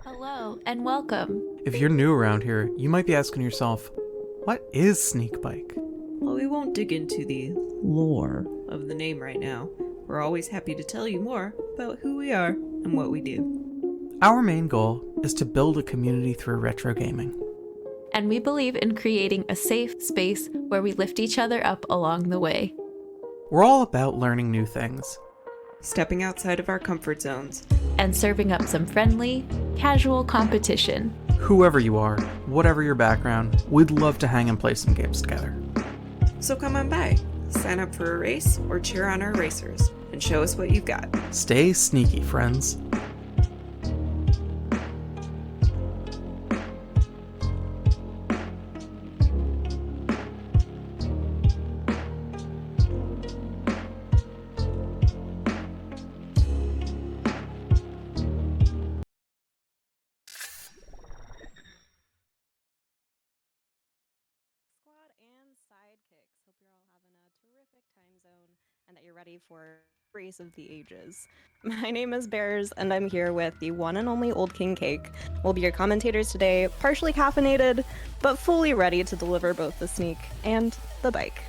Hello and welcome. If you're new around here, you might be asking yourself, what is Sneakbike? While we won't dig into the lore of the name right now, we're always happy to tell you more about who we are and what we do. Our main goal is to build a community through retro gaming. And we believe in creating a safe space where we lift each other up along the way. We're all about learning new things. Stepping outside of our comfort zones. And serving up some friendly, casual competition. Whoever you are, whatever your background, we'd love to hang and play some games together. So come on by, sign up for a race, or cheer on our racers, and show us what you've got. Stay sneaky, friends. And sidekicks. Hope you're all having a terrific time zone and that you're ready for Race of the Ages. My name is Bears and I'm here with the one and only Old King Cake. We'll be your commentators today, partially caffeinated, but fully ready to deliver both the sneak and the bike.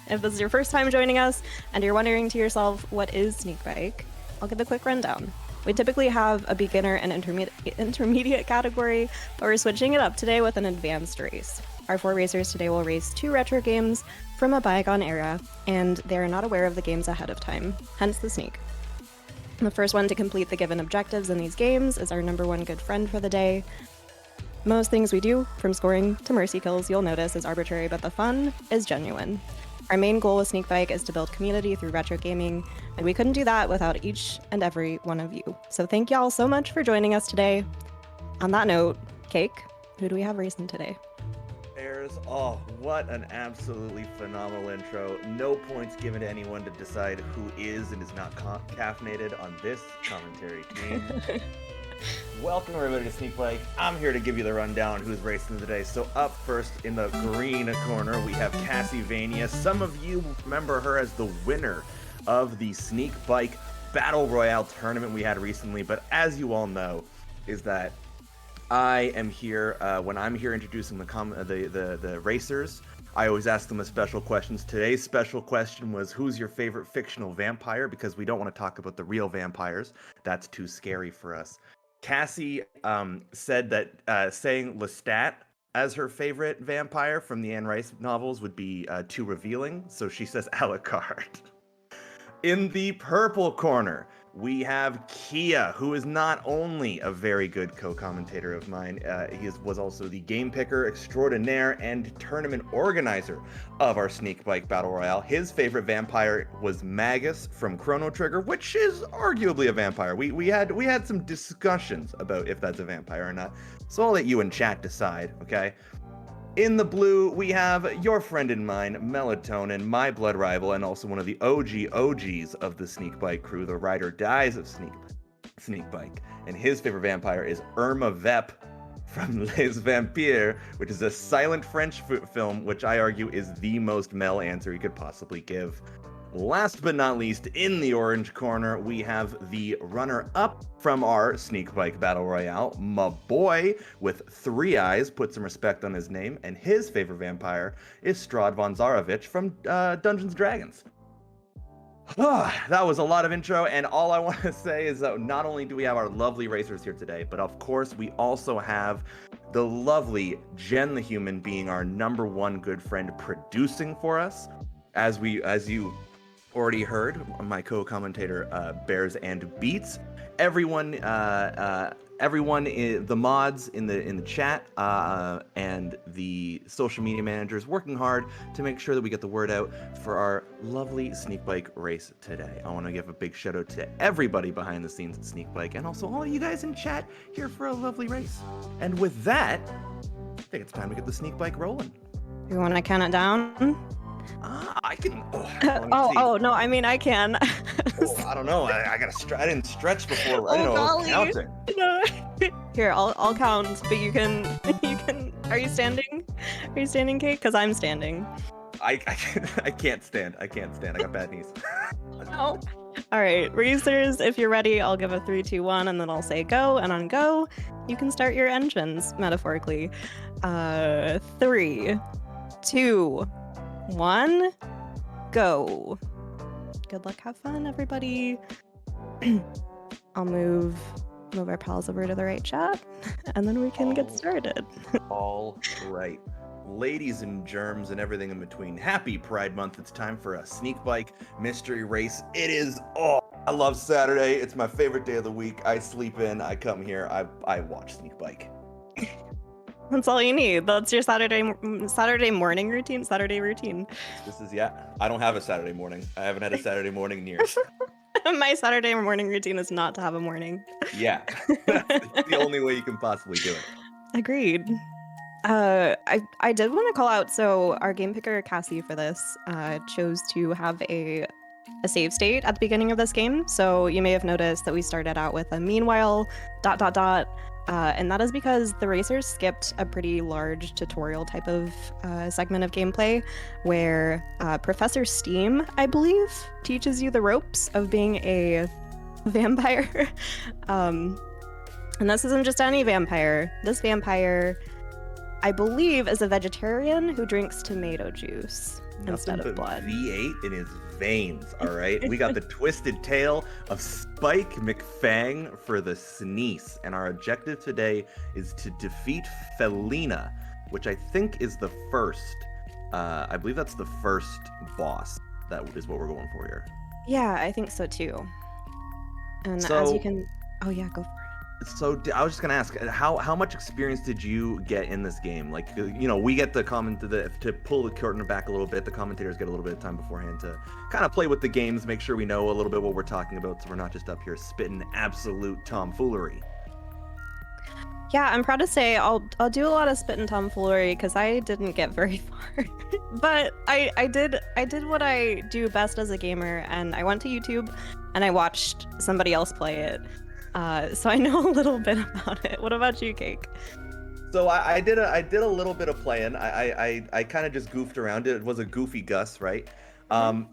If this is your first time joining us and you're wondering to yourself, what is Sneakbike? I'll give a quick rundown. We typically have a beginner and intermediate category, but we're switching it up today with an advanced race. Our 4 racers today will race 2 retro games from a bygone era, and they are not aware of the games ahead of time, hence the sneak. The first one to complete the given objectives in these games is our number 1 good friend for the day. Most things we do, from scoring to mercy kills, you'll notice is arbitrary, but the fun is genuine. Our main goal with Sneakbike is to build community through retro gaming, and we couldn't do that without each and every one of you. So thank y'all so much for joining us today. On that note, Cake, who do we have racing today? Oh, what an absolutely phenomenal intro. No points given to anyone to decide who is and is not caffeinated on this commentary team. Welcome everybody to Sneakbike. I'm here to give you the rundown who's racing today. So up first in the green corner, we have Cassievania. Some of you remember her as the winner of the Sneakbike Battle Royale tournament we had recently, but as you all know, is that I am here, when I'm here introducing the racers, I always ask them a special questions. Today's special question was, who's your favorite fictional vampire? Because we don't want to talk about the real vampires. That's too scary for us. Cassie said that saying Lestat as her favorite vampire from the Anne Rice novels would be too revealing, so she says Alucard. In the purple corner, we have Kia, who is not only a very good co-commentator of mine, he was also the game picker extraordinaire and tournament organizer of our Sneakbike Battle Royale. His favorite vampire was Magus from Chrono Trigger, which is arguably a vampire. We had some discussions about if that's a vampire or not, so I'll let you in chat decide, okay? In the blue, we have your friend and mine, Melatonin, my blood rival, and also one of the OGs of the Sneakbike crew, the ride or dies of Sneakbike. And his favorite vampire is Irma Vep from Les Vampires, which is a silent French film, which I argue is the most male answer you could possibly give. Last but not least, in the orange corner, we have the runner-up from our Sneakbike Battle Royale, MahBoiii, with 3 eyes, put some respect on his name, and his favorite vampire is Strahd von Zarovich from Dungeons & Dragons. That was a lot of intro, and all I want to say is that not only do we have our lovely racers here today, but of course we also have the lovely Jen the Human being our number 1 good friend producing for us. As you already heard, my co-commentator Bears and Beats. Everyone, the mods in the chat, and the social media managers working hard to make sure that we get the word out for our lovely Sneakbike race today. I want to give a big shout out to everybody behind the scenes at Sneakbike, and also all of you guys in chat here for a lovely race. And with that, I think it's time to get the Sneakbike rolling. You want to count it down? I can. No, I mean I can. I don't know. I didn't stretch before. I didn't know golly. counting. No. Here, I'll count, but you can. Are you standing? Are you standing, Kate? Because I'm standing. I can't stand. I got bad knees. No. All right, racers, if you're ready, I'll give a 3, 2, 1, and then I'll say go. And on go, you can start your engines, metaphorically. 3, 2, 1, go. Good luck, have fun, everybody. I'll move our pals over to the right chat, and then we can get started. All right. Ladies and germs and everything in between, happy Pride Month. It's time for a Sneakbike mystery race. It is, I love Saturday. It's my favorite day of the week. I sleep in, I come here, I watch Sneakbike. That's all you need. That's your Saturday morning routine, Saturday routine. This is, I don't have a Saturday morning. I haven't had a Saturday morning in years. My Saturday morning routine is not to have a morning. Yeah, that's the only way you can possibly do it. Agreed. I did want to call out, so our game picker Cassie for this chose to have a save state at the beginning of this game. So you may have noticed that we started out with a meanwhile ... and that is because the racers skipped a pretty large tutorial type of segment of gameplay where Professor Steam, I believe, teaches you the ropes of being a vampire. And this isn't just any vampire. This vampire, I believe, is a vegetarian who drinks tomato juice instead of blood. V8 in his veins, all right? We got the twisted tale of Spike McFang for the SNES, and our objective today is to defeat Felina, which I think is the first, I believe that's the first boss. That is what we're going for here. Yeah, I think so too. And So- as you can, oh yeah, go for it. So I was just gonna ask, how much experience did you get in this game? Like, we get the to pull the curtain back a little bit. The commentators get a little bit of time beforehand to kind of play with the games, make sure we know a little bit what we're talking about, so we're not just up here spitting absolute tomfoolery. Yeah, I'm proud to say I'll do a lot of spit and tomfoolery because I didn't get very far, but I did what I do best as a gamer, and I went to YouTube and I watched somebody else play it. So I know a little bit about it. What about you, Cake? So I did a little bit of playing. I kind of just goofed around. It was a goofy Gus, right?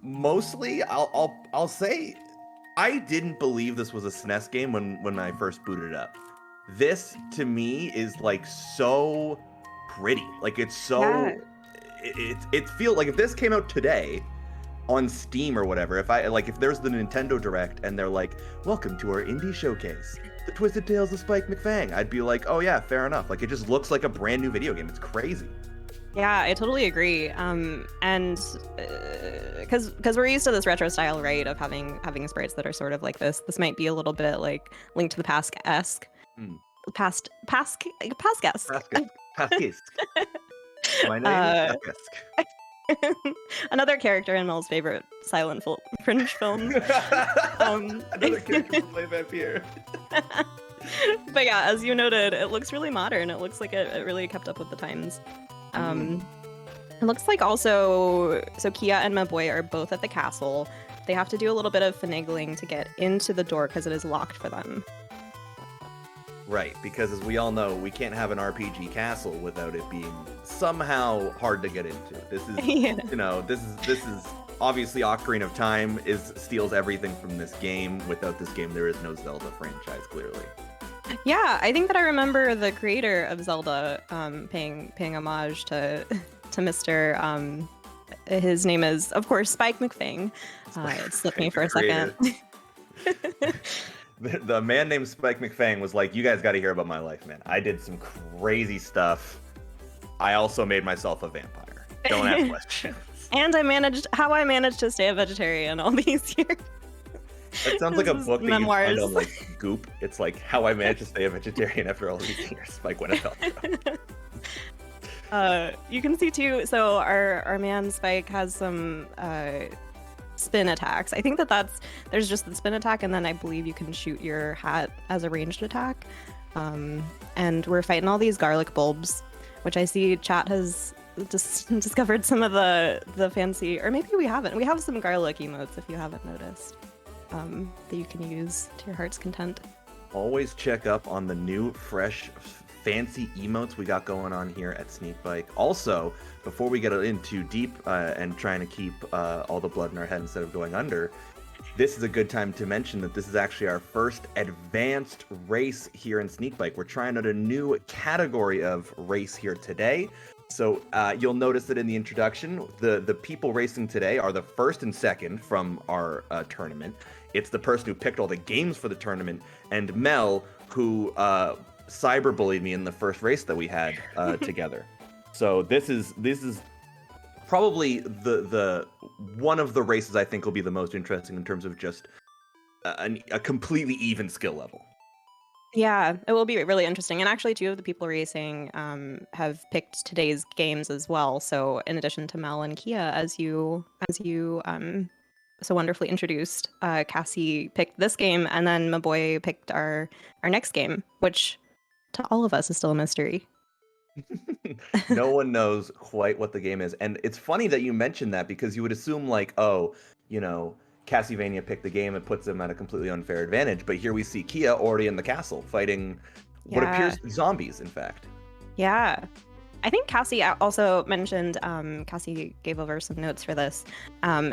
Mostly, I'll say, I didn't believe this was a SNES game when I first booted it up. This to me is like so pretty. Like it's so, Yeah. it feels like if this came out today on Steam or whatever, if there's the Nintendo Direct and they're like, welcome to our indie showcase, The Twisted Tales of Spike McFang, I'd be like, oh yeah, fair enough. Like it just looks like a brand new video game. It's crazy. Yeah, I totally agree. And because we're used to this retro style, right, of having sprites that are sort of like this. This might be a little bit like Link to the Past-esque. Past-esque. Paskisk. My name is Paskisk. Another character in Mel's favorite silent French film. Another character from play vampire. But yeah, as you noted, it looks really modern. It looks like it really kept up with the times. It looks like also, so Kia and MahBoiii are both at the castle. They have to do a little bit of finagling to get into the door because it is locked for them. Right, because as we all know, we can't have an RPG castle without it being somehow hard to get into. This is, Yeah. this is obviously Ocarina of Time steals everything from this game. Without this game, there is no Zelda franchise, clearly. Yeah, I think that I remember the creator of Zelda paying homage to Mr. His name is, of course, Spike McFang. It slipped me for a second. The man named Spike McFang was like, you guys got to hear about my life, man. I did some crazy stuff. I also made myself a vampire. Don't ask questions. And I managed to stay a vegetarian all these years. It sounds like a This is book that memoirs. you find on like Goop. It's like how I managed to stay a vegetarian after all these years. Spike Winterfell. You can see too, so our man Spike has some spin attacks. I think there's just the spin attack, and then I believe you can shoot your hat as a ranged attack. And we're fighting all these garlic bulbs, which I see chat has just discovered some of the fancy, or maybe we haven't. We have some garlic emotes if you haven't noticed, that you can use to your heart's content. Always check up on the new, fresh, fancy emotes we got going on here at Sneakbike. Also, before we get in too deep and trying to keep all the blood in our head instead of going under, this is a good time to mention that this is actually our first advanced race here in Sneakbike. We're trying out a new category of race here today. So you'll notice that in the introduction, the people racing today are the first and second from our tournament. It's the person who picked all the games for the tournament, and Mel, who cyberbullied me in the first race that we had together. So this is probably the one of the races I think will be the most interesting in terms of just a completely even skill level. Yeah, it will be really interesting. And actually, two of the people racing have picked today's games as well. So in addition to Mel and Kia, as you so wonderfully introduced, Cassie picked this game, and then MahBoiii picked our next game, which to all of us is still a mystery. No one knows quite what the game is. And it's funny that you mentioned that, because you would assume like, oh, you know, Cassievania picked the game, it puts them at a completely unfair advantage. But here we see Kia already in the castle fighting what appears to be zombies, in fact. Yeah. I think Cassie also mentioned, Cassie gave over some notes for this.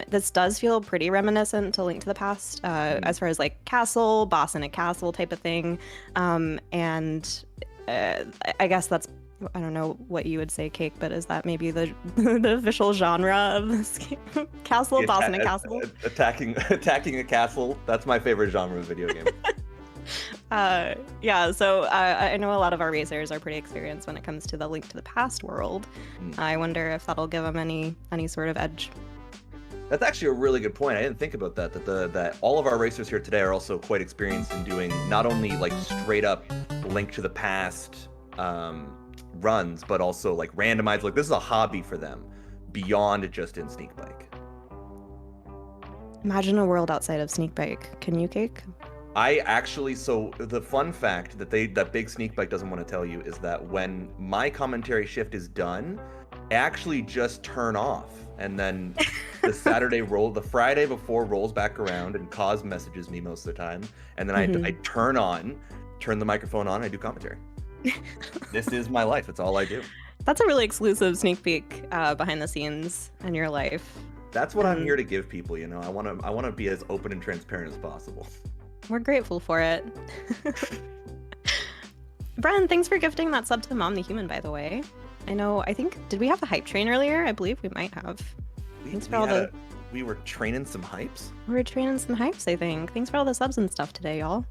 This does feel pretty reminiscent to Link to the Past, as far as like castle, boss in a castle type of thing. And I guess that's, I don't know what you would say, Cake, but is that maybe the official genre of this game? Castle, boss in a castle? Attacking a castle. That's my favorite genre of video game. Yeah, so I know a lot of our racers are pretty experienced when it comes to the Link to the Past world. I wonder if that'll give them any sort of edge. That's actually a really good point. I didn't think about that. That all of our racers here today are also quite experienced in doing not only like straight up Link to the Past runs, but also like randomized. Like this is a hobby for them beyond just in Sneakbike. Imagine a world outside of Sneakbike. Can you, Cake? I actually, so the fun fact that Big Sneakbike doesn't want to tell you is that when my commentary shift is done, I actually just turn off, and then the Friday before rolls back around, and Cause messages me most of the time, and then I turn the microphone on, I do commentary. This is my life. It's all I do. That's a really exclusive sneak peek behind the scenes in your life. That's what I'm here to give people. You know, I want to be as open and transparent as possible. We're grateful for it. Bren, thanks for gifting that sub to Mom the Human, by the way. Did we have a hype train earlier? I believe we might have. We were training some hypes? We were training some hypes, I think. Thanks for all the subs and stuff today, y'all.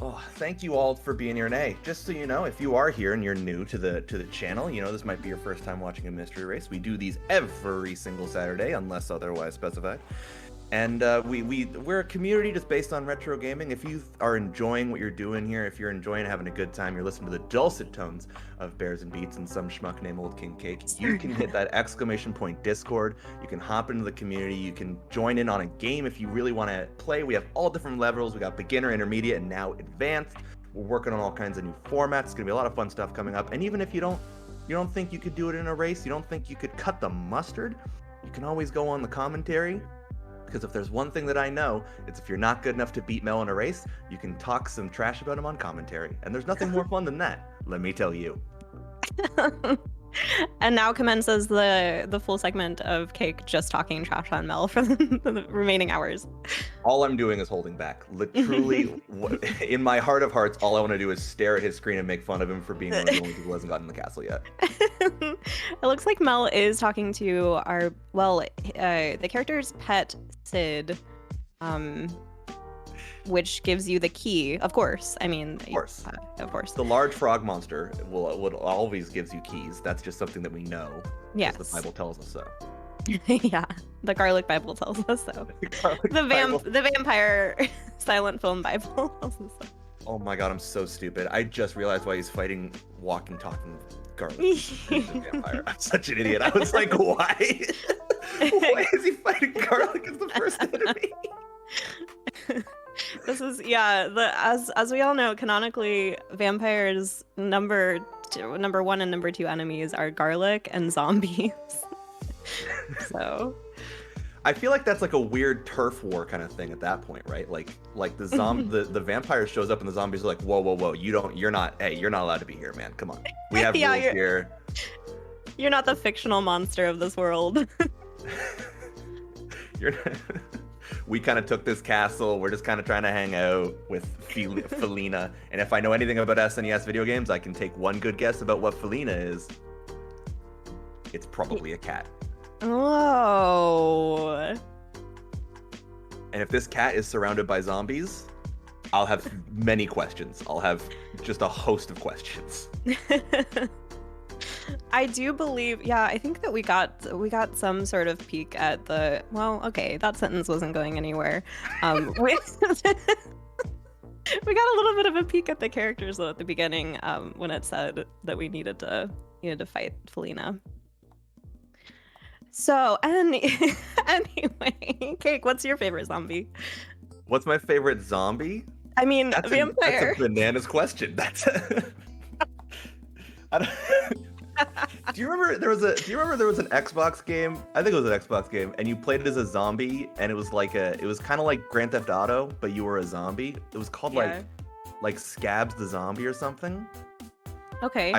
Oh, thank you all for being here. And hey, just so you know, if you are here and you're new to the channel, you know, this might be your first time watching a mystery race. We do these every single Saturday, unless otherwise specified. And we're a community just based on retro gaming. If you are enjoying what you're doing here, if you're enjoying having a good time, you're listening to the dulcet tones of Bears and Beats and some schmuck named Old King Cake, you can hit that ! Discord. You can hop into the community. You can join in on a game if you really want to play. We have all different levels. We got beginner, intermediate, and now advanced. We're working on all kinds of new formats. It's gonna be a lot of fun stuff coming up. And even if you don't think you could do it in a race, you don't think you could cut the mustard, you can always go on the commentary. Because if there's one thing that I know, it's if you're not good enough to beat Mel in a race, you can talk some trash about him on commentary. And there's nothing more fun than that, let me tell you. And now commences the full segment of Cake just talking trash on Mel for the remaining hours. All I'm doing is holding back. Literally, in my heart of hearts, all I want to do is stare at his screen and make fun of him for being one of the only people who hasn't gotten in the castle yet. It looks like Mel is talking to the character's pet, Sid, which gives you the key, of course. I mean, of course. The large frog monster would always gives you keys. That's just something that we know. Yes. The Bible tells us so. Yeah, the Garlic Bible tells us so. The vampire silent film Bible tells us so. Oh my god, I'm so stupid. I just realized why he's fighting walking, talking garlic. He's a vampire. I'm such an idiot. I was like, why? Why is he fighting garlic as the first enemy? This is as we all know, canonically, vampires number 1 and number 2 enemies are garlic and zombies. So I feel like that's like a weird turf war kind of thing at that point, right? Like the vampire shows up and the zombies are like, whoa, you're not allowed to be here, man. Come on. We have rules here. You're not the fictional monster of this world. You're not... we kind of took this castle. We're just kind of trying to hang out with Felina. And if I know anything about SNES video games, I can take one good guess about what Felina is. It's probably a cat. Oh. And if this cat is surrounded by zombies, I'll have many questions. I'll have just a host of questions. I do believe, yeah, I think that we got some sort of peek at the, well, okay, that sentence wasn't going anywhere. We got a little bit of a peek at the characters though at the beginning, when it said that we needed to fight Felina. So anyway, Cake, what's your favorite zombie? What's my favorite zombie? I mean, That's vampire. a bananas question. That's I don't... Do you remember there was an Xbox game? I think it was an Xbox game, and you played it as a zombie, and it was kind of like Grand Theft Auto, but you were a zombie. It was called like Scabs the Zombie or something. Okay.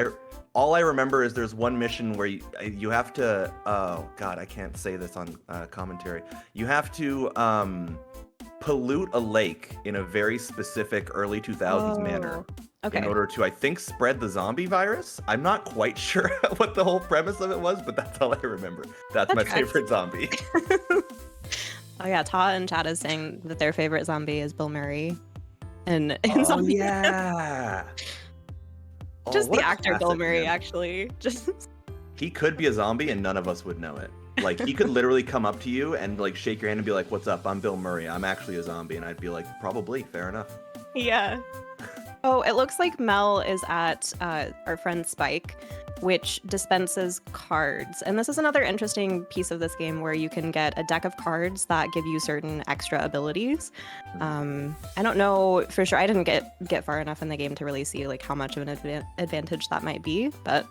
All I remember is there's one mission where you have to, oh god, I can't say this on commentary. You have to pollute a lake in a very specific early 2000s manner. Okay. In order to, I think, spread the zombie virus. I'm not quite sure what the whole premise of it was, but that's all I remember. That's my favorite zombie. Oh yeah, Ta and Chad is saying that their favorite zombie is Bill Murray. In Oh Zombie. yeah. Just Oh, the what a actor Bill classic, Murray, man. actually. Just He could be a zombie and none of us would know it. Like, he could literally come up to you and like shake your hand and be like, "What's up? I'm Bill Murray. I'm actually a zombie." And I'd be like, "Probably, fair enough." yeah. Oh, it looks like Mel is at our friend Spike, which dispenses cards. And this is another interesting piece of this game where you can get a deck of cards that give you certain extra abilities. I don't know for sure. I didn't get far enough in the game to really see like how much of an advantage that might be, but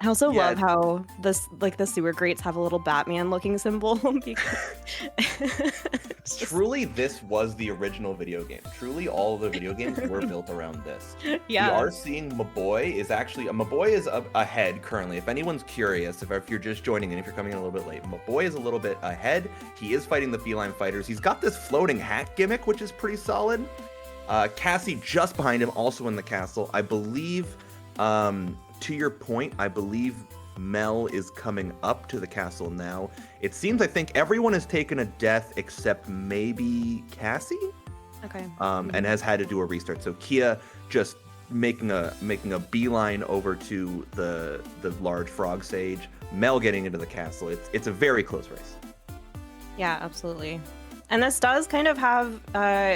I also love how the sewer grates have a little Batman looking symbol. Truly, this was the original video game. Truly, all of the video games were built around this. Yeah. We are seeing MahBoiii is actually ahead currently. If anyone's curious, if you're just joining in, if you're coming in a little bit late, MahBoiii is a little bit ahead. He is fighting the feline fighters. He's got this floating hat gimmick, which is pretty solid. Cassie just behind him, also in the castle. I believe, to your point, I believe Mel is coming up to the castle now. It seems, I think everyone has taken a death except maybe Cassie. Okay. And has had to do a restart. So Kia just making a beeline over to the large frog sage. Mel getting into the castle. It's a very close race. Yeah, absolutely. And this does kind of have,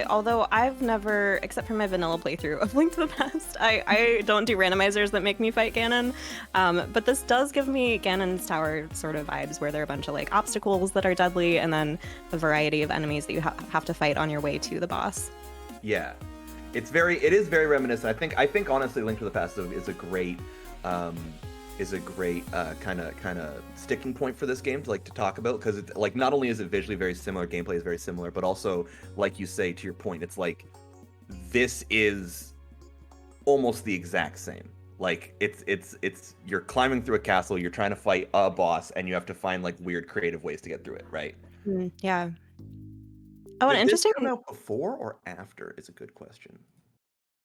although I've never, except for my vanilla playthrough of Link to the Past, I don't do randomizers that make me fight Ganon. But this does give me Ganon's Tower sort of vibes, where there are a bunch of like obstacles that are deadly, and then a variety of enemies that you have to fight on your way to the boss. Yeah, it is very reminiscent. I think honestly, Link to the Past is a great kind of sticking point for this game to talk about, because it's like, not only is it visually very similar, gameplay is very similar, but also, like you say, to your point, it's like this is almost the exact same. Like it's you're climbing through a castle, you're trying to fight a boss, and you have to find like weird creative ways to get through it, right? Yeah. Oh, and interesting. Did this come out before or after is a good question.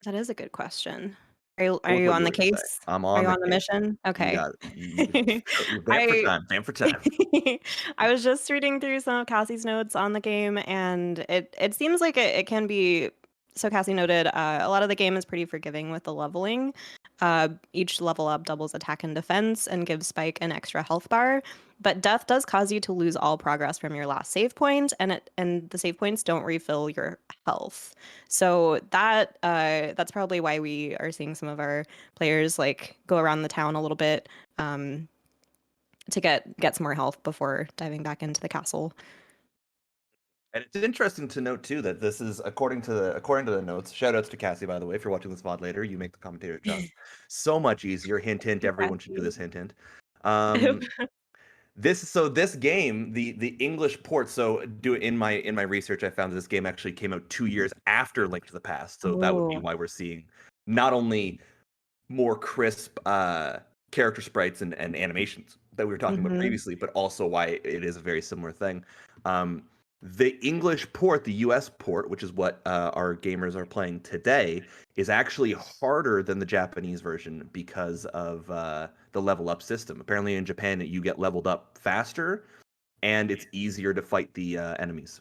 That is a good question. Are you on the case? I'm Are on you the on the case. mission? Okay. You're banned for time. I was just reading through some of Cassie's notes on the game, and it seems like it can be. So Cassie noted a lot of the game is pretty forgiving with the leveling. Each level up doubles attack and defense and gives Spike an extra health bar. But death does cause you to lose all progress from your last save point, and the save points don't refill your health. So that's probably why we are seeing some of our players like go around the town a little bit to get some more health before diving back into the castle. And it's interesting to note too that this is according to the notes. Shoutouts to Cassie, by the way. If you're watching this VOD later, you make the commentator's job so much easier. Hint, hint. Everyone should do this. Hint, hint. This game, the English port. So in my research, I found this game actually came out 2 years after Link to the Past. So that would be why we're seeing not only more crisp character sprites and animations that we were talking about previously, but also why it is a very similar thing. The English port, the US port, which is what our gamers are playing today, is actually harder than the Japanese version because of the level up system. Apparently in Japan, you get leveled up faster, and it's easier to fight the enemies.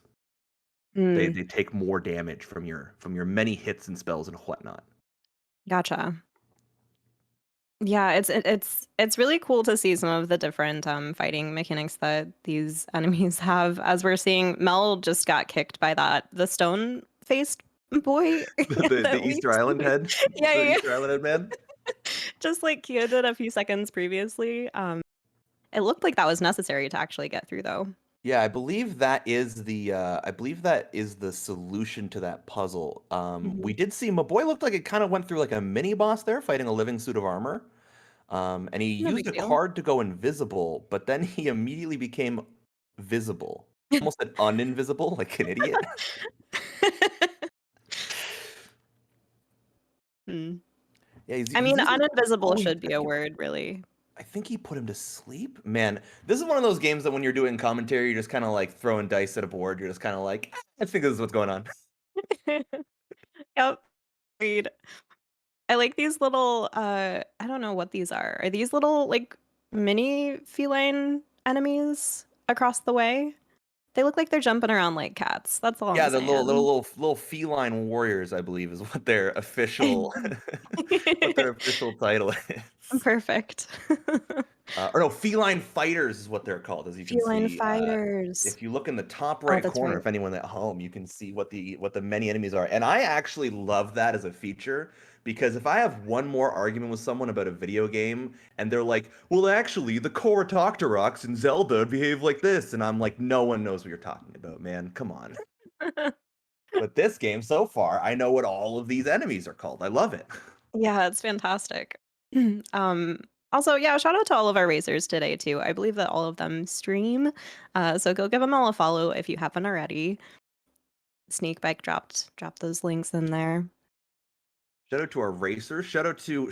They take more damage from your many hits and spells and whatnot. Gotcha. Yeah, it's really cool to see some of the different fighting mechanics that these enemies have. As we're seeing, Mel just got kicked by the stone faced boy. the that we Easter Island see. head, Yeah, the yeah, Easter Island head man. just like Kia did a few seconds previously. It looked like that was necessary to actually get through, though. Yeah, I believe that is the solution to that puzzle. We did see MahBoiii looked like it kind of went through like a mini boss there, fighting a living suit of armor. And he No used big a deal. card to go invisible, but then he immediately became visible. Almost an uninvisible, like an idiot. Hmm. Yeah, I mean, using- uninvisible oh, should be a word, really. I think he put him to sleep. Man, this is one of those games that when you're doing commentary, you're just kind of like throwing dice at a board. You're just kind of like, I think this is what's going on. Yep. Agreed. I like these little I don't know what these are. Are these little like mini feline enemies across the way? They look like they're jumping around like cats. That's all Yeah, I'm the saying. little feline warriors, I believe, is what their official title is. Perfect. Or no, feline fighters is what they're called, as you can Feline see. fighters. If you look in the top right that's corner, right. if anyone at home, you can see what the many enemies are. And I actually love that as a feature, because if I have one more argument with someone about a video game and they're like, well, actually, the Korotoctoroks in Zelda behave like this, and I'm like, no one knows what you're talking about, man. Come on. But this game so far, I know what all of these enemies are called. I love it. Yeah, it's fantastic. Also, yeah, shout out to all of our racers today too. I believe that all of them stream. So go give them all a follow if you haven't already. Sneakbike dropped those links in there. Shout out to our racers. Shout out to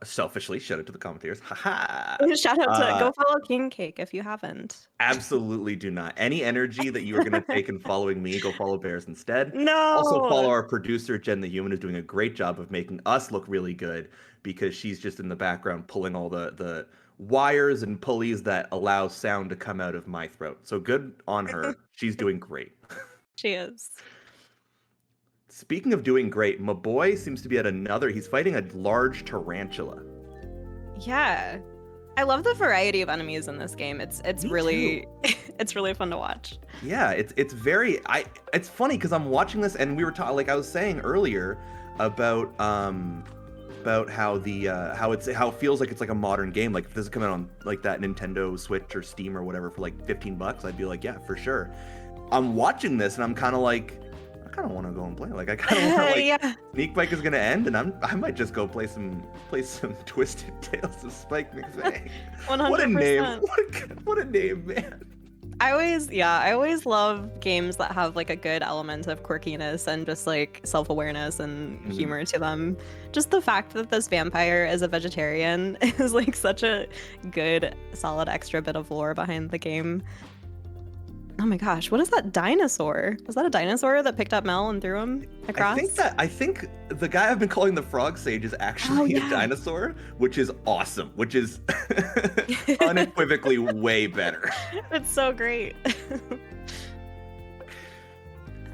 selfishly, shout out to the commentators. Haha. Shout out to go follow King Cake if you haven't. Absolutely do not. Any energy that you are going to take in following me, go follow Bears instead. No. Also follow our producer, Jen the Human, who's doing a great job of making us look really good, because she's just in the background pulling all the wires and pulleys that allow sound to come out of my throat. So good on her. She's doing great. She is. Speaking of doing great, MahBoiii seems to be he's fighting a large tarantula. Yeah. I love the variety of enemies in this game. It's Me really too. it's really fun to watch. Yeah, it's funny because I'm watching this and we were talking, like I was saying earlier about how how it feels like it's like a modern game. Like if this is coming out on like that Nintendo Switch or Steam or whatever for like $15, I'd be like, yeah, for sure. I'm watching this and I'm kind of like, I kind of want to go and play. Like I kind of want to like, Yeah. Sneakbike is gonna end, and I might just go play some Twisted Tales of Spike McFang. 100%. What a name! What a name, man! I always love games that have like a good element of quirkiness and just like self-awareness and humor to them. Just the fact that this vampire is a vegetarian is like such a good, solid extra bit of lore behind the game. Oh my gosh, what is that dinosaur? Was that a dinosaur that picked up Mel and threw him across? I think the guy I've been calling the Frog Sage is actually a dinosaur, which is awesome, which is unequivocally way better. It's so great.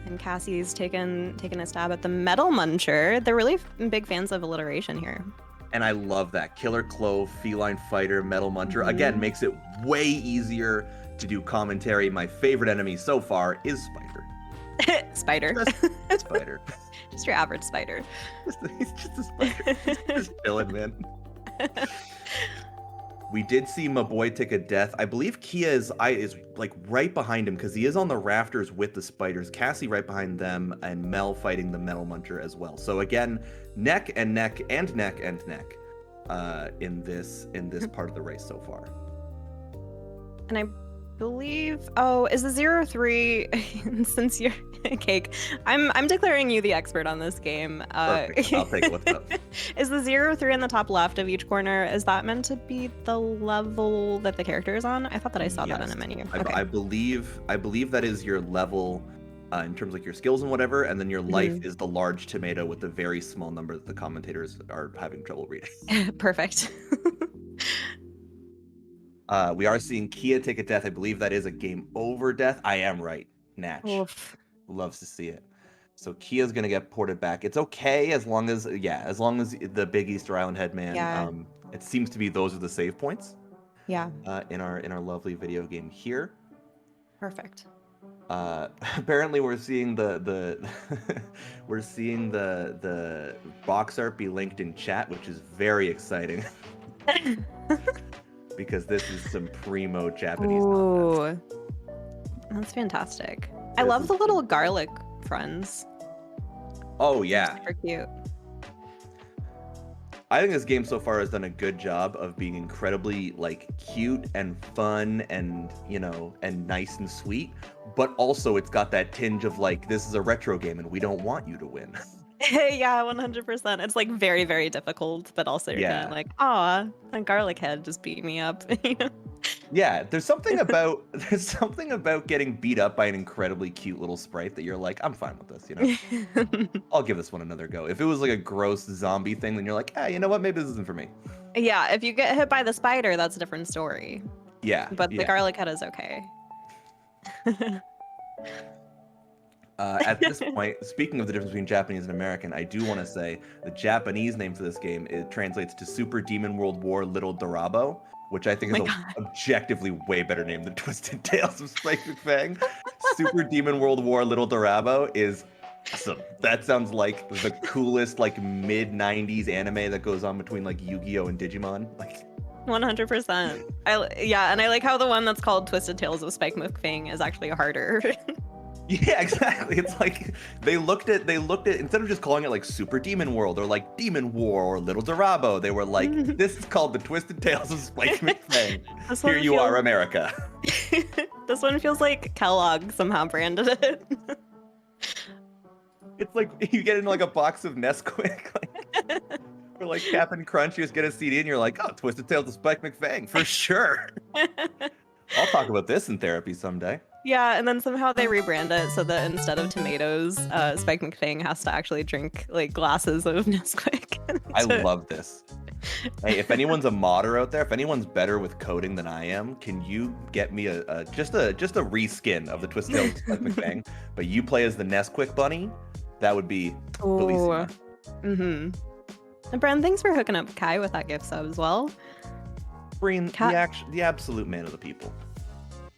And Cassie's taken a stab at the Metal Muncher. They're really big fans of alliteration here. And I love that. Killer Clove, Feline Fighter, Metal Muncher. Again, makes it way easier to do commentary. My favorite enemy so far is Spider. Spider. Just Spider. Just your average spider. He's just a spider. Just chilling, man. We did see MahBoiii take a death. I believe Kia is like right behind him because he is on the rafters with the spiders. Cassie right behind them, and Mel fighting the Metal Muncher as well. So again, neck and neck and neck and neck in this part of the race so far. And I believe. Oh, is the 03 since you're Cake? I'm declaring you the expert on this game. Perfect. I'll take what's up. Is the 03 in the top left of each corner? Is that meant to be the level that the character is on? I thought that I saw that in a menu. Okay. I believe that is your level in terms of like your skills and whatever, and then your life is the large tomato with the very small number that the commentators are having trouble reading. Perfect. We are seeing Kia take a death. I believe that is a game over death. I am right. Natch. Oof. Loves to see it. So Kia's gonna get ported back. It's okay as long as the big Easter Island headman. It seems to be those are the save points. Yeah. In our lovely video game here. Perfect. Apparently we're seeing the we're seeing the box art be linked in chat, which is very exciting. Because this is some primo Japanese nonsense. That's fantastic. I love the little garlic friends. Oh yeah. Super cute. I think this game so far has done a good job of being incredibly like cute and fun and and nice and sweet, but also it's got that tinge of like this is a retro game and we don't want you to win. Yeah, 100%. It's like very, very difficult, but also you're kind of like, aw, a garlic head just beat me up. Yeah, there's something about getting beat up by an incredibly cute little sprite that you're like, I'm fine with this, I'll give this one another go. If it was like a gross zombie thing, then you're like, you know what, maybe this isn't for me. Yeah, if you get hit by the spider, that's a different story. Yeah. But the garlic head is okay. At this point, speaking of the difference between Japanese and American, I do want to say the Japanese name for this game, it translates to Super Demon World War Little Dorabo, which I think is an objectively way better name than Twisted Tales of Spike McFang. Super Demon World War Little Dorabo is awesome. That sounds like the coolest like mid-90s anime that goes on between like Yu-Gi-Oh and Digimon. Like 100%. And I like how the one that's called Twisted Tales of Spike McFang is actually harder. Yeah, exactly. It's like they looked at instead of just calling it like Super Demon World or like Demon War or Little Dorabo, they were like, this is called the Twisted Tales of Spike McFang. Here you are, America. This one feels like Kellogg somehow branded it. It's like you get into like a box of Nesquik, or like Cap'n Crunch, you just get a CD and you're like, oh, Twisted Tales of Spike McFang, for sure. I'll talk about this in therapy someday. Yeah, and then somehow they rebrand it so that instead of tomatoes, Spike McFang has to actually drink like glasses of Nesquik. I love this. Hey, if anyone's a modder out there, if anyone's better with coding than I am, can you get me just a reskin of the Twisted Tales of Spike McFang? But you play as the Nesquik bunny? That would be bellissimo. And Bren, thanks for hooking up Kai with that gift sub as well. Breen, the absolute man of the people.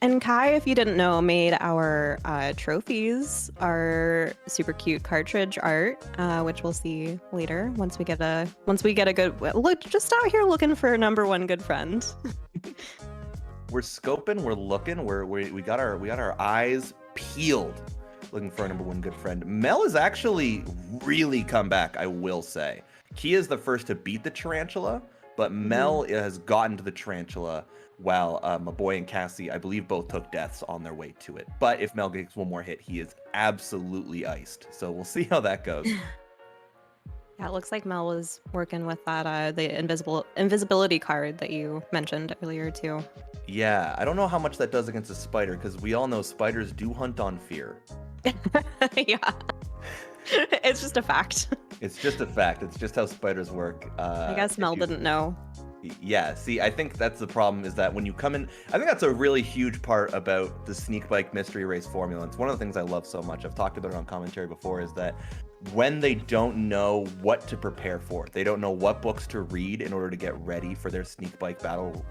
And Kai, if you didn't know, made our trophies, our super cute cartridge art, which we'll see later once we get a good look. Just out here looking for a #1 good friend. We're scoping, we're looking, we got our eyes peeled, looking for a #1 good friend. Mel has actually really come back, I will say. Kia's the first to beat the tarantula, but Mel has gotten to the tarantula while MahBoiii and Cassie, I believe, both took deaths on their way to it. But if Mel gets one more hit, he is absolutely iced. So we'll see how that goes. Yeah, it looks like Mel was working with that the invisibility card that you mentioned earlier too. Yeah, I don't know how much that does against a spider, because we all know spiders do hunt on fear. Yeah. It's just a fact. It's just a fact. It's just how spiders work. I guess Mel didn't know. Yeah, see, I think that's the problem, is that when you come in, I think that's a really huge part about the Sneakbike mystery race formula. It's one of the things I love so much. I've talked about it on commentary before, is that when they don't know what to prepare for, they don't know what books to read in order to get ready for their Sneakbike battle,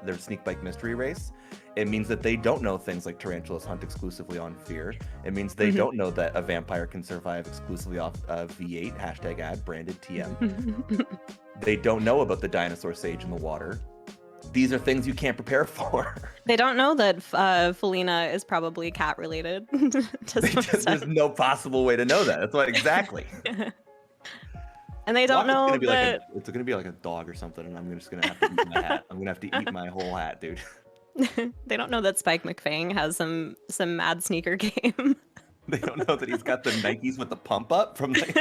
their Sneakbike mystery race, it means that they don't know things like tarantulas hunt exclusively on fear. It means they don't know that a vampire can survive exclusively off V8, #ad, branded TM. They don't know about the dinosaur sage in the water. These are things you can't prepare for. They don't know that Felina is probably cat related. There's no possible way to know that. That's what exactly. And they don't know that it's gonna be like a dog or something, and I'm just gonna have to eat my hat. I'm gonna have to eat my whole hat, dude. They don't know that Spike McFang has some mad sneaker game. They don't know that he's got the Nikes with the pump up from like,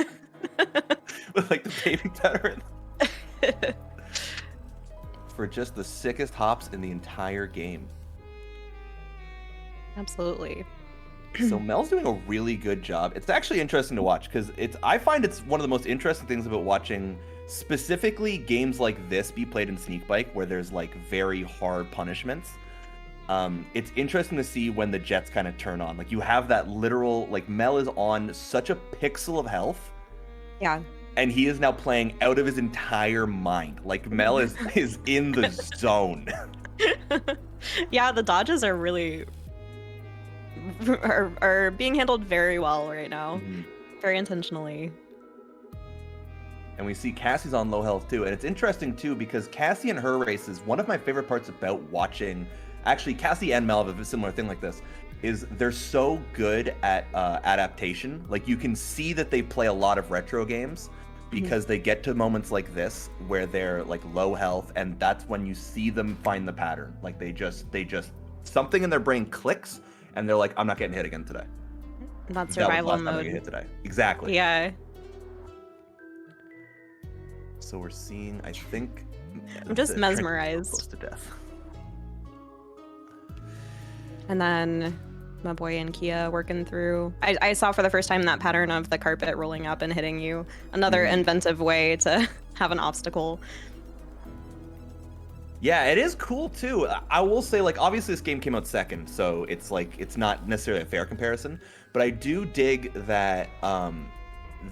with like the baby powder. For just the sickest hops in the entire game. Absolutely. So Mel's doing a really good job. It's actually interesting to watch because I find it's one of the most interesting things about watching specifically games like this be played in Sneakbike where there's like very hard punishments. It's interesting to see when the jets kind of turn on. Like you have that literal, like Mel is on such a pixel of health. Yeah. And he is now playing out of his entire mind. Like Mel is in the zone. Yeah, the dodges are really are being handled very well right now. Mhm. Very intentionally. And we see Cassie's on low health too. And it's interesting too because Cassie and her races, one of my favorite parts about watching, actually Cassie and Mel have a similar thing like this, is they're so good at adaptation. Like you can see that they play a lot of retro games because they get to moments like this where they're like low health, and that's when you see them find the pattern. Like they just something in their brain clicks and they're like, I'm not getting hit again today. That That survival was the last time I mode. get hit today. Exactly. Yeah. So we're seeing, I think, I'm just the mesmerized. close to death. And then MahBoiii and Kia working through. I saw for the first time that pattern of the carpet rolling up and hitting you. Another inventive way to have an obstacle. Yeah, it is cool too. I will say, like, obviously this game came out second, so it's like it's not necessarily a fair comparison. But I do dig that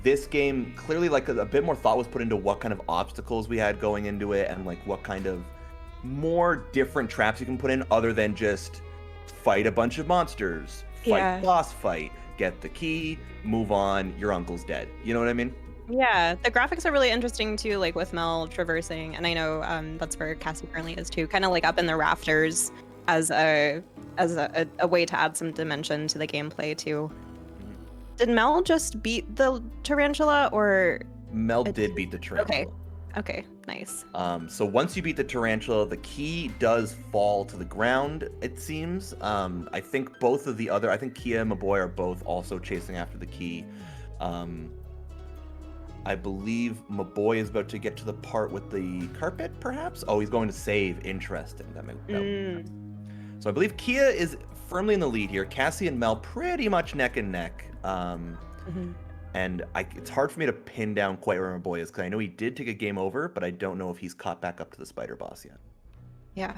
this game clearly, like, a bit more thought was put into what kind of obstacles we had going into it, and like what kind of more different traps you can put in other than just fight a bunch of monsters, fight boss fight, get the key, move on, your uncle's dead. You know what I mean? Yeah, the graphics are really interesting too, like with Mel traversing, and I know that's where Cassie currently is too, kind of like up in the rafters as a way to add some dimension to the gameplay too. Did Mel just beat the tarantula, or Mel did beat the tarantula. Okay, nice. So once you beat the tarantula, the key does fall to the ground, it seems. I think I think Kia and MahBoiii are both also chasing after the key. I believe MahBoiii is about to get to the part with the carpet, perhaps? Oh, he's going to save. Interesting. So I believe Kia is firmly in the lead here. Cassie and Mel pretty much neck and neck. And it's hard for me to pin down quite where MahBoiii is, because I know he did take a game over, but I don't know if he's caught back up to the spider boss yet. Yeah.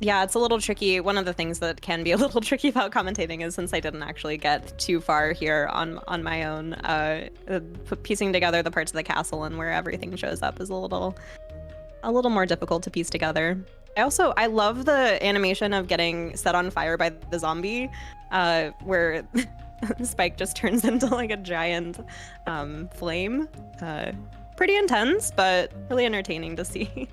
Yeah, it's a little tricky. One of the things that can be a little tricky about commentating is, since I didn't actually get too far here on my own, piecing together the parts of the castle and where everything shows up is a little more difficult to piece together. I love the animation of getting set on fire by the zombie, where Spike just turns into like a giant flame. Pretty intense, but really entertaining to see.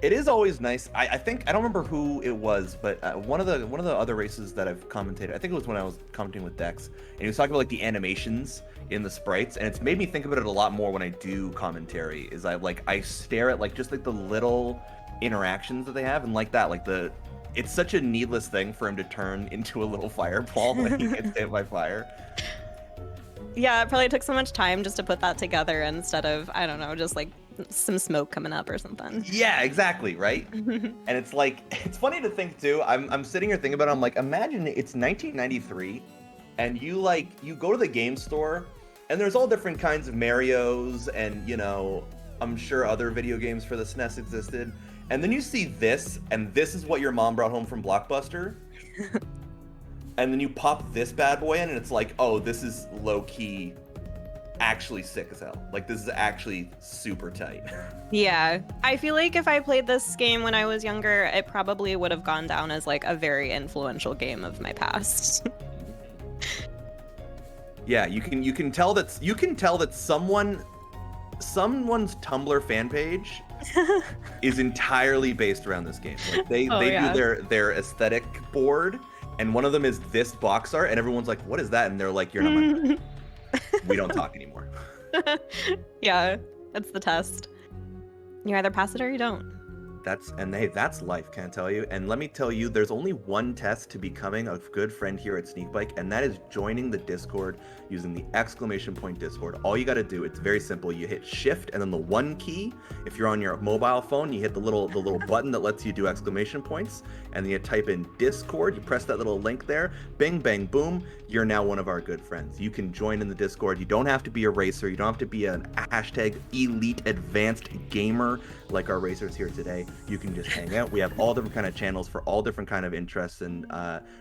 It is always nice. I think I don't remember who it was, but one of the other races that I've commentated, I think it was when I was commenting with Dex, and he was talking about like the animations in the sprites, and it's made me think about it a lot more when I do commentary. Is I stare at like just like the little interactions that they have, and like that, like it's such a needless thing for him to turn into a little fireball when he gets hit by fire. Yeah, it probably took so much time just to put that together instead of, I don't know, just like some smoke coming up or something. Yeah, exactly, right? And it's like, it's funny to think too, I'm sitting here thinking about it, I'm like, imagine it's 1993 and you go to the game store and there's all different kinds of Marios, and you know, I'm sure other video games for the SNES existed, and then you see this, and this is what your mom brought home from Blockbuster. And then you pop this bad boy in and it's like, oh, this is low-key actually sick as hell. Like, this is actually super tight. Yeah, I feel like if I played this game when I was younger, it probably would have gone down as like a very influential game of my past. Yeah, you can tell that someone's Tumblr fan page is entirely based around this game. Like they do their aesthetic board, and one of them is this box art, and everyone's like, "What is that?" And they're like, "You're not my friend. We don't talk anymore." Yeah, that's the test. You either pass it or you don't. That's life, can't tell you. And let me tell you, there's only one test to becoming a good friend here at Sneakbike, and that is joining the Discord using the ! Discord. All you got to do, it's very simple. You hit shift and then the 1 key. If you're on your mobile phone, you hit the little button that lets you do ! And then you type in Discord. You press that little link there. Bing, bang, boom. You're now one of our good friends. You can join in the Discord. You don't have to be a racer. You don't have to be an hashtag elite advanced gamer like our racers here today. You can just hang out. We have all different kind of channels for all different kind of interests, and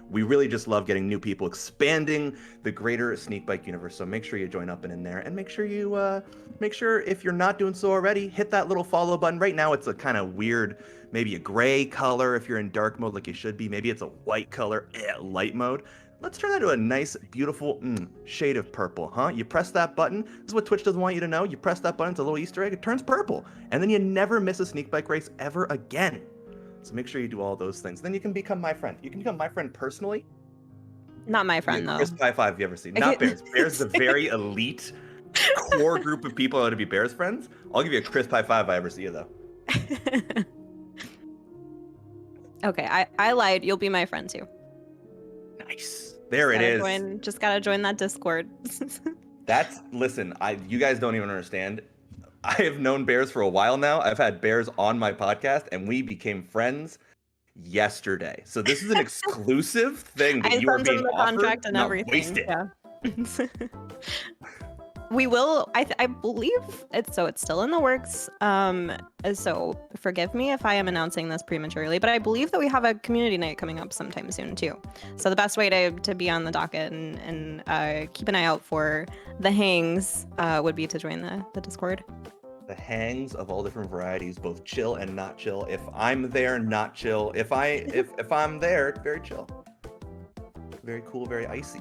we really just love getting new people, expanding the greater Sneakbike universe. So make sure you join up and in there, and make sure if you're not doing so already, hit that little follow button. Right now it's a kind of weird, maybe a gray color if you're in dark mode like you should be. Maybe it's a white color, light mode. Let's turn that to a nice, beautiful shade of purple, huh? You press that button. This is what Twitch doesn't want you to know. You press that button, it's a little Easter egg. It turns purple. And then you never miss a Sneakbike race ever again. So make sure you do all those things. Then you can become my friend. You can become my friend personally. Not my friend, though. Chris high five, you ever seen? Not Bears. Bears is a very elite core group of people that to be Bears friends. I'll give you a crisp high five if I ever see you, though. Okay, I lied. You'll be my friend, too. Nice. There it is. Just gotta join that Discord. Listen, you guys don't even understand. I have known Bears for a while now. I've had Bears on my podcast, and we became friends yesterday. So this is an exclusive thing that you are being offered. Contract and everything. Waste it. Yeah. We will. I believe it's still in the works. So forgive me if I am announcing this prematurely, but I believe that we have a community night coming up sometime soon too. So the best way to be on the docket and keep an eye out for the hangs would be to join the Discord. The hangs of all different varieties, both chill and not chill. If I'm there, not chill. If I'm there, very chill. Very cool, very icy.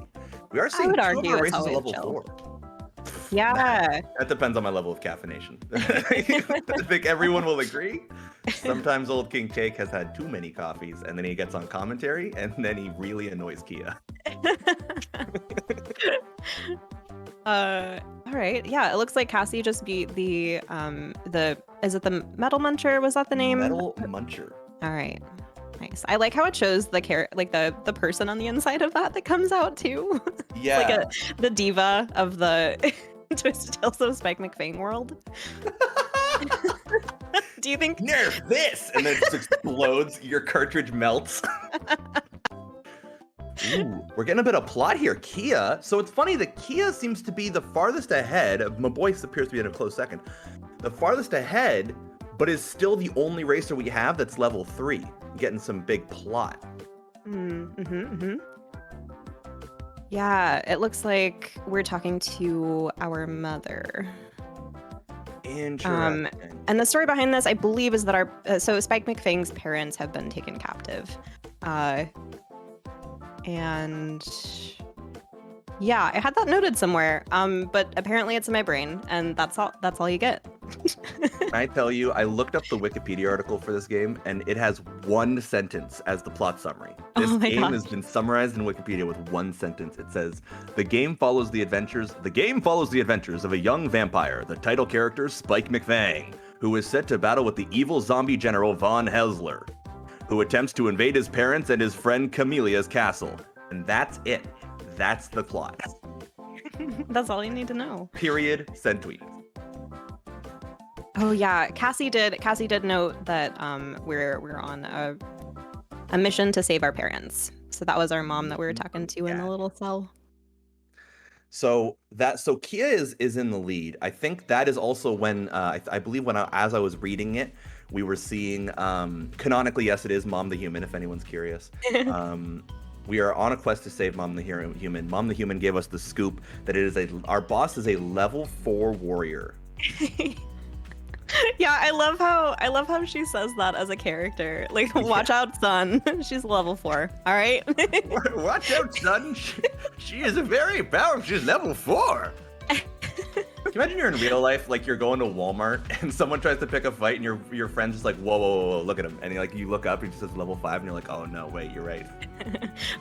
We are seeing 2 of our races at level 4. Yeah. That depends on my level of caffeination. I think everyone will agree. Sometimes Old King Cake has had too many coffees, and then he gets on commentary, and then he really annoys Kia. All right. Yeah, it looks like Cassie just beat the is it the Metal Muncher? Was that the name? Metal Muncher. All right. Nice. I like how it shows the person on the inside of that comes out too. Yeah. Like the diva of the Twisted Tales of Spike McFang world. Do you think nerf this? And then it just explodes. Your cartridge melts. Ooh, we're getting a bit of plot here. Kia. So it's funny that Kia seems to be the farthest ahead. MahBoiii appears to be in a close second. The farthest ahead, but is still the only racer we have that's level 3. Getting some big plot. Yeah, it looks like we're talking to our mother. Interesting. And the story behind this, I believe, is that so Spike McFang's parents have been taken captive. And yeah, I had that noted somewhere. But apparently it's in my brain, and that's all you get. I tell you, I looked up the Wikipedia article for this game, and it has 1 sentence as the plot summary. This game has been summarized in Wikipedia with 1 sentence. It says, the game follows the adventures of a young vampire, the title character Spike McFang, who is set to battle with the evil zombie general Von Helsler, who attempts to invade his parents and his friend Camelia's castle. And that's it. That's the plot. That's all you need to know. Period. Send tweet. Oh yeah, Cassie did note that we're on a mission to save our parents. So that was our mom that we were talking to in the little cell. So Kia is in the lead. I think that is also when I believe as I was reading it, we were seeing canonically, yes, it is Mom the Human, if anyone's curious. We are on a quest to save Mom the Human. Mom the Human gave us the scoop that our boss is a level 4 warrior. Yeah, I love how she says that as a character. Like, watch out, son. She's level 4. All right. Watch out, son. She is a very powerful. She's level 4. Can you imagine you're in real life, like you're going to Walmart and someone tries to pick a fight and your friend's just like, whoa, look at him. And you look up and he just says level 5 and you're like, oh no, wait, you're right.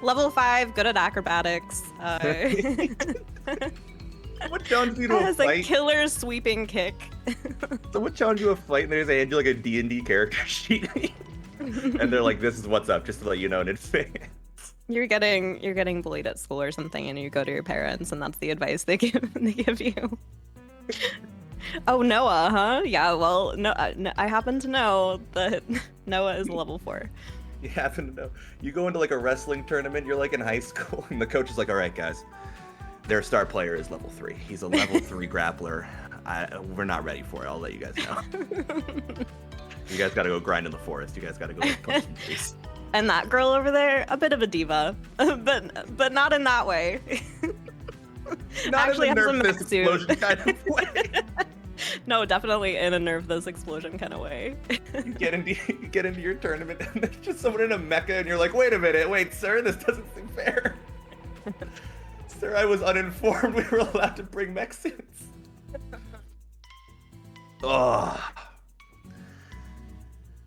Level 5, good at acrobatics. What don't you do? Has a killer sweeping kick. Someone challenge you a fight and they just hand you like a D&D character sheet. And they're like, this is what's up, just to let you know in advance. You're getting bullied at school or something, and you go to your parents, and that's the advice they give you. Oh, Noah, huh? Yeah. Well, no, I happen to know that Noah is a level 4. You happen to know. You go into like a wrestling tournament, you're like in high school, and the coach is like, all right, guys, their star player is level 3. He's a level 3 grappler. We're not ready for it. I'll let you guys know. You guys got to go grind in the forest. You guys got to go punch some trees. And that girl over there, a bit of a diva, but not in that way. Not Actually in a has a nerf mech this suit. explosion kind of way. No, definitely in a nerf this explosion kind of way. You get into your tournament, and there's just someone in a mecha, and you're like, wait a minute, wait, sir, this doesn't seem fair. Sir, I was uninformed. We were allowed to bring mech suits. Oh.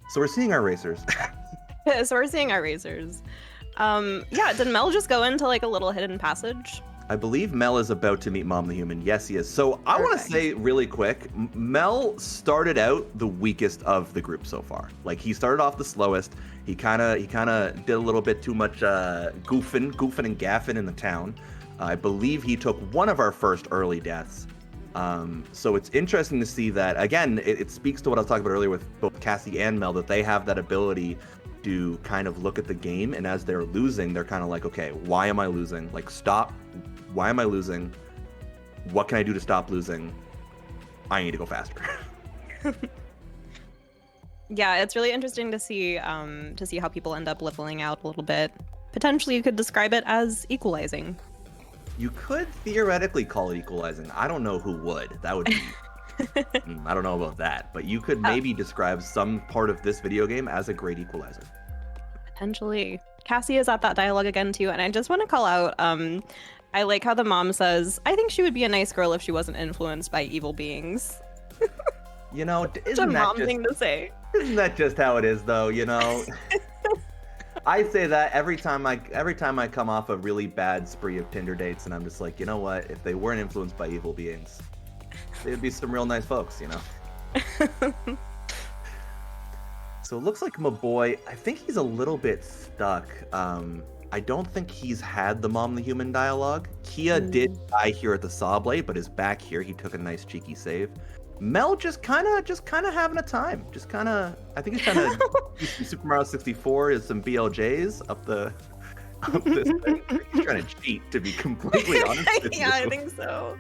So we're seeing our racers. So we're seeing our racers. Yeah, did Mel just go into like a little hidden passage? I believe Mel is about to meet Mom the Human. Yes, he is. So I want to say really quick, Mel started out the weakest of the group so far. Like he started off the slowest. He kind of did a little bit too much goofing and gaffing in the town. I believe he took one of our first early deaths. So it's interesting to see that, again, it speaks to what I was talking about earlier with both Cassie and Mel, that they have that ability to kind of look at the game, and as they're losing, they're kind of like, okay, why am I losing? Like, stop. Why am I losing? What can I do to stop losing? I need to go faster. Yeah, it's really interesting to see how people end up leveling out a little bit. Potentially, you could describe it as equalizing. You could theoretically call it equalizing. I don't know who would. That would be... I don't know about that, but you could maybe describe some part of this video game as a great equalizer. Potentially. Cassie is at that dialogue again too, and I just want to call out, I like how the mom says, I think she would be a nice girl if she wasn't influenced by evil beings. You know, It's a mom thing to say. Isn't that just how it is, though? You know, I say that every time I come off a really bad spree of Tinder dates, and I'm just like, you know what? If they weren't influenced by evil beings, they'd be some real nice folks, you know. So it looks like MahBoiii, I think he's a little bit stuck. I don't think he's had the Mom the Human dialogue. Kia did die here at the saw blade, but is back here. He took a nice cheeky save. Mel just kind of having a time. I think he's trying to do some Super Mario 64 is some BLJs up this thing. He's trying to cheat, to be completely honest with you. Yeah, I think so.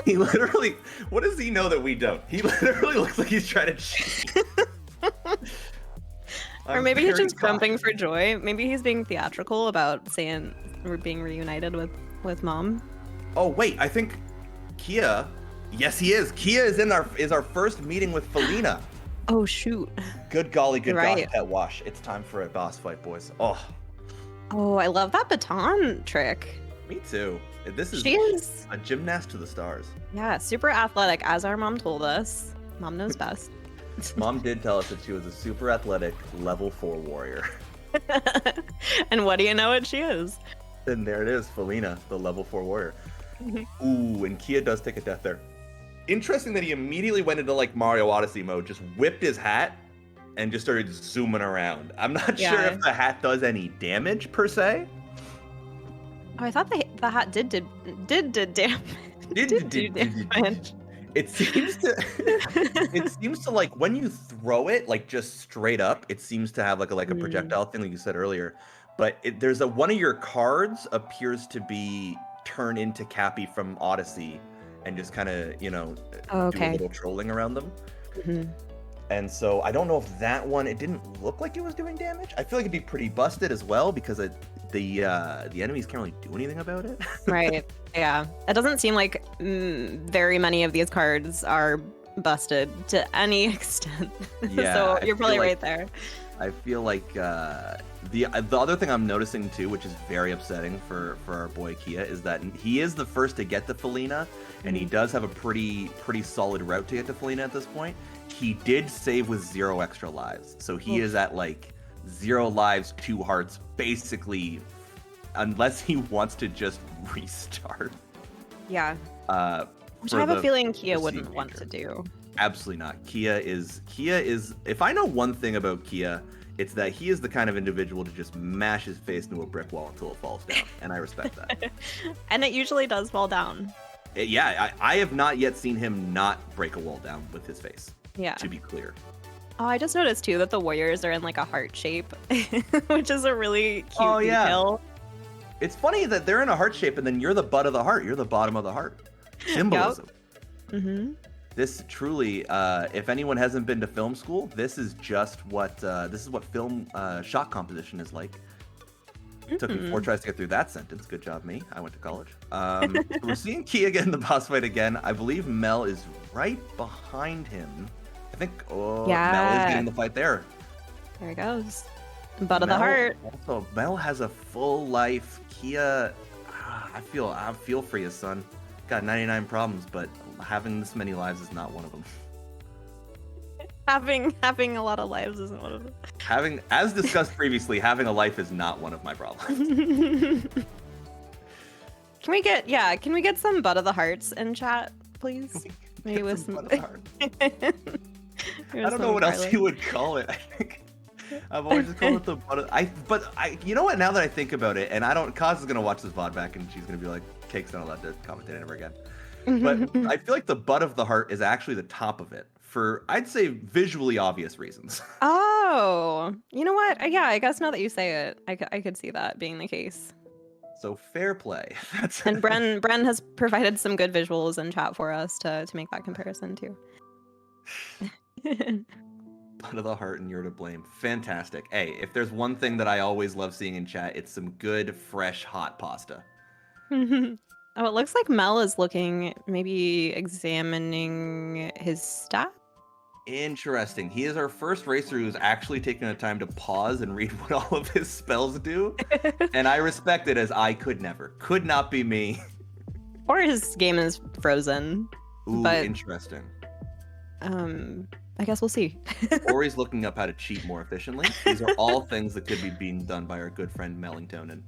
He literally, what does he know that we don't? He literally looks like he's trying to cheat. Or maybe he's just jumping for joy. Maybe he's being theatrical about saying we're being reunited with Mom. Oh wait, I think Kia. Yes, he is. Kia is our first meeting with Felina. Oh shoot. Good golly, good Right. gosh, pet wash. It's time for a boss fight, boys. Oh, I love that baton trick. me too. This is She is, a gymnast to the stars. yeah, super athletic, as our mom told us. Mom knows best. Mom did tell us that she was a super athletic level 4 warrior. And what do you know what she is? And there it is, Felina, the level 4 warrior. Ooh, and Kia does take a death there. Interesting that he immediately went into like Mario Odyssey mode, just whipped his hat and just started zooming around. I'm not sure if the hat does any damage per se. Oh, I thought the hat did damage. Did do damage. It seems to like when you throw it like just straight up, it seems to have like a projectile thing like you said earlier. But there's one of your cards appears to be turned into Cappy from Odyssey and just kind of, you know, do a little trolling around them. And so I don't know if that one, it didn't look like it was doing damage. I feel like it'd be pretty busted as well because the enemies can't really do anything about it. Right. Yeah. It doesn't seem like very many of these cards are busted to any extent. Yeah, So you're probably right there. I feel like the other thing I'm noticing too, which is very upsetting for our boy Kia, is that he is the first to get to Felina, and he does have a pretty solid route to get to Felina at this point. He did save with 0 extra lives, so he is at like 0 lives, 2 hearts, basically, unless he wants to just restart. Yeah. Which for I have a the feeling Kia perceived wouldn't want to danger. do. Absolutely not. Kia is if I know one thing about Kia, it's that he is the kind of individual to just mash his face into a brick wall until it falls down, and I respect that. And it usually does fall down. I have not yet seen him not break a wall down with his face. Yeah. To be clear. Oh, I just noticed too that the warriors are in like a heart shape, which is a really cute detail. It's funny that they're in a heart shape, and then you're the butt of the heart. You're the bottom of the heart. Symbolism. Yep. Mm-hmm. This truly, if anyone hasn't been to film school, this is just what film shot composition is like. Took me 4 tries to get through that sentence. Good job, me. I went to college. We're seeing Kia get in the boss fight again. I believe Mel is right behind him. I think Mel is getting the fight there. There he goes. Butt of the heart. Also, Mel has a full life. Kia, I feel for you, son. Got 99 problems, but having this many lives is not one of them. Having a lot of lives isn't one of them. As discussed previously, having a life is not one of my problems. Can we get some butt of the hearts in chat, please? Maybe with some butt of the heart. I don't know what else you would call it. I think I've always just called it the butt of, you know what, now that I think about it, and Kaz is gonna watch this VOD back and she's gonna be like, Cake's not allowed to commentate ever again. But I feel like the butt of the heart is actually the top of it for, I'd say, visually obvious reasons. Oh, you know what? Yeah, I guess now that you say it, I could see that being the case. So fair play. And Bren has provided some good visuals in chat for us to make that comparison too. Butt of the heart and you're to blame. Fantastic. Hey, if there's one thing that I always love seeing in chat, it's some good, fresh, hot pasta. Oh, it looks like Mel is maybe examining his stats. Interesting. He is our first racer who's actually taken the time to pause and read what all of his spells do. And I respect it, as I could never. Could not be me. Or his game is frozen. Ooh, but, interesting. I guess we'll see. Or he's looking up how to cheat more efficiently. These are all things that could be being done by our good friend Mellingtonen.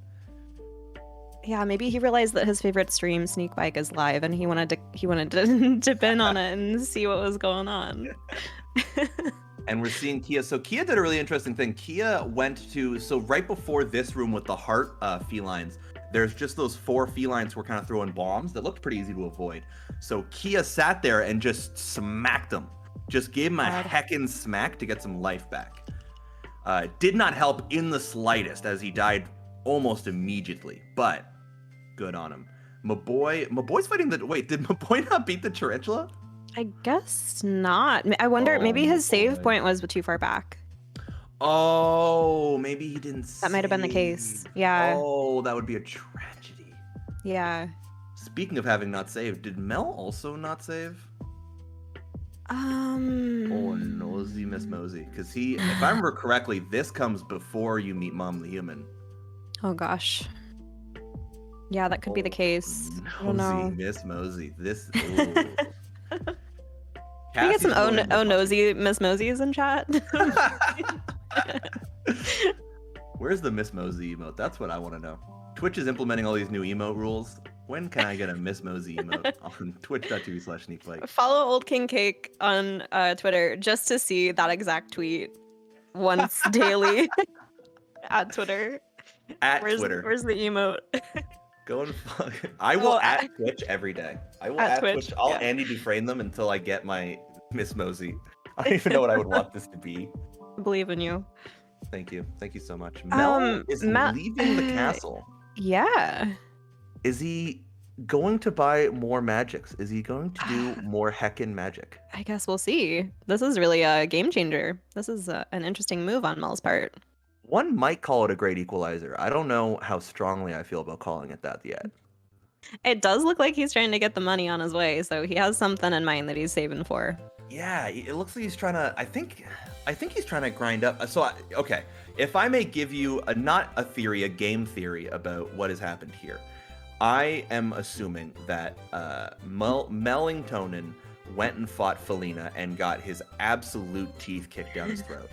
Yeah, maybe he realized that his favorite stream, Sneakbike, is live, and he wanted to dip in on it and see what was going on. And we're seeing Kia. So Kia did a really interesting thing. Kia went to, so right before this room with the heart felines, there's just those 4 felines who were kind of throwing bombs that looked pretty easy to avoid. So Kia sat there and just smacked them. Just gave him a heckin' smack to get some life back. Did not help in the slightest, as he died almost immediately, but good on him. MahBoii's fighting the, wait, did MahBoiii not beat the tarantula? I guess not. I wonder, maybe his save point was too far back. Oh, maybe he didn't That might have been the case. Yeah. Oh, that would be a tragedy. Yeah. Speaking of having not saved, did Mel also not save? Oh, nosy Miss Mosey. Because if I remember correctly, this comes before you meet Mom the Human. Oh gosh. Yeah, that could be the case. I don't know. Nosy Miss Mosey. This. Can we get some nosy Miss Moseys in chat? Where's the Miss Mosey emote? That's what I want to know. Twitch is implementing all these new emote rules. When can I get a Miss Mosey emote on twitch.tv/Sneakbike? Follow Old King Cake on Twitter just to see that exact tweet once daily at Twitter. Twitter. Where's the emote? Go and fuck. I will at Twitch every day. I will at Twitch. I'll Andy Dufresne them until I get my Miss Mosey. I don't even know what I would want this to be. Believe in you. Thank you. Thank you so much. Mel is leaving the castle. Yeah. Is he going to buy more magics? Is he going to do more heckin' magic? I guess we'll see. This is really a game changer. This is an interesting move on Mel's part. One might call it a great equalizer. I don't know how strongly I feel about calling it that yet. It does look like he's trying to get the money on his way, so he has something in mind that he's saving for. Yeah, it looks like he's trying to. I think he's trying to grind up. So, okay, if I may give you not a theory, a game theory about what has happened here, I am assuming that Mellingtonen went and fought Felina and got his absolute teeth kicked down his throat.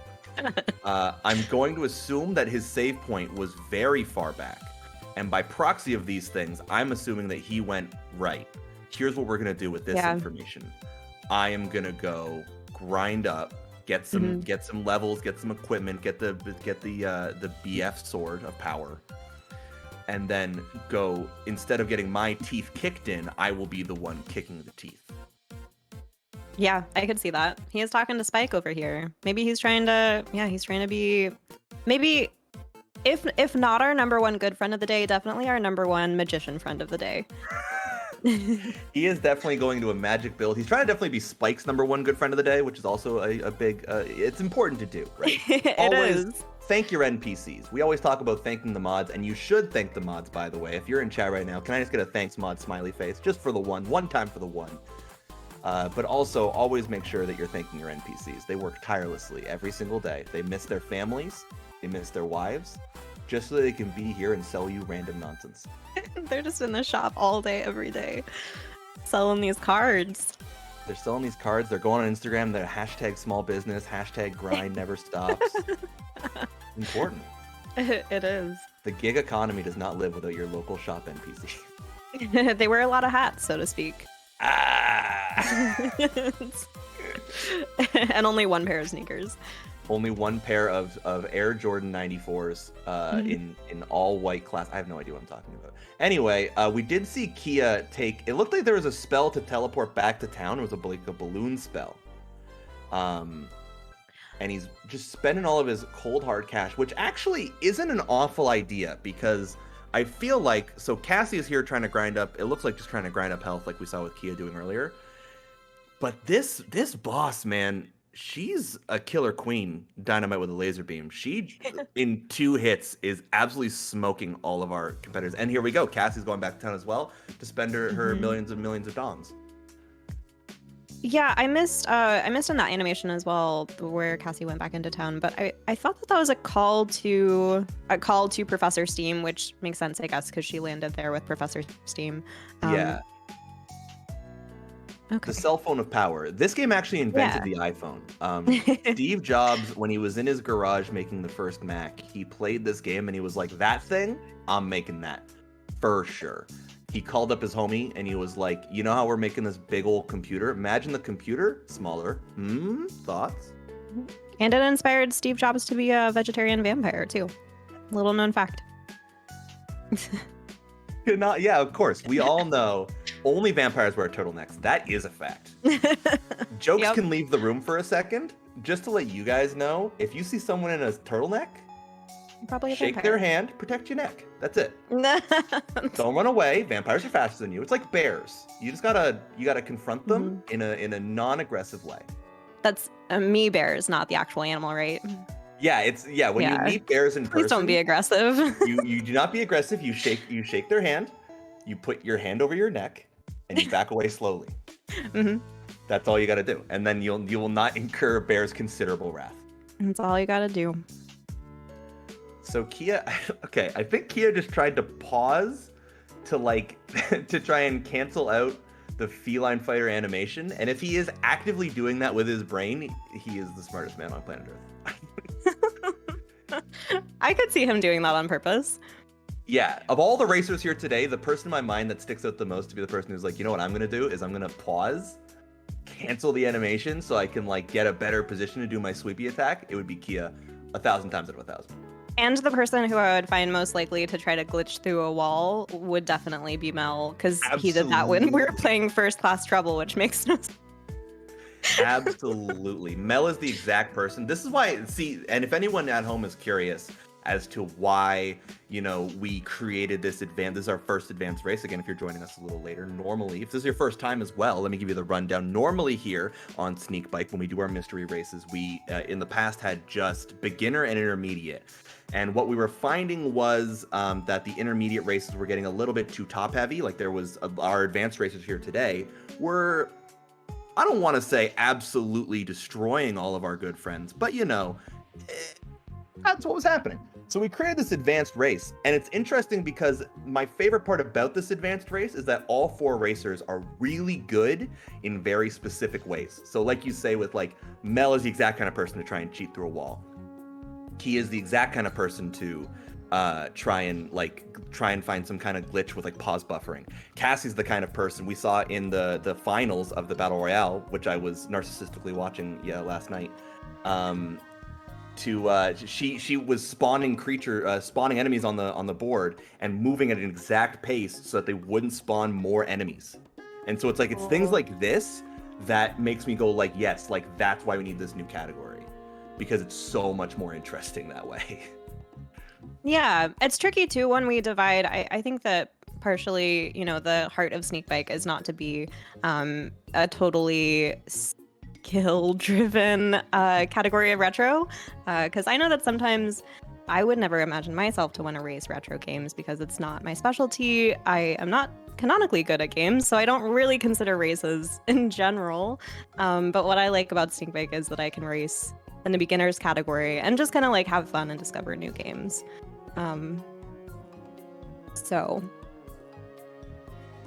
I'm going to assume that his save point was very far back. And by proxy of these things, I'm assuming that he went right. here's what we're gonna do with this Yeah. information. I am gonna go grind up, get some levels, get some equipment, get the BF sword of power, and then go. Instead of getting my teeth kicked in, I will be the one kicking the teeth. Yeah, I could see that. He is talking to Spike over here. Maybe he's trying to, he's trying to be, maybe, if not our number one good friend of the day, definitely our number one magician friend of the day. He is definitely going to a magic build. He's trying to definitely be Spike's number one good friend of the day, which is also a big, it's important to do, right? It is. Thank your NPCs. We always talk about thanking the mods, and you should thank the mods, by the way. If you're in chat right now, can I just get a thanks mod smiley face? Just for the one time for the one. But also, always make sure that you're thanking your NPCs. They work tirelessly every single day. They miss their families, they miss their wives, just so they can be here and sell you random nonsense. They're just in the shop all day, every day, selling these cards. They're selling these cards. They're going on Instagram. They're hashtag small business, hashtag grind never stops. Important. It is. The gig economy does not live without your local shop NPC. They wear a lot of hats, so to speak. And only one pair of sneakers. Only one pair of Air Jordan 94s in all white class. I have no idea what I'm talking about. Anyway, we did see Kia take. It looked like there was a spell to teleport back to town. It was a balloon spell. And he's just spending all of his cold hard cash, which actually isn't an awful idea because I feel like, so Cassie is here trying to grind up, it looks like just trying to grind up health like we saw with Kia doing earlier. But this boss, man, she's a killer queen, Dynamite with a laser beam. She, in 2 hits, is absolutely smoking all of our competitors. And here we go, Cassie's going back to town as well to spend her millions and millions of dongs. Yeah, I missed in that animation as well where Cassie went back into town, but I thought that was a call to Professor Steam, which makes sense, I guess, because she landed there with Professor Steam. Yeah. Okay. The cell phone of power. This game actually invented the iPhone. Steve Jobs, when he was in his garage making the first Mac, he played this game and he was like, that thing, I'm making that for sure. He called up his homie and he was like, you know how we're making this big old computer? Imagine the computer, smaller. Thoughts? And it inspired Steve Jobs to be a vegetarian vampire, too. Little known fact. Yeah, of course. We all know only vampires wear turtlenecks. That is a fact. Jokes can leave the room for a second. Just to let you guys know, if you see someone in a turtleneck, Probably a shake vampire. their hand, protect your neck. That's it. Don't run away. Vampires are faster than you. It's like bears. You just gotta confront them in a non-aggressive way. That's me bears, not the actual animal, right? Yeah, when you meet bears in person. Please don't be aggressive. you do not be aggressive. You shake their hand. You put your hand over your neck, and you back away slowly. That's all you got to do, and then you will not incur bear's considerable wrath. That's all you got to do. So Kia, okay, I think Kia just tried to pause to to try and cancel out the feline fighter animation, and if he is actively doing that with his brain, he is the smartest man on planet Earth. I could see him doing that on purpose. Yeah, of all the racers here today, the person in my mind that sticks out the most to be the person who's like, you know what I'm gonna do is I'm gonna pause, cancel the animation so I can get a better position to do my sweepy attack. It would be Kia 1,000 times out of 1,000. And the person who I would find most likely to try to glitch through a wall would definitely be Mel, because he did that when we were playing First Class Trouble, which makes no sense. Absolutely. Mel is the exact person. This is why, and if anyone at home is curious as to why, we created this is our first advanced race. Again, if you're joining us a little later, normally, if this is your first time as well, let me give you the rundown. Normally here on Sneakbike, when we do our mystery races, we, in the past, had just beginner and intermediate. And what we were finding was that the intermediate races were getting a little bit too top heavy. Our advanced races here today were, I don't want to say absolutely destroying all of our good friends, but that's what was happening. So we created this advanced race, and it's interesting because my favorite part about this advanced race is that all 4 racers are really good in very specific ways. So like you say with Mel is the exact kind of person to try and cheat through a wall. He is the exact kind of person to try and find some kind of glitch with like pause buffering. Cassie's the kind of person we saw in the finals of the Battle Royale, which I was narcissistically watching last night. She was spawning enemies on the board and moving at an exact pace so that they wouldn't spawn more enemies. And so it's like, it's things like this that makes me go like, yes, like that's why we need this new category, because it's so much more interesting that way. Yeah, it's tricky too when we divide. I think that partially, the heart of Sneakbike is not to be a totally skill-driven category of retro, because I know that sometimes I would never imagine myself to want to race retro games because it's not my specialty. I am not canonically good at games, so I don't really consider races in general. But what I like about Sneakbike is that I can race in the beginners category and just kind of like have fun and discover new games. But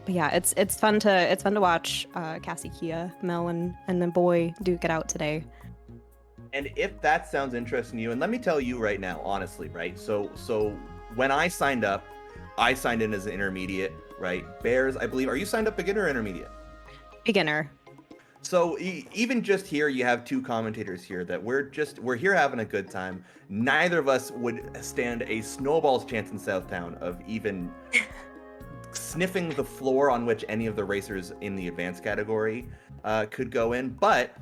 yeah, it's fun to watch Cassievania, Mel, and MahBoiii duke it out today. And if that sounds interesting to you, and let me tell you right now, honestly, right? So when I signed up, I signed in as an intermediate, right? Bears, I believe, are you signed up beginner or intermediate? Beginner. So even just here, you have two commentators here that we're here having a good time. Neither of us would stand a snowball's chance in Southtown of even sniffing the floor on which any of the racers in the advanced category could go in. But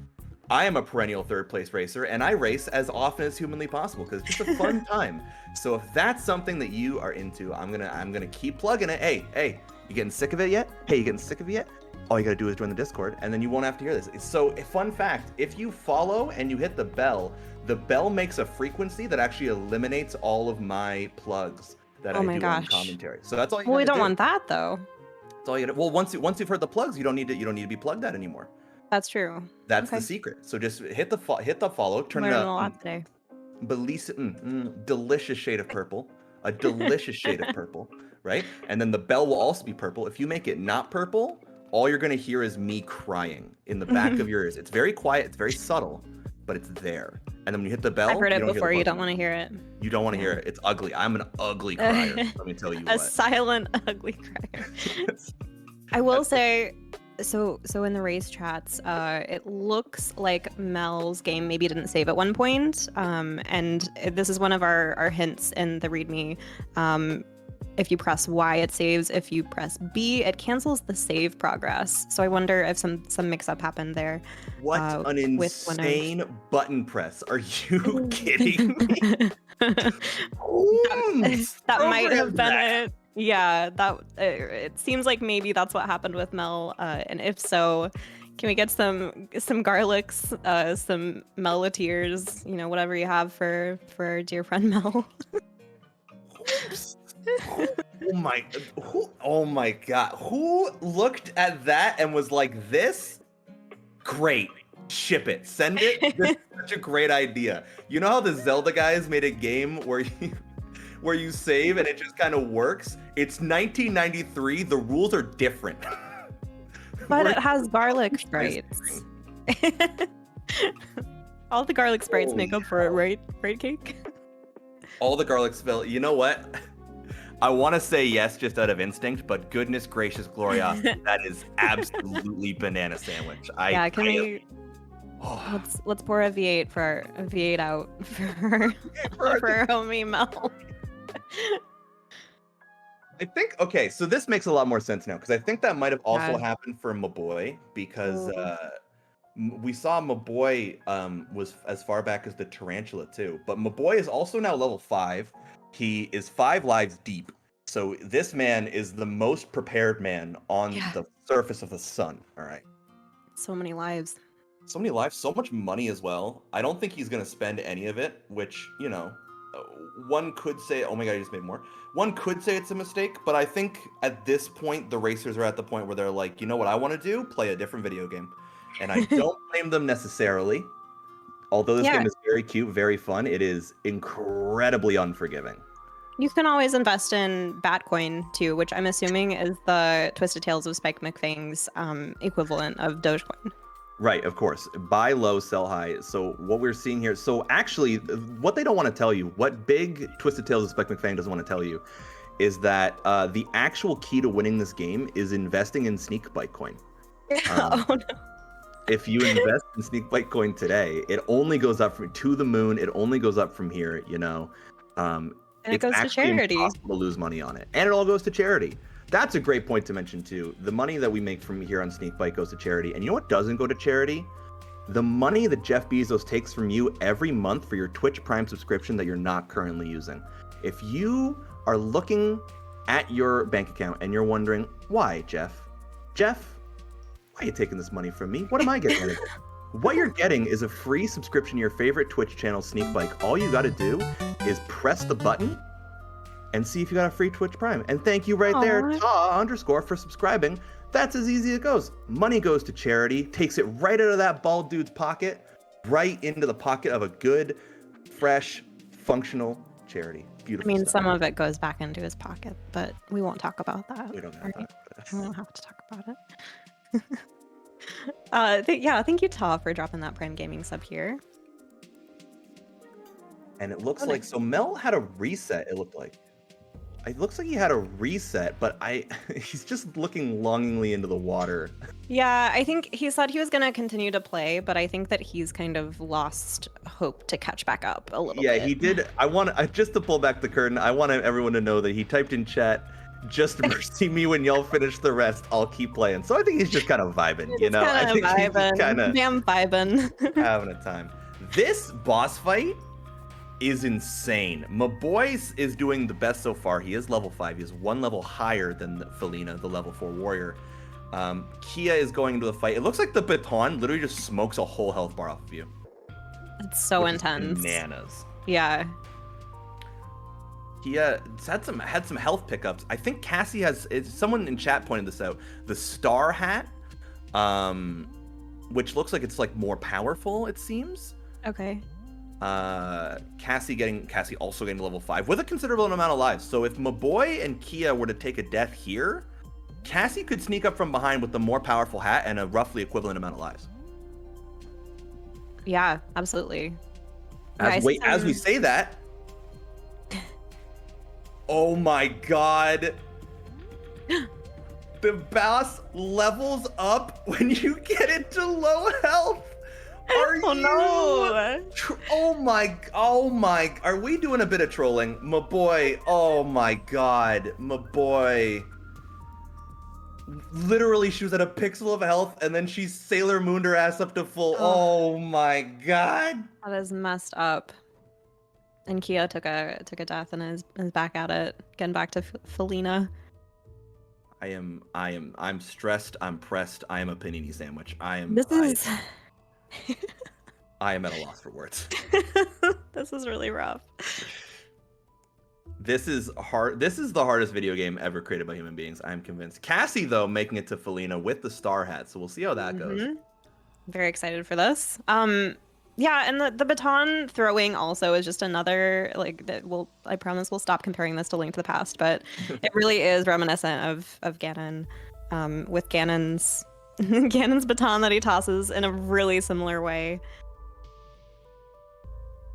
I am a perennial third place racer, and I race as often as humanly possible because it's just a fun time. So if that's something that you are into, I'm gonna keep plugging it. Hey, you getting sick of it yet? Hey, you getting sick of it yet? All you gotta do is join the Discord, and then you won't have to hear this. So, a fun fact, if you follow and you hit the bell makes a frequency that actually eliminates all of my plugs that I do on commentary. So that's all you Well, we don't do. want that though. That's all you gotta, well, once you've heard the plugs, you don't need to be plugged out anymore. That's true. That's the secret. So just hit the follow, turn it Learning up. a lot today. Delicious shade of purple. A delicious shade of purple, right? And then the bell will also be purple. If you make it not purple, all you're going to hear is me crying in the back of your ears. It's very quiet. It's very subtle, but it's there. And then when you hit the bell, I've heard it before. You don't want to hear it. You don't want to hear it. It's ugly. I'm an ugly crier. Let me tell you A what. silent, ugly crier. I will say, so in the race chats, it looks like Mel's game maybe didn't save at one point. And this is one of our hints in the README. If you press Y, it saves. If you press B, it cancels the save progress. So I wonder if some mix-up happened there. What an insane button press. Are you kidding me? that might have been it. Yeah, it seems like maybe that's what happened with Mel. And if so, can we get some garlics, some Melatiers, whatever you have for our dear friend Mel? Oh my god. Who looked at that and was like, this? Great. Ship it. Send it. This is such a great idea. You know how the Zelda guys made a game where you save and it just kind of works? It's 1993. The rules are different. But it has garlic sprites. All the garlic sprites make up for it, right, Cake? All the garlic spell. You know what? I want to say yes just out of instinct, but goodness gracious, Gloria, that is absolutely banana sandwich. Let's pour a V8 out for our homie Mel. I think, okay, so this makes a lot more sense now, because I think that might have also happened for MahBoiii, because we saw MahBoiii was as far back as the Tarantula too, but MahBoiii is also now level 5. He is 5 lives deep. So this man is the most prepared man on the surface of the sun. All right. So many lives. So many lives, so much money as well. I don't think he's going to spend any of it, which, one could say, oh my god, he just made more. One could say it's a mistake, but I think at this point, the racers are at the point where they're like, you know what I want to do? Play a different video game. And I don't blame them necessarily. Although this game is very cute, very fun, it is incredibly unforgiving. You can always invest in Batcoin too, which I'm assuming is the Twisted Tales of Spike McFang's equivalent of Dogecoin. Right, of course. Buy low, sell high. So what we're seeing here, so actually, what they don't want to tell you, what big Twisted Tales of Spec McFang doesn't want to tell you, is that the actual key to winning this game is investing in Sneakbike coin. Oh no. If you invest in Sneakbike coin today, it only goes up to the moon. It only goes up from here, you know. And it It's goes to actually charity. impossible to lose money on it. And it all goes to charity. That's a great point to mention too. The money that we make from here on Sneakbike goes to charity. And you know what doesn't go to charity? The money that Jeff Bezos takes from you every month for your Twitch Prime subscription that you're not currently using. If you are looking at your bank account and you're wondering, why, Jeff? Jeff, why are you taking this money from me? What am I getting out of it? What you're getting is a free subscription to your favorite Twitch channel, Sneakbike. All you got to do is press the button and see if you got a free Twitch Prime. And thank you right there, _, for subscribing. That's as easy as it goes. Money goes to charity, takes it right out of that bald dude's pocket, right into the pocket of a good, fresh, functional charity. I Beautiful mean, stuff. some of it goes back into his pocket, but we won't talk about that. We don't have right? that. We don't have to talk about it. Thank you, Ta, for dropping that Prime Gaming sub here. And it looks Oh, like, nice. so Mel had a reset, it looked like. It looks like he had a reset, but he's just looking longingly into the water. Yeah, I think he said he was going to continue to play, but I think that he's kind of lost hope to catch back up a little Yeah, bit. he did. Just to pull back the curtain, I want everyone to know that he typed in chat, just mercy me when y'all finish the rest, I'll keep playing. So I think he's just kind of vibing, you know? I think he's just kind of Damn vibing. having a time. This boss fight is insane. MahBoiii is doing the best so far. He is level 5. He is 1 level higher than Felina, the level 4 warrior. Kia is going into the fight. It looks like the baton literally just smokes a whole health bar off of you. It's so which is intense. Bananas. Yeah. Kia had some health pickups. I think Cassie has. Someone in chat pointed this out. The star hat, which looks like it's like more powerful. It seems. Okay. Cassie also getting to level 5 with a considerable amount of lives. So if MahBoiii and Kia were to take a death here, Cassie could sneak up from behind with the more powerful hat and a roughly equivalent amount of lives. Yeah, absolutely. As we say that, oh my god, the boss levels up when you get into low health. Oh no! Oh my! Are we doing a bit of trolling, MahBoiii? Oh my god, MahBoiii! Literally, she was at a pixel of health, and then she Sailor Mooned her ass up to full. Oh my god! That is messed up. And Kia took a death and is back at it, getting back to Felina. I'm stressed. I'm pressed. I am a panini sandwich. I am at a loss for words. This is really rough. This is hard. This is the hardest video game ever created by human beings. I'm convinced. Cassie, though, making it to Felina with the star hat. So we'll see how that goes. Very excited for this. Yeah, and the baton throwing also is just another, like, I promise we'll stop comparing this to Link to the Past, but it really is reminiscent of Ganon, with Ganon's baton that he tosses in a really similar way.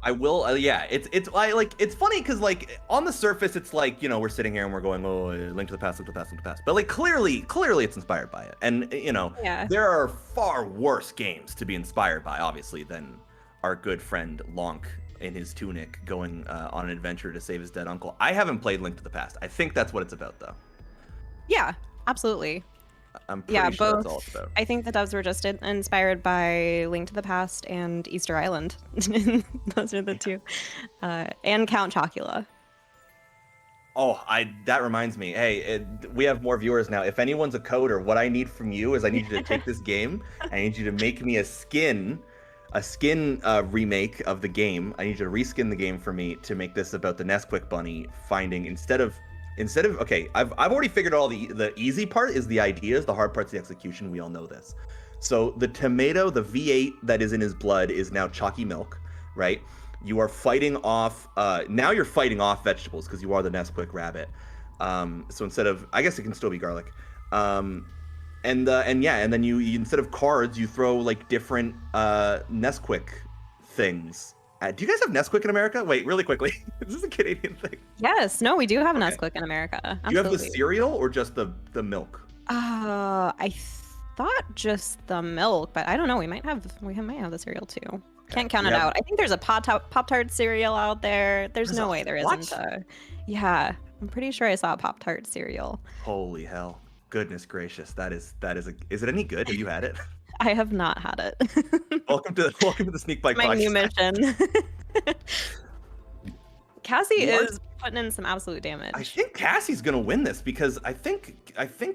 I will, yeah. It's funny because like on the surface, it's like, you know, we're sitting here and we're going, oh, Link to the Past, Link to the Past, Link to the Past. But like clearly, it's inspired by it, and you know, there are far worse games to be inspired by, obviously, than our good friend Lonk in his tunic going on an adventure to save his dead uncle. I haven't played Link to the Past. I think that's what it's about, though. Yeah, absolutely. I'm pretty sure both. that's all it's about. I think the devs were just inspired by Link to the Past and Easter Island. Those are the two. And Count Chocula. Oh, that reminds me. Hey, we have more viewers now. If anyone's a coder, what I need from you is I need you to take this game. I need you to make me a skin remake of the game. I need you to reskin the game for me to make this about the Nesquik bunny finding instead of okay, I've already figured out all the easy part is the ideas, the hard part's the execution. We all know this. So the tomato, the V8 that is in his blood is now chalky milk, right? You are fighting off now you're fighting off vegetables because you are the Nesquik rabbit. So instead of, I guess it can still be garlic. And then you instead of cards, you throw like different Nesquik things. Do you guys have Nesquik in America? Wait, really quickly. Is this a Canadian thing? Yes, no, we do have an Okay. Nesquik in America. Absolutely. Do you have the cereal or just the milk? I thought just the milk, but I don't know. We might have the cereal too. Can't count it Yeah. out. I think there's a Pop-Tart cereal out there. There's no way there what? isn't a. Yeah, I'm pretty sure I saw a Pop-Tart cereal. Holy hell. Goodness gracious. Is it any good? Have you had it? I have not had it. welcome to the Sneakbike My podcast. new mission. Cassie You are- is putting in some absolute damage. I think Cassie's gonna win this because I think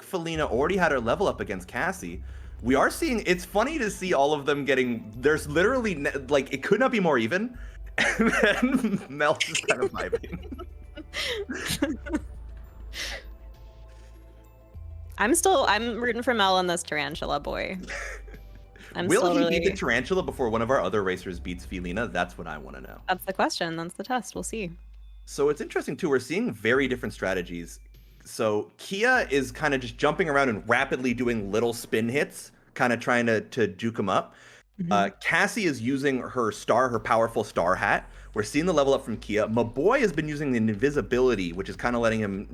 Felina already had her level up against Cassie. We are seeing. It's funny to see all of them getting. There's literally like it could not be more even, and then Mel just kind of vibing. I'm rooting for Mel on this tarantula boy. Will he beat the tarantula before one of our other racers beats Felina? That's what I want to know. That's the question. That's the test. We'll see. So it's interesting too. We're seeing very different strategies. So Kia is kind of just jumping around and rapidly doing little spin hits, kind of trying to juke him up. Cassie is using her powerful star hat. We're seeing the level up from Kia. MahBoiii has been using the invisibility, which is kind of letting him,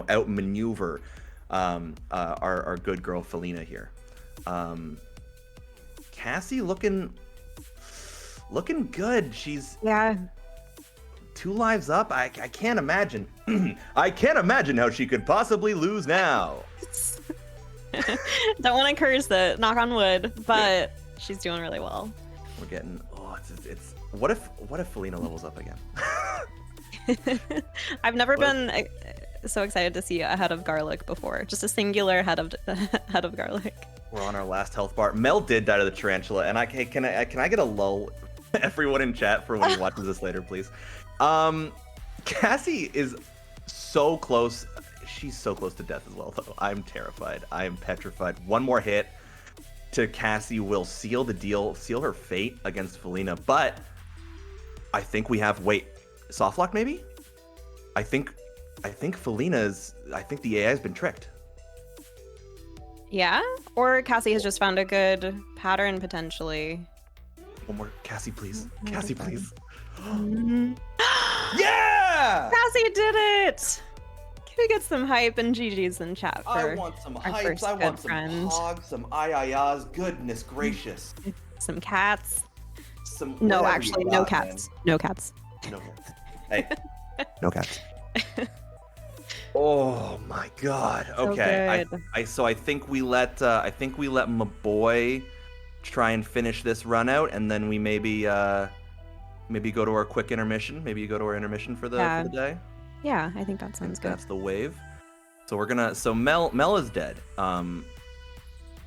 outmaneuver our good girl Felina here. Cassie looking good. She's 2 lives up. I can't imagine. I can't imagine how she could possibly lose now. Don't want to curse it, knock on wood, but she's doing really well. We're getting. Oh, it's. What if Felina levels up again? I've never been so excited to see a head of garlic before. Just a singular head of garlic. We're on our last health bar. Mel did die to the tarantula, and can I get a lull? Everyone in chat for when he watches this later, please. Cassie is so close. She's so close to death as well, though. I'm terrified. I am petrified. One more hit to Cassie will seal the deal, seal her fate against Felina. But I think we have soft lock maybe. I think Felina's. I think the AI has been tricked. Yeah, or Cassie has just found a good pattern potentially. One more, Cassie, please. Oh, Cassie, please. Yeah! Cassie did it! Can we get some hype and GG's in chat for I want some our hypes. first I good want some friend. hogs, some ayayas. Goodness gracious. Some cats. Some. No, whatever actually, you no got, cats. man. No cats. No cats. Hey, no cats. Oh my God. So Okay. good. So I think we let MahBoiii try and finish this run out, and then we maybe go to our quick intermission. Maybe you go to our intermission for the day. Yeah, I think that sounds good. That's the wave. So we're gonna. So Mel is dead.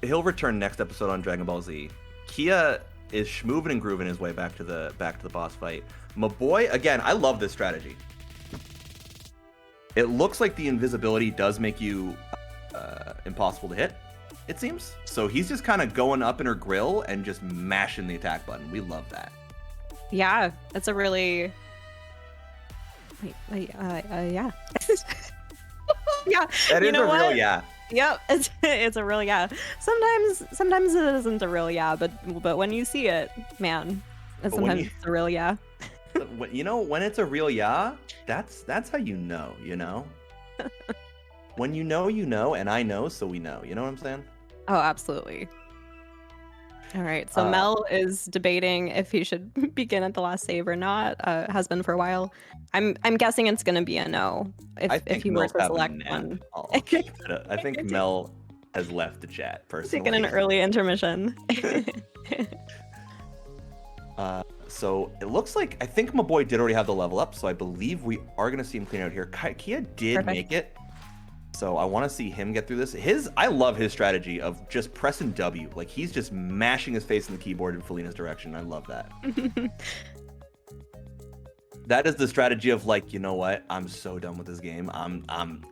He'll return next episode on Dragon Ball Z. Kia is schmoovin' and grooving his way back to the boss fight. MahBoiii, again, I love this strategy. It looks like the invisibility does make you impossible to hit, it seems. So he's just kind of going up in her grill and just mashing the attack button. We love that. Yeah, it's a really. Yeah. Yeah. That is a real yeah. Yep, it's a real yeah. Sometimes it isn't a real yeah, but when you see it, man, sometimes it's a real yeah. When it's a real yeah, that's how you know. When you know, and I know, so we know. You know what I'm saying? Oh, absolutely. All right, so Mel is debating if he should begin at the last save or not. Has been for a while. I'm guessing it's gonna be a no if he were to select one. I think Mel has left the chat personally. Taking an early intermission. So it looks like I think MahBoiii did already have the level up, so I believe we are gonna see him clean out here. Kia did make it. So I want to see him get through this. I love his strategy of just pressing W. Like he's just mashing his face in the keyboard in Felina's direction. I love that. That is the strategy of like, you know what? I'm so done with this game.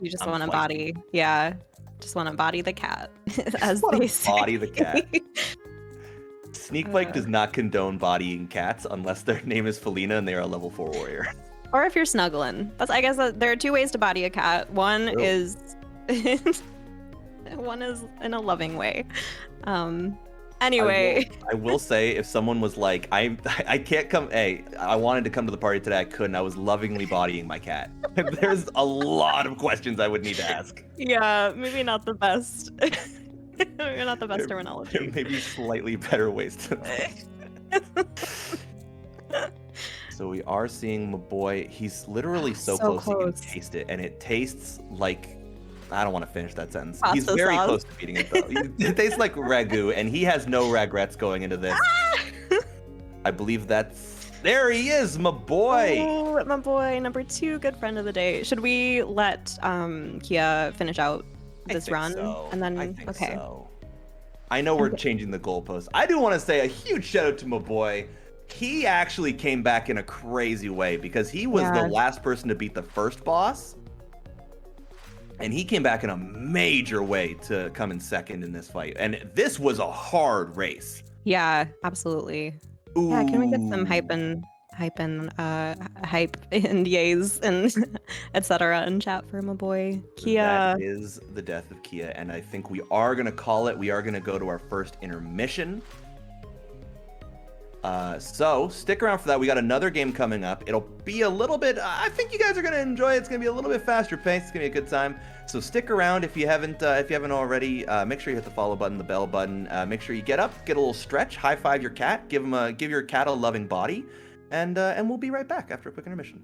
You just want to body, just want to body the cat, as they say. Body the cat. Sneakbike does not condone bodying cats unless their name is Felina and they are a level 4 warrior. Or if you're snuggling. I guess there are 2 ways to body a cat. One is one is in a loving way. Anyway. I will say, if someone was like, I can't come, hey, I wanted to come to the party today, I couldn't. I was lovingly bodying my cat. There's a lot of questions I would need to ask. Yeah, maybe not the best. Maybe not the best terminology. Maybe slightly better ways to. So we are seeing MahBoiii. He's literally so close he can taste it, and it tastes like. I don't want to finish that sentence. Pasta He's very sauce. close to beating it, though. It tastes like ragu, and he has no regrets going into this. I believe that's... There he is, MahBoiii! Oh, MahBoiii, number 2, good friend of the day. Should we let Kia finish out this run? So. And then, I think okay. so. I know we're changing the goalpost. I do want to say a huge shout out to MahBoiii. He actually came back in a crazy way because he was the last person to beat the first boss. And he came back in a major way to come in second in this fight. And this was a hard race. Yeah, absolutely. Ooh. Yeah, can we get some hype and yays and etc. in chat for MahBoiii? Kia. That is the death of Kia. And I think we are going to call it. We are going to go to our first intermission. So stick around for that. We got another game coming up. It'll be a little bit, I think you guys are going to enjoy it. It's going to be a little bit faster paced. It's going to be a good time. So stick around if you haven't already. Make sure you hit the follow button, the bell button. Make sure you get up, get a little stretch, high five your cat, give your cat a loving body, and we'll be right back after a quick intermission.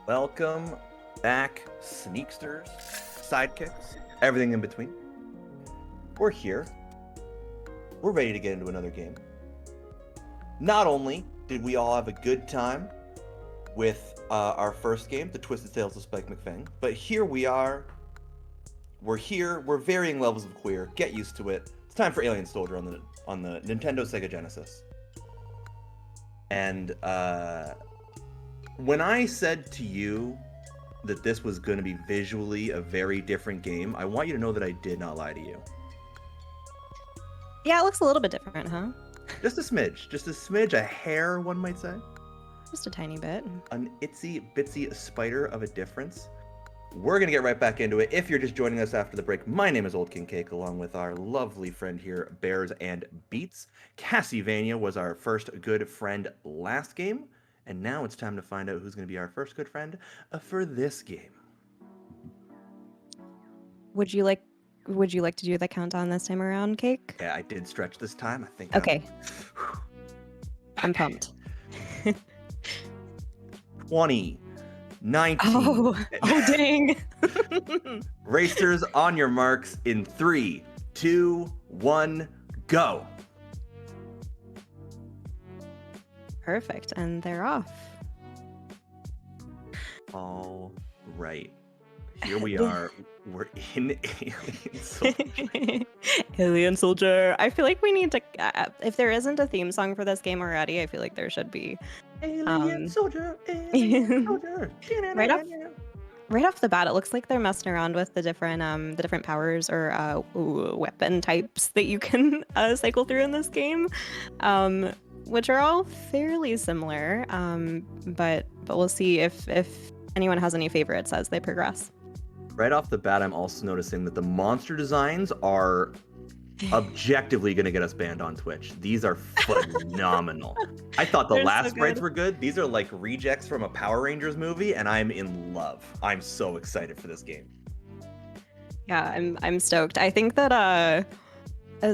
Welcome back, sneaksters, sidekicks, everything in between. We're here. We're ready to get into another game. Not only did we all have a good time with our first game, The Twisted Tales of Spike McFang, but here we are. We're here. We're varying levels of queer. Get used to it. It's time for Alien Soldier on the Nintendo Sega Genesis. And when I said to you that this was going to be visually a very different game, I want you to know that I did not lie to you. Yeah, it looks a little bit different, huh? Just a smidge, a hair, one might say. Just a tiny bit. An itsy bitsy spider of a difference. We're going to get right back into it. If you're just joining us after the break, my name is Old King Cake, along with our lovely friend here, Bears and Beats. Cassievania was our first good friend last game, and now it's time to find out who's going to be our first good friend for this game. Would you like to do the countdown this time around, Cake? Yeah, I did stretch this time. I think. Okay. I'm pumped. 20, 19. Oh dang. Racers, on your marks in 3, 2, 1, go. Perfect, and they're off. All right. Here we are. We're in Alien Soldier. Alien Soldier. I feel like we need to. If there isn't a theme song for this game already, I feel like there should be. Alien Soldier. Alien Soldier. Right off the bat, it looks like they're messing around with the different powers or weapon types that you can cycle through in this game, which are all fairly similar. But we'll see if anyone has any favorites as they progress. Right off the bat, I'm also noticing that the monster designs are objectively going to get us banned on Twitch. These are phenomenal. I thought the last sprites were good. These are like rejects from a Power Rangers movie, and I'm in love. I'm so excited for this game. Yeah, I'm stoked. I think that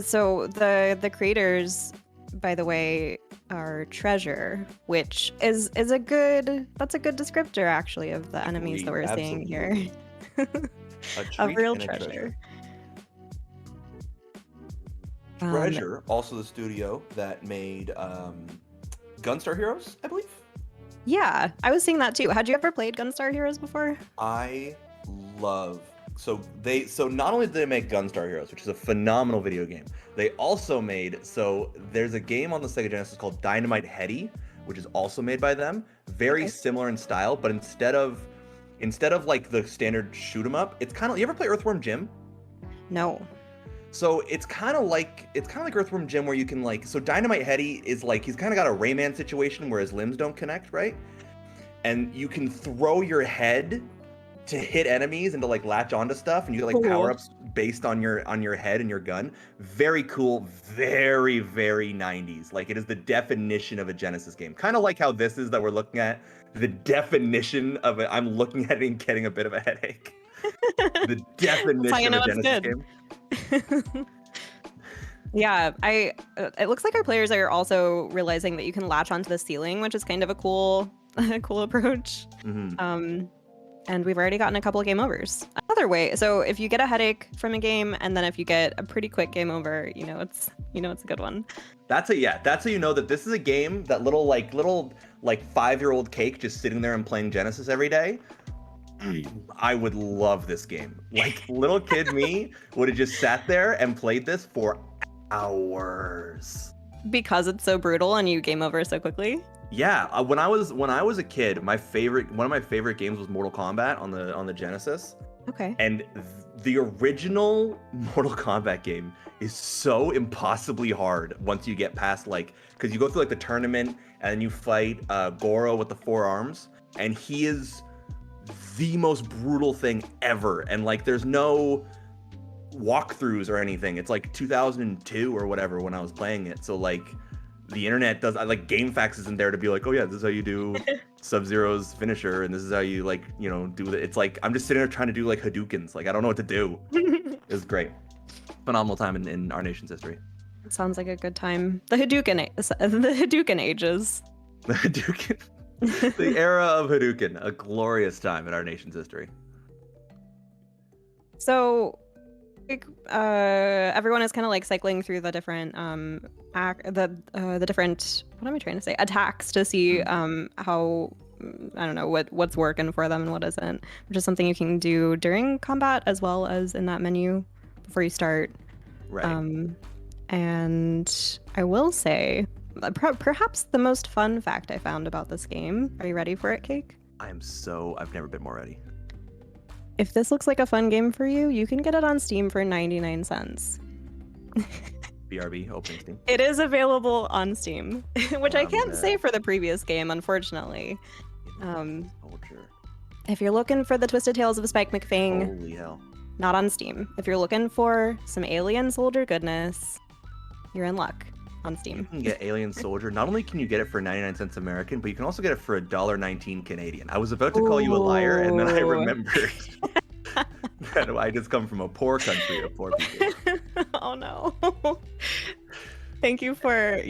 so the creators, by the way, are Treasure, which is a good descriptor actually of the enemies that we're seeing here. A real treasure. Treasure, also the studio that made Gunstar Heroes, I believe. Yeah, I was seeing that too. Had you ever played Gunstar Heroes before? I love. So not only did they make Gunstar Heroes, which is a phenomenal video game, they also made, so there's a game on the Sega Genesis called Dynamite Headdy, which is also made by them. Very similar in style, but instead of like the standard shoot 'em up, it's kind of, you ever play Earthworm Jim? No. So it's kind of like Earthworm Jim, where you can like, so Dynamite Headdy is like, he's kind of got a Rayman situation where his limbs don't connect, right? And you can throw your head to hit enemies and to like latch onto stuff, and you get like power-ups based on your head and your gun. Very cool, very, very 90s. Like, it is the definition of a Genesis game. Kind of like how this is that we're looking at, the definition of it. I'm looking at it and getting a bit of a headache. The definition of a Genesis game. Yeah, it looks like our players are also realizing that you can latch onto the ceiling, which is kind of a cool approach. Mm-hmm. And we've already gotten a couple of game overs. Another way, so if you get a headache from a game, and then if you get a pretty quick game over, it's a good one. That's how you know that this is a game that little 5-year-old Cake just sitting there and playing Genesis every day. I would love this game. Like, little kid me would have just sat there and played this for hours. Because it's so brutal and you game over so quickly. Yeah, when I was a kid, one of my favorite games was Mortal Kombat on the Genesis. Okay. And the original Mortal Kombat game is so impossibly hard once you get past, like, because you go through like the tournament and then you fight Goro with the 4 arms, and he is the most brutal thing ever. And like, there's no walkthroughs or anything. It's like 2002 or whatever when I was playing it. So like, the internet does, like, GameFAQs isn't there to be like, oh yeah, this is how you do Sub-Zero's finisher, and this is how you, like, do it. It's like, I'm just sitting there trying to do like Hadoukens. Like, I don't know what to do. It was great. Phenomenal time in our nation's history. It sounds like a good time. The Hadouken ages. The Hadouken. The era of Hadouken, a glorious time in our nation's history. So, everyone is kind of like cycling through the different the different, what am I trying to say, attacks to see how, I don't know, what's working for them and what isn't, which is something you can do during combat as well as in that menu before you start. Right. And I will say, perhaps the most fun fact I found about this game. Are you ready for it, Cake? I've never been more ready. If this looks like a fun game for you, you can get it on Steam for 99 cents. BRB, opening Steam. It is available on Steam, which I can't that. say for the previous game, unfortunately. Soldier. If you're looking for the Twisted Tales of Spike McFang, Holy hell. not on Steam. If you're looking for some alien soldier goodness, you're in luck on You Steam. can get Alien Soldier. Not only can you get it for 99 cents American, but you can also get it for $1.19 Canadian. I was about to call you a liar, and then I Ooh. remembered that I just come from a poor country of poor people. Oh no. Thank you for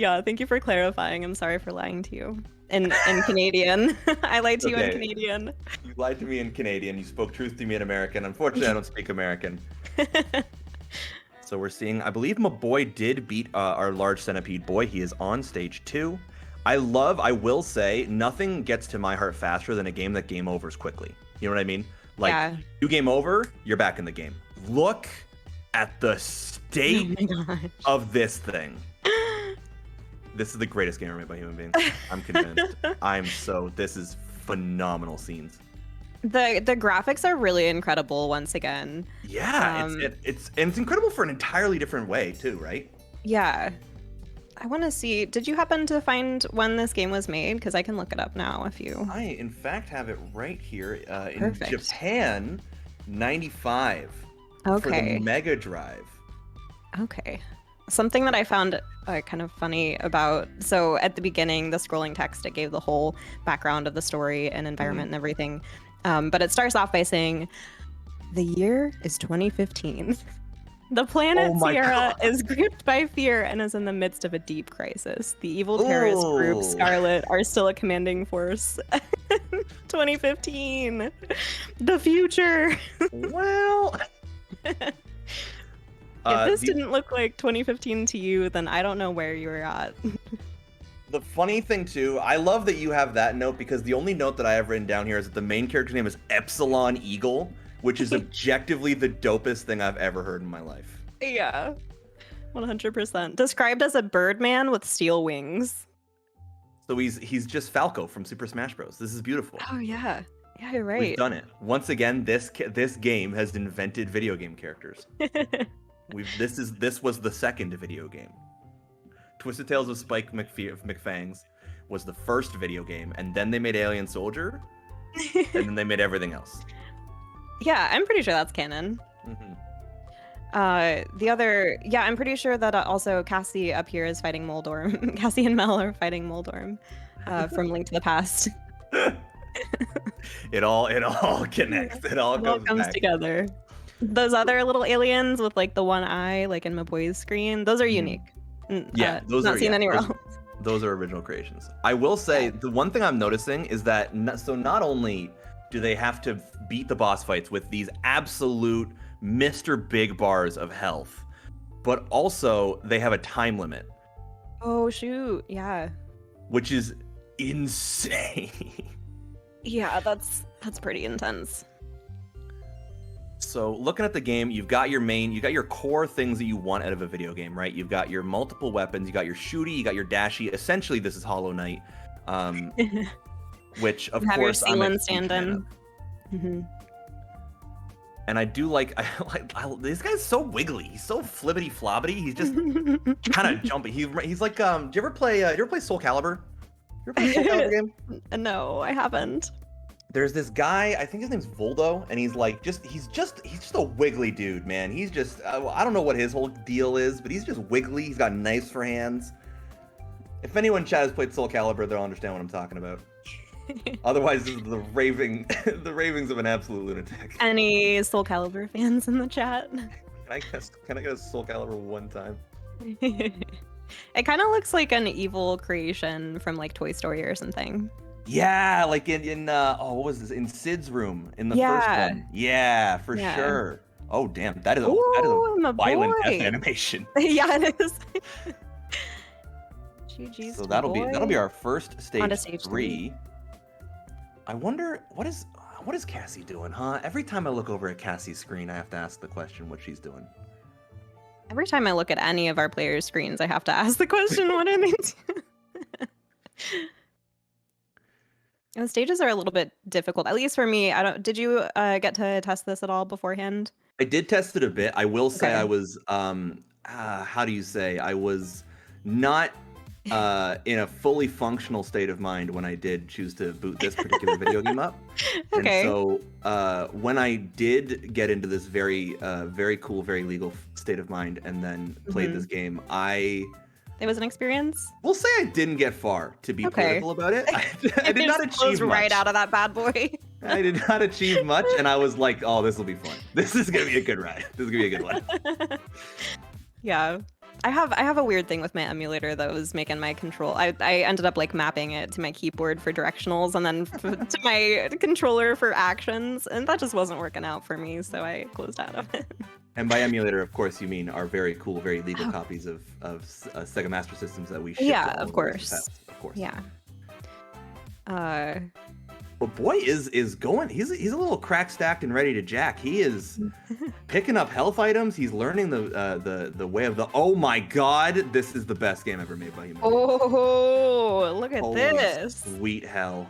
clarifying. I'm sorry for lying to you. In Canadian. I lied to you in Okay. Canadian. You lied to me in Canadian. You spoke truth to me in American. Unfortunately, I don't speak American. So we're seeing, I believe MahBoiii did beat our large centipede boy. He is on stage 2. I will say, nothing gets to my heart faster than a game that game overs quickly. You know what I mean? Like, Yeah. you game over, you're back in the game. Look at the state Oh my gosh. of this thing. This is the greatest game ever made by human beings. I'm convinced. This is phenomenal scenes. The graphics are really incredible once again. Yeah, it's incredible for an entirely different way too, right? Yeah. I want to see, did you happen to find when this game was made? Because I can look it up now if you... I, in fact, have it right here. In Perfect. Japan, 95 for Okay. the Mega Drive. Okay. Something that I found kind of funny about, so at the beginning, the scrolling text, it gave the whole background of the story and environment and everything. But it starts off by saying, the year is 2015. The planet Oh my Sierra God. is gripped by fear and is in the midst of a deep crisis. The evil terrorist group Ooh. Scarlet are still a commanding force. 2015. The future. Well, If this didn't look like 2015 to you, then I don't know where you were at. the funny thing too, I love that you have that note because the only note that I have written down here is that the main character's name is Epsilon Eagle, which is objectively the dopest thing I've ever heard in my life. Yeah. 100%. Described as a birdman with steel wings. So he's just Falco from Super Smash Bros. This is beautiful. Oh, yeah. Yeah, you're We've right. done it. Once again, this game has invented video game characters. This was the second video game. Twisted Tales of Spike McFangs was the first video game, and then they made Alien Soldier, and then they made everything else. Yeah, I'm pretty sure that's canon. Mhm. I'm pretty sure that also Cassie up here is fighting Moldorm. Cassie and Mel are fighting Moldorm from Link to the Past. It all connects. It all It all goes comes back. together. Those other little aliens with like the one eye, like in MahBoii's screen, those are unique. Yeah, those not are seen anywhere else. Those are original creations. I will say the one thing I'm noticing is that not only do they have to beat the boss fights with these absolute Mr. Big bars of health, but also they have a time limit, Oh shoot, yeah. which is insane. Yeah, that's pretty intense. So looking at the game, you got your core things that you want out of a video game, right? You've got your multiple weapons, you got your shooty, you got your dashy. Essentially, this is Hollow Knight, which of You have your course I'm a Sealand huge fan stand-in. of. Mhm. And I do like this guy's so wiggly. He's so flibbity flobbity. He's just kind of jumpy. He's like do you ever play Soul Calibur? You ever play a Soul Calibur game? No, I haven't. There's this guy, I think his name's Voldo, and he's just a wiggly dude, man. He's just I don't know what his whole deal is, but he's just wiggly. He's got knives for hands. If anyone in chat has played Soul Calibur, they'll understand what I'm talking about. Otherwise, this is the ravings of an absolute lunatic. Any Soul Calibur fans in the chat? Can I get a Soul Calibur one time? It kind of looks like an evil creation from like Toy Story or something. Yeah, like in what was this? In Sid's room in the first Yeah. one. Yeah, for Yeah. sure. Oh damn, that is Ooh, a my violent death boy. animation. Yeah, it is. GG's So to that'll be boy. our first On to stage stage 3. I wonder what is Cassie doing, huh? Every time I look over at Cassie's screen, I have to ask the question what she's doing. Every time I look at any of our players' screens, I have to ask the question, what are they doing? And the stages are a little bit difficult, at least for me. Did you get to test this at all beforehand? I did test it a bit. I will say Okay. I was how do you say? I was not in a fully functional state of mind when I did choose to boot this particular video game up. Okay. And so when I did get into this very cool, very legal state of mind and then played this game, It was an experience? we'll say I didn't get far, to be Okay. political about it. I did It not just achieve flows much. right out of that bad boy. I did not achieve much, and I was like, oh, this will be fun. This is going to be a good ride. This is going to be a good one. Yeah. I have a weird thing with my emulator that was making my control. I ended up like mapping it to my keyboard for directionals and then to my controller for actions, and that just wasn't working out for me, so I closed out of it. And by emulator, of course, you mean our very cool, very legal copies of Sega Master Systems that we shipped. Yeah, to all of the course. pets, of course. Yeah. But boy is going. He's a little crack stacked and ready to jack. He is picking up health items. He's learning the way of the. Oh my God! This is the best game ever made by human. Oh, look at Holy this. sweet hell!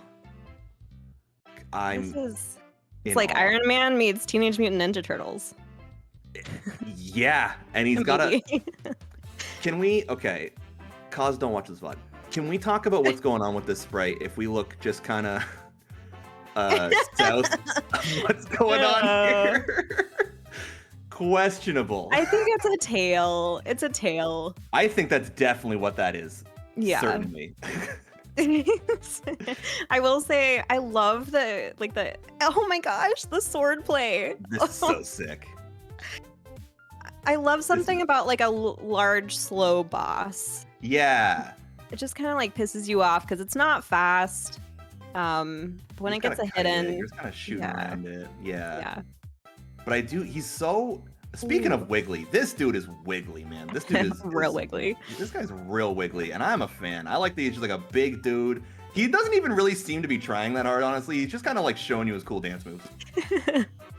It's in like awe. Iron Man meets Teenage Mutant Ninja Turtles. Yeah, and he's got a. Maybe. Can we? Okay, Cause don't watch this VOD. Can we talk about what's going on with this sprite? If we look just kind of south, what's going on here? Questionable. I think it's a tail. It's a tail. I think that's definitely what that is. Yeah. Certainly. I will say I love the oh my gosh, the sword play. This is so sick. I love something about like a large slow boss. Yeah. It just kind of like pisses you off because it's not fast. But when it gets a hit in, you're just kind of shooting around it. Yeah. yeah. But he's so. Speaking of wiggly, this dude is wiggly, man. This dude is real wiggly. This guy's real wiggly, and I'm a fan. I like that he's just like a big dude. He doesn't even really seem to be trying that hard, honestly. He's just kind of like showing you his cool dance moves.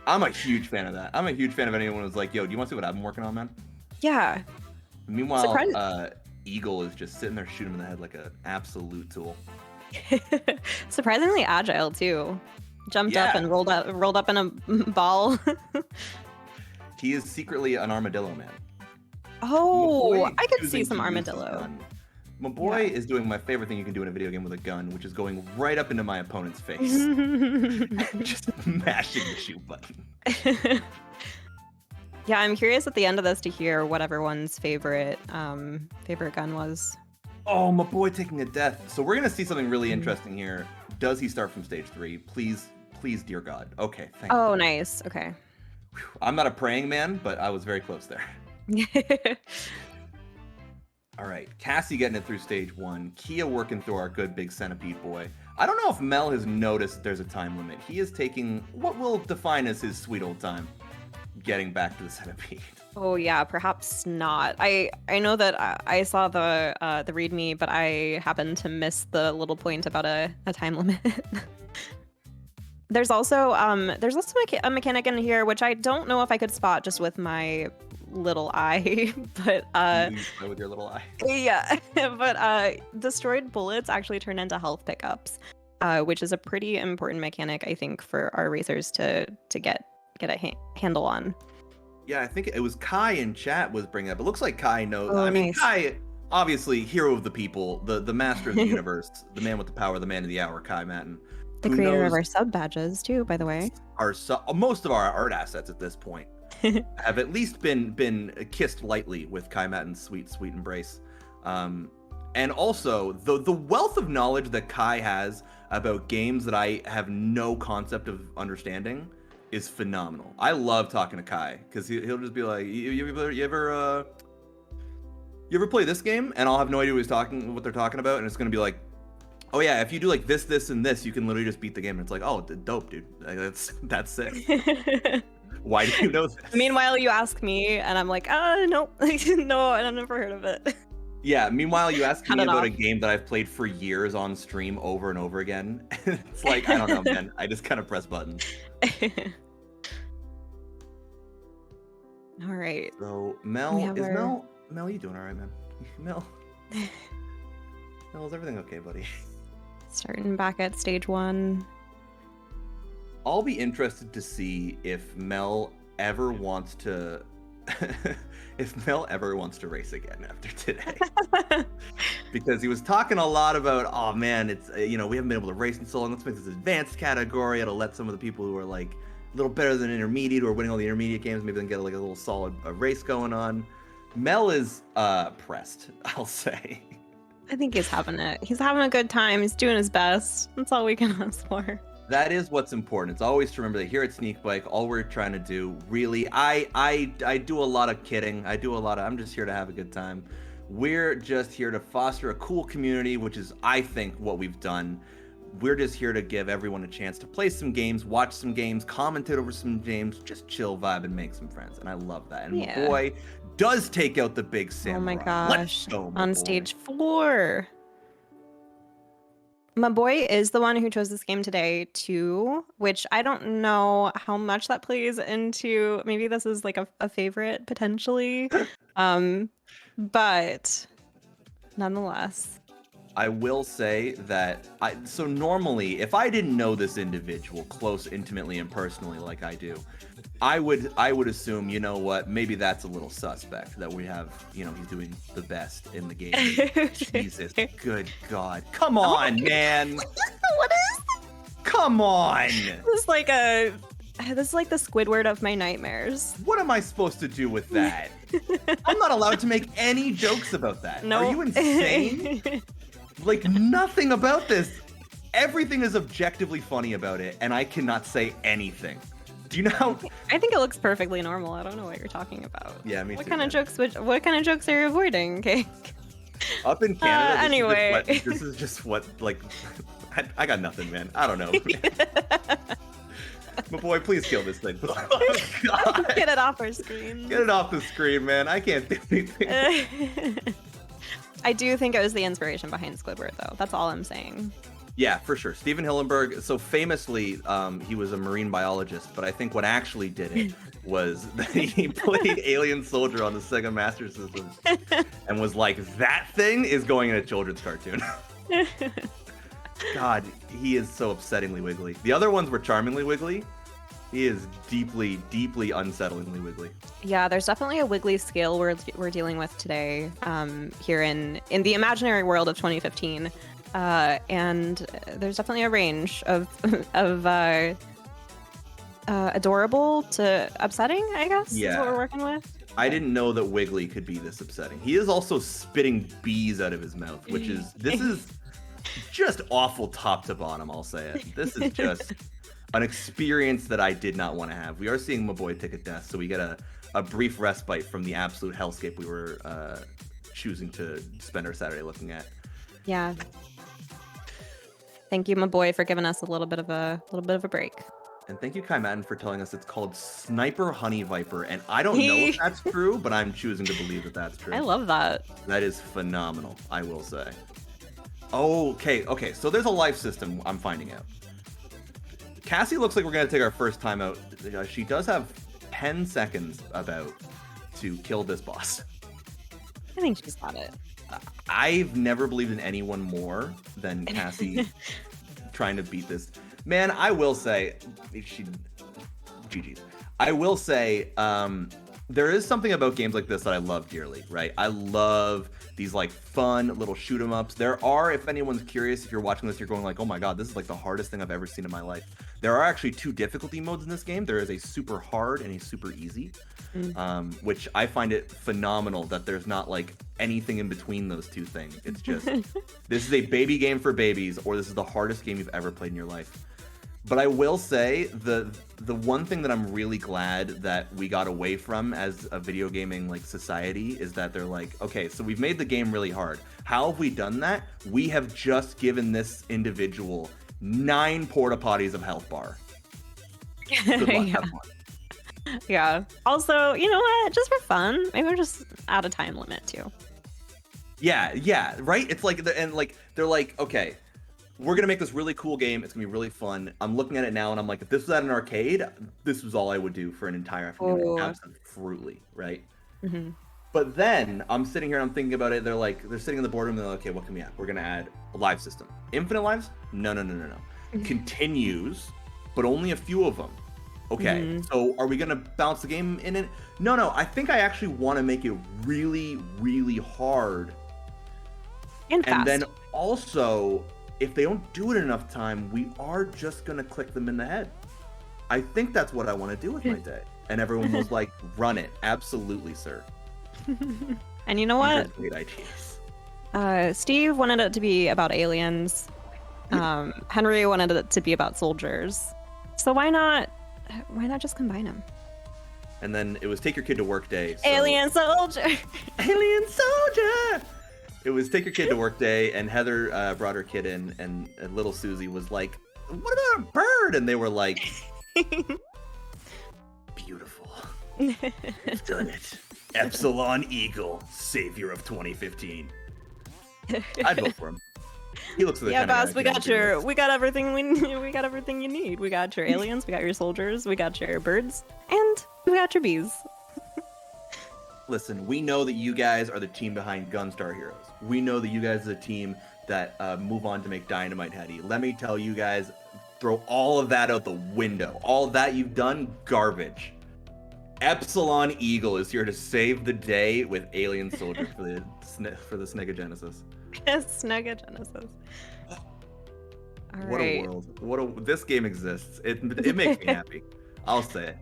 I'm a huge fan of that. I'm a huge fan of anyone who's like, yo, do you want to see what I've been working on, man? Yeah. Meanwhile, Eagle is just sitting there shooting him in the head like an absolute tool. Surprisingly agile too. Jumped up and rolled up in a ball. He is secretly an armadillo man. Oh, I could see some armadillo. MahBoiii is doing my favorite thing you can do in a video game with a gun, which is going right up into my opponent's face. Just mashing the shoot button. Yeah, I'm curious at the end of this to hear what everyone's favorite gun was. Oh, MahBoiii taking a death. So we're gonna see something really interesting here. Does he start from stage 3? Please, dear God. Okay, thank you. Oh, nice. Okay. Whew. I'm not a praying man, but I was very close there. All right, Cassie getting it through stage 1. Kia working through our good big centipede boy. I don't know if Mel has noticed there's a time limit. He is taking what we'll define as his sweet old time getting back to the centipede. Oh yeah, perhaps not. I know that I saw the README, but I happened to miss the little point about a time limit. There's also a mechanic in here which I don't know if I could spot just with my little eye, but You play with your little eye. yeah, but destroyed bullets actually turn into health pickups, which is a pretty important mechanic I think for our racers to get a handle on. Yeah, I think it was Kai in chat was bringing up. It looks like Kai knows. Oh, I mean, nice. Kai, obviously, hero of the people, the master of the universe, the man with the power, the man of the hour, Kai Matten. The who creator of knows our sub badges too, by the way. most of our art assets at this point have at least been kissed lightly with Kai Matten's sweet embrace. And also the wealth of knowledge that Kai has about games that I have no concept of understanding is phenomenal. I love talking to Kai because he'll just be like, you ever play this game? And I'll have no idea what they're talking about, and it's gonna be like, Oh yeah, if you do like this, and this, you can literally just beat the game. And it's like, oh, dope, dude. Like, that's sick. Why do you know this? Meanwhile, you ask me, and I'm like, nope, no, and I've never heard of it. Yeah, meanwhile, you ask Cut me it about off. a game that I've played for years on stream over and over again. It's like, I don't know, man. I just kind of press buttons. All right. So, We Mel, have is our- Mel, you doing all right, man? Mel, is everything okay, buddy? Starting back at stage 1. I'll be interested to see if Mel ever wants to race again after today. Because he was talking a lot about, oh man, it's we haven't been able to race in so long. Let's make this advanced category. It'll let some of the people who are like a little better than intermediate, who are winning all the intermediate games, maybe then get like a little solid race going on. Mel is pressed, I'll say. I think he's having it. He's having a good time. He's doing his best. That's all we can ask for. That is what's important. It's always to remember that here at Sneakbike, all we're trying to do, really, I do a lot of kidding. I'm just here to have a good time. We're just here to foster a cool community, which is, I think, what we've done. We're just here to give everyone a chance to play some games, watch some games, commentate over some games, just chill, vibe, and make some friends. And I love that. And Yeah. MahBoiii does take out the big samurai. Oh my Let's gosh. go, On MahBoiii. stage 4. MahBoiii is the one who chose this game today too, which I don't know how much that plays into, maybe this is like a favorite potentially. But nonetheless. I will say that so normally, if I didn't know this individual close, intimately, and personally like I do, I would assume, you know what, maybe that's a little suspect that we have, he's doing the best in the game. Jesus, good God. Come on, man. What is Come on. this? This is like the Squidward of my nightmares. What am I supposed to do with that? I'm not allowed to make any jokes about that. No. Are you insane? Like, nothing about this. Everything is objectively funny about it, and I cannot say anything. Do you know how... I think it looks perfectly normal. I don't know what you're talking about. Yeah, me What too, kind man. of jokes? What kind of jokes are you avoiding? Okay. Up in Canada, Anyway. this is just what, like, I got nothing, man. I don't know. MahBoiii, please kill this thing. Oh, God. Get it off our screen. Get it off the screen, man. I can't do anything. I do think it was the inspiration behind Squidward, though. That's all I'm saying. Yeah, for sure. Steven Hillenburg, so famously, he was a marine biologist, but I think what actually did it was that he played Alien Soldier on the Sega Master System and was like, that thing is going in a children's cartoon. God, he is so upsettingly wiggly. The other ones were charmingly wiggly. He is deeply, deeply unsettlingly wiggly. Yeah, there's definitely a wiggly scale we're dealing with today here in the imaginary world of 2015. And there's definitely a range of adorable to upsetting, I guess, is what we're working with. I didn't know that Wiggly could be this upsetting. He is also spitting bees out of his mouth, this is just awful top to bottom, I'll say it. This is just an experience that I did not want to have. We are seeing MahBoiii take a death, so we get a brief respite from the absolute hellscape we were choosing to spend our Saturday looking at. Yeah. Thank you, MahBoiii, for giving us a little bit of a break. And thank you, Kai Madden, for telling us it's called Sniper Honey Viper. And I don't know if that's true, but I'm choosing to believe that that's true. I love that. That is phenomenal, I will say. Okay, so there's a life system I'm finding out. Cassie looks like we're going to take our first time out. She does have 10 seconds about to kill this boss. I think she's got it. I've never believed in anyone more than Cassie trying to beat this. Man, I will say, GG's. I will say, there is something about games like this that I love dearly, right? I love these like fun little shoot 'em ups. There are, if anyone's curious, if you're watching this, you're going like, oh my God, this is like the hardest thing I've ever seen in my life. There are actually 2 difficulty modes in this game. There is a super hard and a super easy, which I find it phenomenal that there's not like anything in between those 2 things. It's just, this is a baby game for babies, or this is the hardest game you've ever played in your life. But I will say the one thing that I'm really glad that we got away from as a video gaming like society is that they're like, okay, so we've made the game really hard. How have we done that? We have just given this individual 9 porta potties of health bar. Good luck, have fun. Yeah. Also, you know what? Just for fun, maybe we're just add a time limit too. Yeah, right? It's like, they're like, okay, we're going to make this really cool game. It's going to be really fun. I'm looking at it now and I'm like, if this was at an arcade, this was all I would do for an entire afternoon. Oh. Absolutely, right? Mm-hmm. But then I'm sitting here and I'm thinking about it. They're sitting in the boardroom and they're like, okay, what can we add? We're going to add a live system. Infinite lives? No. Continues, but only a few of them. Okay, so are we going to bounce the game in it? No. I think I actually want to make it really, really hard. And fast. And then also, if they don't do it enough time, we are just going to click them in the head. I think that's what I want to do with my day. And everyone was like, run it. Absolutely, sir. And you know what? Great ideas. Steve wanted it to be about aliens. Henry wanted it to be about soldiers. So why not just combine them? And then it was take your kid to work day. So... Alien soldier! Alien soldier! It was take your kid to work day, and Heather brought her kid in, and little Susie was like, what about a bird? And they were like, beautiful. You've done it. Epsilon Eagle, savior of 2015. I'd vote for him. He looks like the kind of boss, guy that we got everything we got everything you need. We got your aliens, we got your soldiers, we got your birds, and we got your bees. Listen, we know that you guys are the team behind Gunstar Heroes. We know that you guys are the team that move on to make Dynamite Heady. Let me tell you guys, throw all of that out the window. All of that you've done, garbage. Epsilon Eagle is here to save the day with Alien Soldier for the Snegogenesis. Snegogenesis. What a world. This game exists. It makes me happy. I'll say it.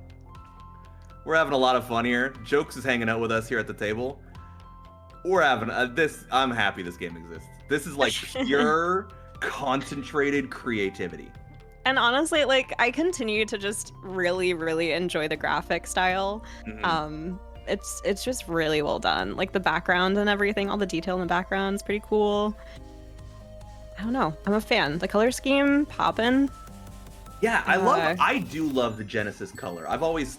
We're having a lot of fun here. Jokes is hanging out with us here at the table. We're having I'm happy this game exists. This is like pure, concentrated creativity. And honestly, like, I continue to just really, really enjoy the graphic style. Mm-hmm. It's just really well done. Like the background and everything, all the detail in the background is pretty cool. I don't know. I'm a fan. The color scheme, poppin'. Yeah, I do love the Genesis color. I've always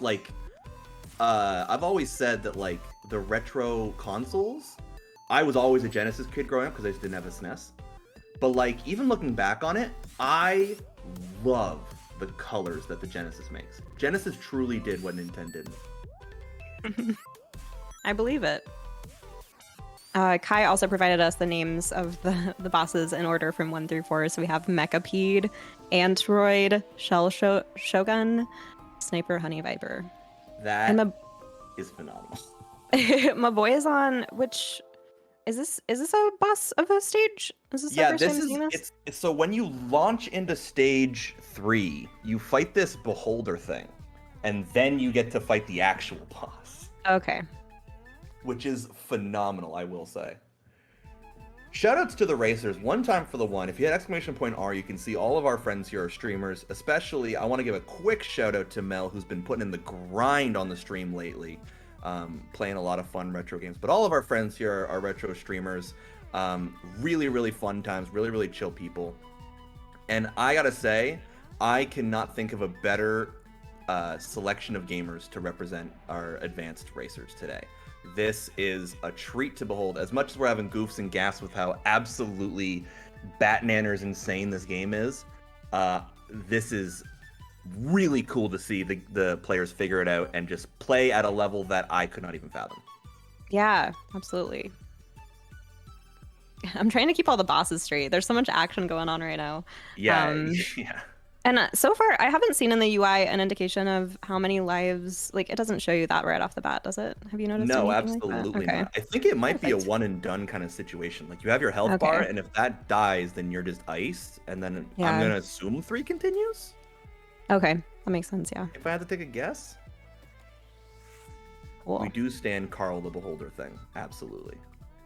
said that like the retro consoles, I was always a Genesis kid growing up because I just didn't have a SNES. But like even looking back on it, I love the colors that the Genesis makes. Genesis truly did what Nintendo didn't. I believe it. Kai also provided us the names of the bosses in order from 1 through 4. So we have Mechapede, Antroid, Shell Shogun, Sniper, Honey Viper. That is phenomenal. MahBoiii is on which is this a boss of a stage? Is this yeah, this is it's so when you launch into stage 3, you fight this beholder thing, and then you get to fight the actual boss. Okay. Which is phenomenal, I will say. Shoutouts to the racers. One time for the one. If you hit !R, you can see all of our friends here are streamers. Especially, I want to give a quick shout out to Mel, who's been putting in the grind on the stream lately, playing a lot of fun retro games. But all of our friends here are retro streamers. Really, really fun times. Really, really chill people. And I gotta say, I cannot think of a better selection of gamers to represent our advanced racers today. This is a treat to behold. As much as we're having goofs and gaffs with how absolutely Batnanners insane this game is, this is really cool to see the players figure it out and just play at a level that I could not even fathom. Yeah, absolutely. I'm trying to keep all the bosses straight. There's so much action going on right now. Yeah, yeah. And so far, I haven't seen in the UI an indication of how many lives. Like, it doesn't show you that right off the bat, does it? Have you noticed? No, anything absolutely like that? not. I think it might be a one and done kind of situation. Like, you have your health bar, and if that dies, then you're just iced. And then I'm gonna assume 3 continues. Okay, that makes sense. Yeah. If I had to take a guess, cool. We do stand Carl the Beholder thing. Absolutely.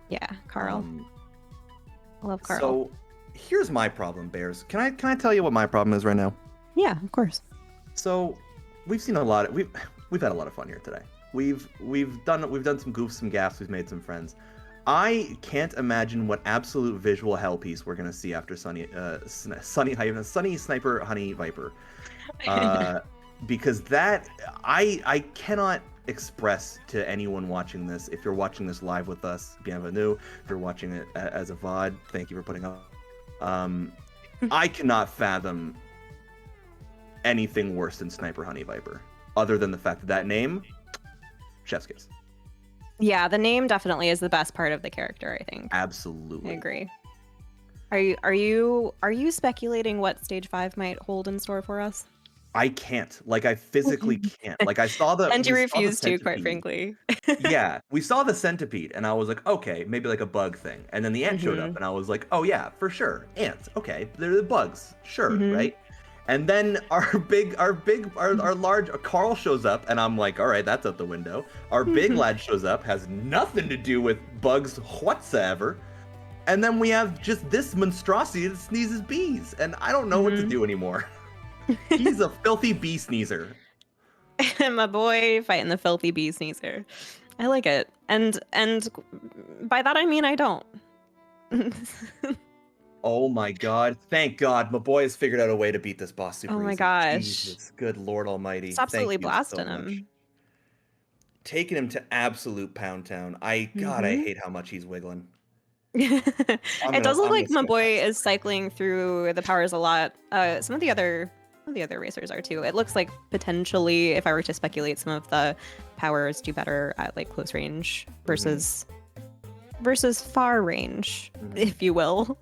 Yeah, Carl. I love Carl. So here's my problem, Bears. Can I tell you what my problem is right now? Yeah, of course. So, we've seen a lot. We've had a lot of fun here today. We've done some goofs, some gaffes. We've made some friends. I can't imagine what absolute visual hell piece we're gonna see after Sunny Sniper Honey Viper, because that I cannot express to anyone watching this. If you're watching this live with us, bienvenue. If you're watching it as a VOD, thank you for putting up. I cannot fathom anything worse than Sniper Honey Viper, other than the fact that that name, chef's kiss. Yeah, the name definitely is the best part of the character, I think. Absolutely. I agree. Are you speculating what stage 5 might hold in store for us? I can't. Like, I physically can't. Like, I saw the And you we saw the refuse to, quite centipede. frankly. Yeah, we saw the centipede, and I was like, okay, maybe like a bug thing. And then the ant showed up, and I was like, oh yeah, for sure, ants. Okay, they're the bugs, sure, right? And then our large Carl shows up, and I'm like, all right, that's out the window. Our big lad shows up, has nothing to do with bugs whatsoever. And then we have just this monstrosity that sneezes bees, and I don't know what to do anymore. He's a filthy bee sneezer. My boy fighting the filthy bee sneezer. I like it. And by that I mean I don't. Oh my god. Thank God. My boy has figured out a way to beat this boss super Oh my easy. gosh. Jesus. Good Lord Almighty. It's absolutely Thank you blasting so much. him. Taking him to absolute Pound Town. God, I hate how much he's wiggling. It does look like my skip boy that. is cycling through the powers a lot. Some of the other racers are too. It looks like potentially, if I were to speculate, some of the powers do better at like close range versus far range, if you will.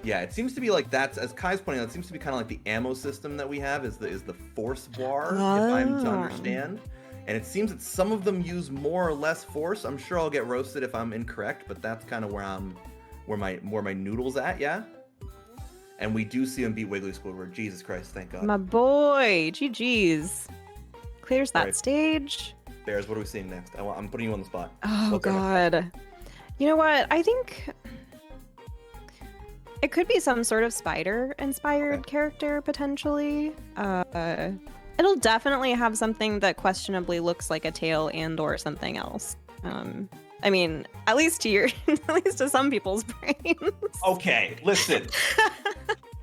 Yeah, it seems to be like that's, as Kai's pointing out, it seems to be kind of like the ammo system that we have is the force bar, if I'm to understand. And it seems that some of them use more or less force. I'm sure I'll get roasted if I'm incorrect, but that's kind of where my noodle's at, yeah? And we do see him beat Wiggly Squidward. Jesus Christ, thank God. My boy, GG's. Clears that Right. stage. Bears, what are we seeing next? I'm putting you on the spot. Oh What's our next? god. You know what? I think it could be some sort of spider-inspired character, potentially. It'll definitely have something that questionably looks like a tail and or something else. I mean, at least to some people's brains. Okay, listen.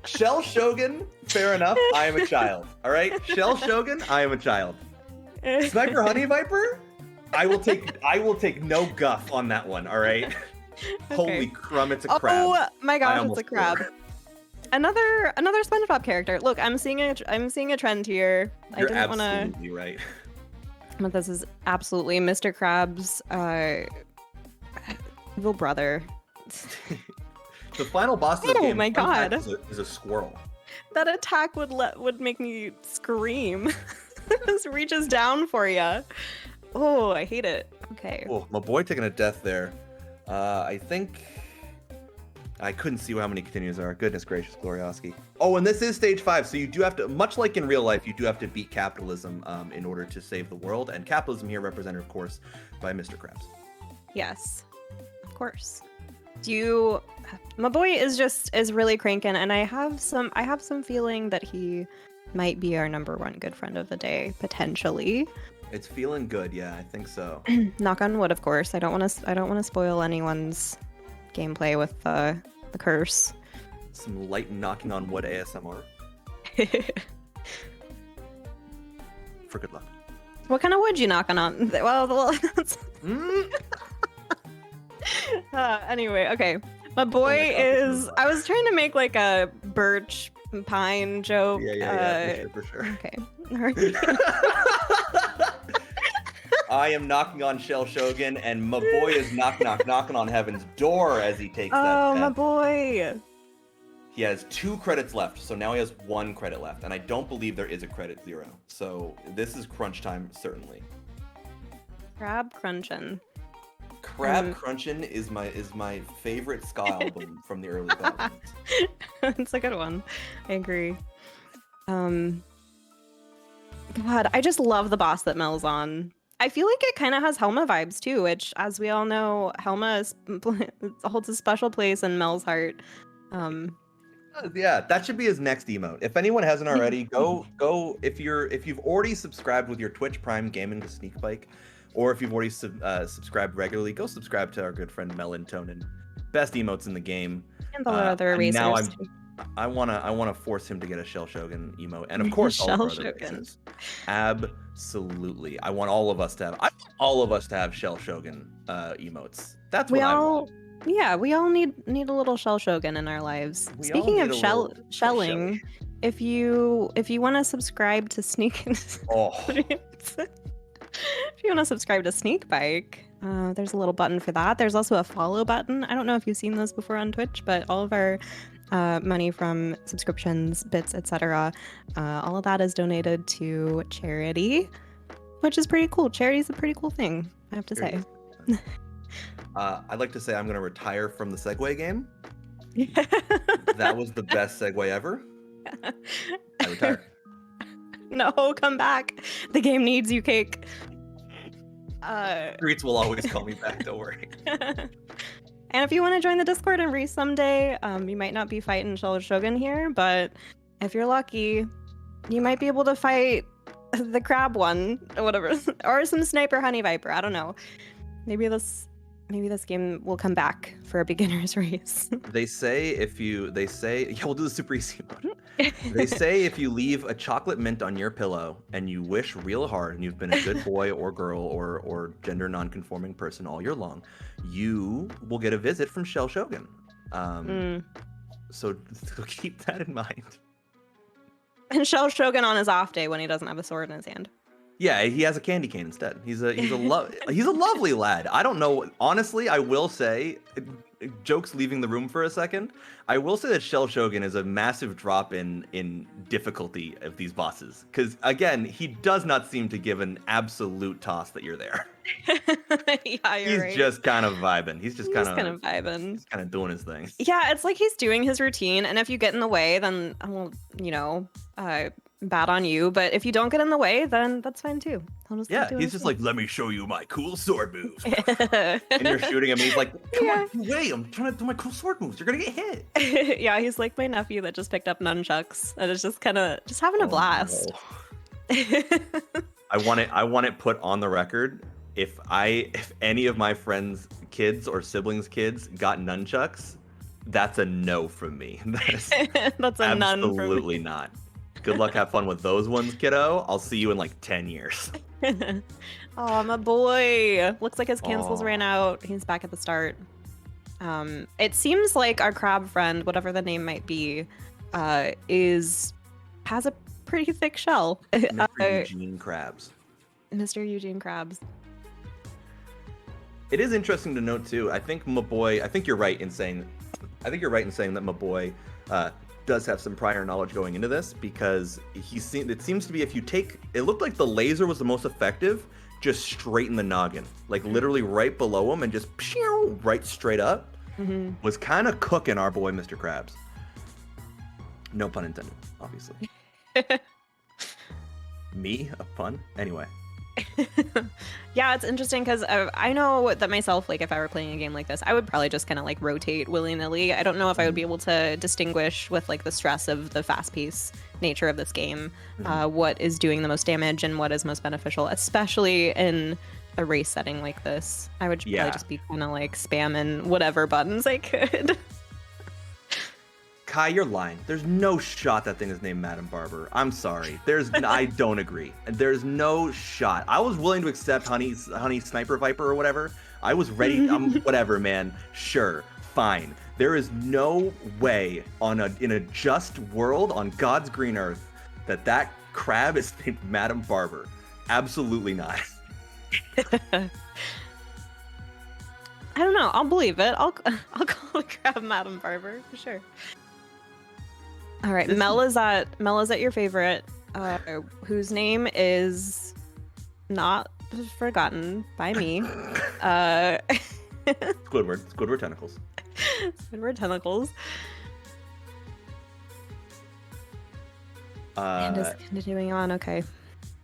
Shell Shogun, fair enough. I am a child. All right, Shell Shogun, I am a child. Sniper Honey Viper, I will take no guff on that one. All right. Okay. Holy crumb, it's a crab. Oh my gosh, it's almost a crab. swore. Another SpongeBob character. Look, I'm seeing a trend here. You're I didn't want to. absolutely right. But this is absolutely Mr. Krabs' evil brother. The final boss of the Oh game, my fun fact, God. is a squirrel. That attack would make me scream. This reaches down for you. Oh, I hate it. Okay. Oh, my boy taking a death there. I think I couldn't see how many continues there are. Goodness gracious, Glorioski. Oh, and this is stage 5, so you do have to, much like in real life, you do have to beat capitalism in order to save the world. And capitalism here represented, of course, by Mr. Krabs. Yes, of course. My boy is really cranking, and I have some feeling that he might be our #1 good friend of the day, potentially. It's feeling good, yeah, I think so. Knock on wood, of course. I don't want to spoil anyone's gameplay with the curse. Some light knocking on wood ASMR for good luck. What kind of wood you knocking on? Well, that's... Anyway, okay. My boy is. I was trying to make like a birch pine joke. Yeah, for sure. Okay. I am knocking on Shell Shogun, and my boy is knocking on heaven's door as he takes that. Oh, my death. boy. He has 2 credits left, so now he has 1 credit left, and I don't believe there is a credit 0. So this is crunch time, certainly. Crab crunching. Crab Crunchin' is my favorite ska album from the early 2000s. It's a good one. I agree. God, I just love the boss that Mel's on. I feel like it kind of has Helma vibes too, which, as we all know, Helma holds a special place in Mel's heart. Yeah, that should be his next emote. If anyone hasn't already, go if you've already subscribed with your Twitch Prime Gaming to Sneakbike, or if you've already subscribed regularly, go subscribe to our good friend Melatonin. Best emotes in the game. And the other And now erasers. I wanna force him to get a Shell Shogun emote, and of course all of our Shell other Shogun. races. Absolutely, I want all of us to have Shell Shogun emotes. That's what We I all, want. yeah, we all need a little shell shogun in our lives. We all Speaking need of a little shelling, if you want to subscribe to Oh, if you want to subscribe to Sneakbike, there's a little button for that. There's also a follow button. I don't know if you've seen those before on Twitch, but all of our money from subscriptions, bits, etc., all of that is donated to charity, which is pretty cool. Charity's a pretty cool thing, I have to say. I'd like to say I'm gonna retire from the Segway game. That was the best segue ever. I retire. No, come back. The game needs you, Cake. Streets will always call me back. Don't worry. And if you want to join the Discord and race someday, you might not be fighting Shell Shogun here, but if you're lucky, you might be able to fight the crab one or whatever, or some sniper honey viper. I don't know. Maybe this game will come back for a beginner's race. They say yeah, we'll do the super easy mode. They say if you leave a chocolate mint on your pillow and you wish real hard and you've been a good boy or girl or gender non-conforming person all year long, you will get a visit from Shell Shogun. So keep that in mind. And Shell Shogun on his off day when he doesn't have a sword in his hand. Yeah, he has a candy cane instead. He's a lovely lad. I don't know. Honestly, I will say, jokes leaving the room for a second, I will say that Shell Shogun is a massive drop in difficulty of these bosses. Because again, he does not seem to give an absolute toss that you're there. Yeah, you're right. He's just kind of vibing. He's kind of vibing. He's kind of doing his thing. Yeah, it's like he's doing his routine, and if you get in the way, then I'll, bad on you. But if you don't get in the way, then that's fine too. I'll just keep doing He's his just like, let me show you my cool sword moves. And you're shooting him, and he's like, come on, wait, I'm trying to do my cool sword moves. You're gonna get hit. Yeah, he's like my nephew that just picked up nunchucks and is just kind of just having a blast. No. I want it put on the record. If any of my friends' kids or siblings' kids got nunchucks, that's a no from me. That's a none from me. Absolutely not. Good luck, have fun with those ones, kiddo. I'll see you in like 10 years. Oh, my boy. Looks like his cancels ran out. He's back at the start. It seems like our crab friend, whatever the name might be, has a pretty thick shell. Mr. Eugene Krabs. Mr. Eugene Krabs. It is interesting to note too. I think MahBoiii. I think you're right in saying that MahBoiii does have some prior knowledge going into this, because it seems to be, if you take, it looked like the laser was the most effective, just straight in the noggin, like literally right below him, and just right straight up. Was kind of cooking our boy Mr. Krabs. No pun intended, obviously. Me, a pun? Anyway. Yeah, it's interesting because I know that myself, like if I were playing a game like this, I would probably just kind of like rotate willy-nilly. I don't know if I would be able to distinguish with like the stress of the fast-paced nature of this game, what is doing the most damage and what is most beneficial, especially in a race setting like this. I would probably just be kind of like spamming whatever buttons I could. Kai, you're lying. There's no shot that thing is named Madam Barber. I'm sorry. I don't agree. There's no shot. I was willing to accept Honey Sniper Viper or whatever. I was ready. Whatever, man. Sure, fine. There is no way in a just world on God's green earth that crab is named Madam Barber. Absolutely not. I don't know. I'll believe it. I'll call the crab Madam Barber for sure. All right, Mel is at your favorite, whose name is not forgotten by me. Squidward tentacles. Squidward tentacles. And is continuing on. Okay.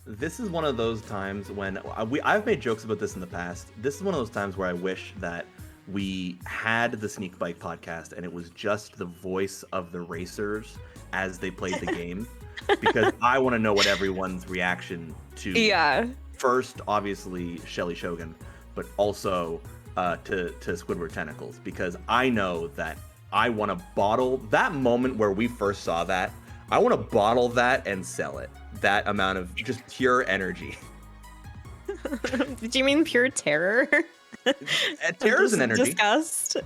This is one of those times when I've made jokes about this in the past. This is one of those times where I wish that we had the Sneakbike podcast, and it was just the voice of the racers as they played the game, because I want to know what everyone's reaction to. Yeah. First, obviously, Shelly Shogun, but also to Squidward Tentacles, because I know that I want to bottle that moment where we first saw that. I want to bottle that and sell it. That amount of just pure energy. Do you mean pure terror? Terror is an energy. Disgust.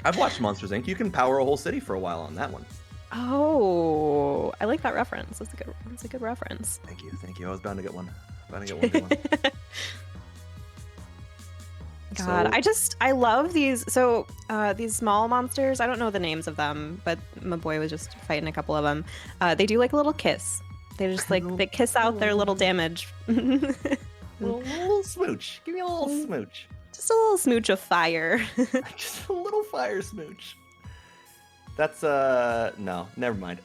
I've watched Monsters Inc. You can power a whole city for a while on that one. Oh, I like that reference. That's a good reference. Thank you. I was bound to get one. Good one. God, I love these. So these small monsters, I don't know the names of them, but MahBoiii was just fighting a couple of them. They do like a little kiss. They just like they kiss out their little damage. little smooch. Give me a little smooch. Just a little smooch of fire. Just a little fire smooch. That's no, never mind.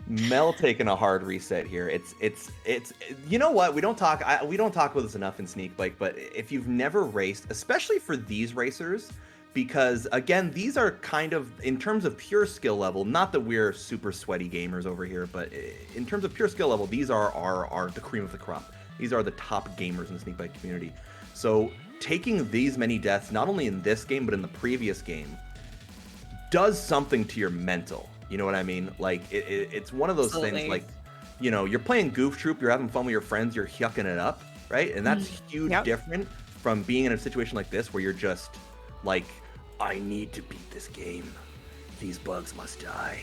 Mel taking a hard reset here. It's you know what? We don't talk about this enough in Sneakbike, but if you've never raced, especially for these racers, because again, these are kind of, in terms of pure skill level, not that we're super sweaty gamers over here, but in terms of pure skill level, these are the cream of the crop. These are the top gamers in the Sneakbike community. So taking these many deaths, not only in this game, but in the previous game, does something to your mental. You know what I mean? Like, it's one of those things, like, you know, you're playing Goof Troop, you're having fun with your friends, you're yucking it up, right? And that's huge different from being in a situation like this where you're just like, I need to beat this game. These bugs must die.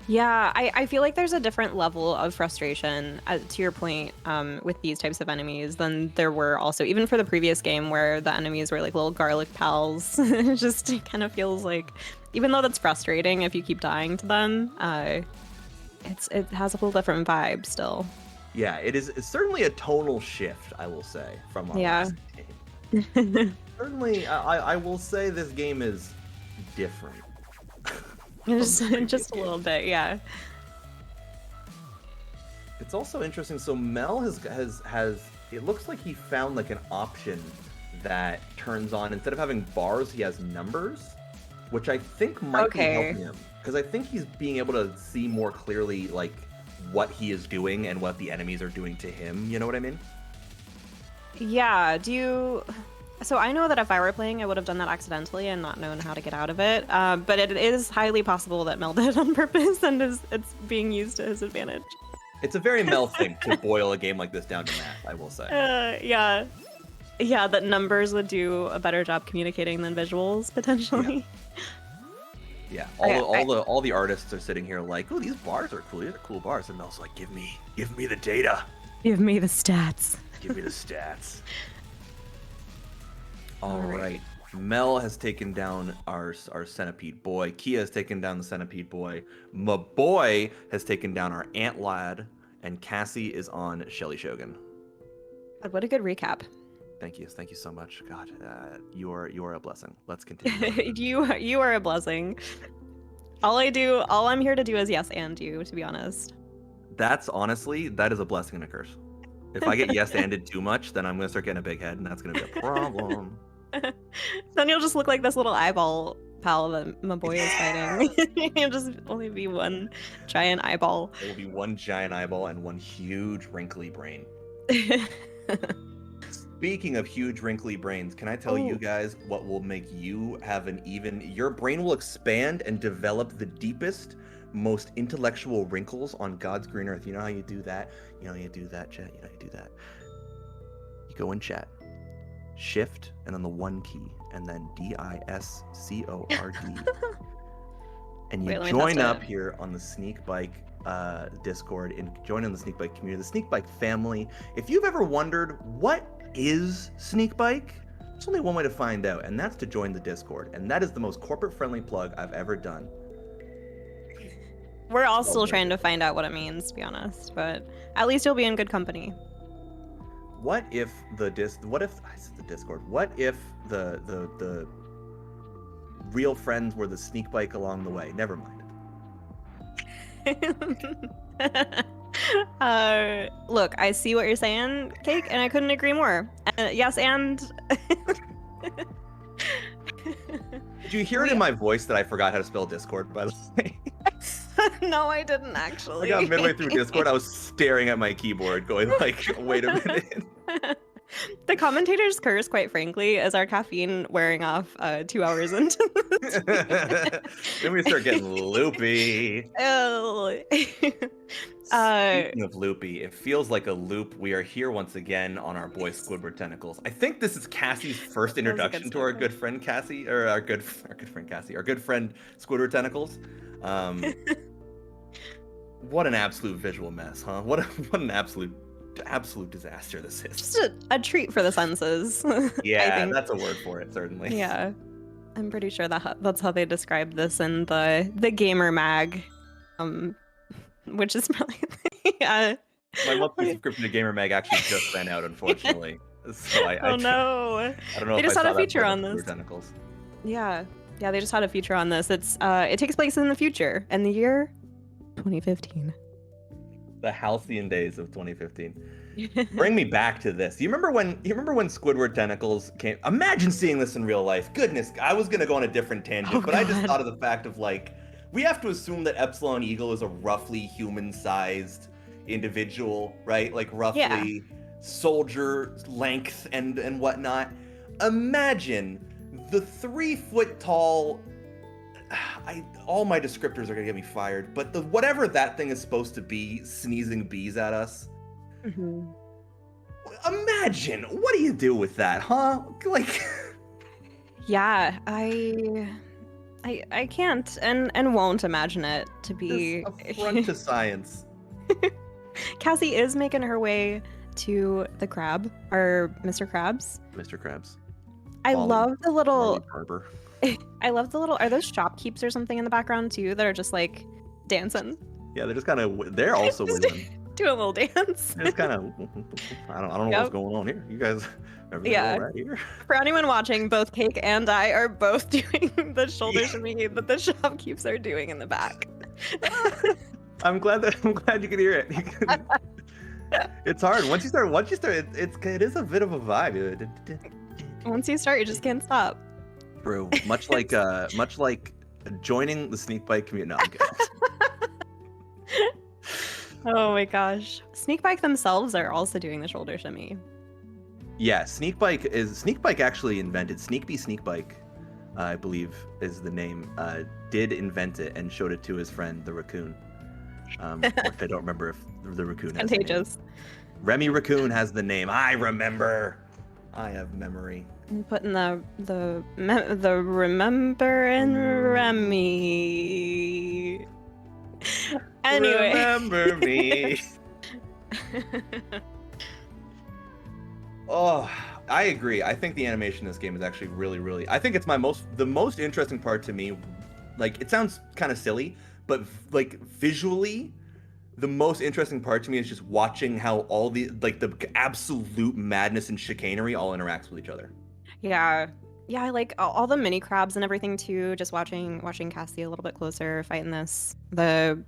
Yeah, I feel like there's a different level of frustration, to your point, with these types of enemies than there were also, even for the previous game where the enemies were like little garlic pals. It kind of feels like, even though that's frustrating if you keep dying to them, it has a whole different vibe still. Yeah, it's certainly a tonal shift, I will say, from our last game. Certainly, I will say this game is different. Just a little bit, yeah. It's also interesting. So Mel has it looks like he found like an option that turns on, instead of having bars, he has numbers, which I think might be helping him, because I think he's being able to see more clearly like what he is doing and what the enemies are doing to him. You know what I mean? Yeah. So I know that if I were playing, I would have done that accidentally and not known how to get out of it. But it is highly possible that Mel did it on purpose and it's being used to his advantage. It's a very Mel thing to boil a game like this down to math, I will say. Yeah, that numbers would do a better job communicating than visuals potentially. Yeah, all the artists are sitting here like, oh, these bars are cool. These are cool bars, and Mel's like, give me the data. Give me the stats. Give me the stats. All right. Mel has taken down our centipede boy. Kia has taken down the centipede boy. MahBoiii has taken down our ant lad, and Cassie is on Shelly Shogun. What a good recap. Thank you so much. God, you are a blessing. Let's continue. you are a blessing. All I'm here to do is yes and you, to be honest. That is a blessing and a curse. If I get yes anded too much, then I'm gonna start getting a big head, and that's gonna be a problem. Then you'll just look like this little eyeball pal that MahBoiii is fighting. You'll just only be one giant eyeball. It will be one giant eyeball and one huge wrinkly brain. Speaking of huge wrinkly brains, can I tell you guys what will make you have your brain will expand and develop the deepest, most intellectual wrinkles on God's green earth. You know how you do that? You know how you do that, chat? You know how you do that? You go in chat, shift, and then the 1 key, and then DISCORD. And you join up here on the Sneakbike Discord and join in the Sneakbike community, the Sneakbike family. If you've ever wondered what is Sneakbike, there's only one way to find out, and that's to join the Discord. And that is the most corporate-friendly plug I've ever done. We're all still trying to find out what it means, to be honest, but at least you'll be in good company. What if the Discord? What if the real friends were the Sneakbike along the way? Never mind. Look, I see what you're saying, Cake, and I couldn't agree more. Yes, and Did you hear it in my voice that I forgot how to spell Discord, by the way? no, I didn't I actually. got midway through Discord, I was staring at my keyboard going like, wait a minute. The commentator's curse, quite frankly, is our caffeine wearing off 2 hours into the Then we start getting loopy. Oh. Speaking of loopy, it feels like a loop. We are here once again on our boy Squidward Tentacles. I think this is Cassie's first introduction to our good friend Cassie, or our good friend Cassie, our good friend Squidward Tentacles. What an absolute visual mess, huh? What an absolute disaster this is. Just a treat for the senses. Yeah, that's a word for it, certainly. Yeah, I'm pretty sure that's how they describe this in the gamer mag, which is probably yeah. My monthly subscription to Gamer Mag actually just ran out, unfortunately. So I no! I don't know. They if just I had saw a feature that on part of this. Tentacles. Yeah, they just had a feature on this. It's it takes place in the future, in the year 2015. The halcyon days of 2015. Bring me back to this. You remember when Squidward Tentacles came? Imagine seeing this in real life. Goodness, I was gonna go on a different tangent, but I just thought of the fact of like, we have to assume that Epsilon Eagle is a roughly human-sized individual, right? Like roughly soldier length and whatnot. Imagine the 3-foot tall. All my descriptors are gonna get me fired, but whatever that thing is supposed to be, sneezing bees at us. Mm-hmm. Imagine, what do you do with that, huh? Like, yeah, I can't and won't imagine it to be affront to science. Cassie is making her way to the crab, or Mr. Krabs. Mr. Krabs. I love the little. Barber. I love the little. Are those shopkeepers or something in the background too that are just like dancing? Yeah, they're just kind of. They're also wiggling. Do a little dance. It's kind of. I don't know what's going on here. You guys. Yeah. Right here. For anyone watching, both Cake and I are both doing the shoulder shimmy that the shopkeepers are doing in the back. I'm glad you can hear it. It's hard once you start. It is a bit of a vibe. Once you start, you just can't stop. True. Much like joining the Sneakbike community. No, I'm kidding. Oh my gosh. Sneakbike themselves are also doing the shoulder shimmy. Yeah, Sneakbike actually invented Sneakbike, I believe is the name. Did invent it and showed it to his friend the raccoon. Which I don't remember if the raccoon has Contagious. the name. Remy Raccoon has the name. I remember. I have memory. I'm putting the remember in Remy. Anyway. Remember me. Oh, I agree. I think the animation in this game is actually really. I think it's the most interesting part to me. Like, it sounds kind of silly, but like visually, the most interesting part to me is just watching how all the absolute madness and chicanery all interacts with each other. Yeah, I like all the mini crabs and everything too. Just watching Cassie a little bit closer fighting the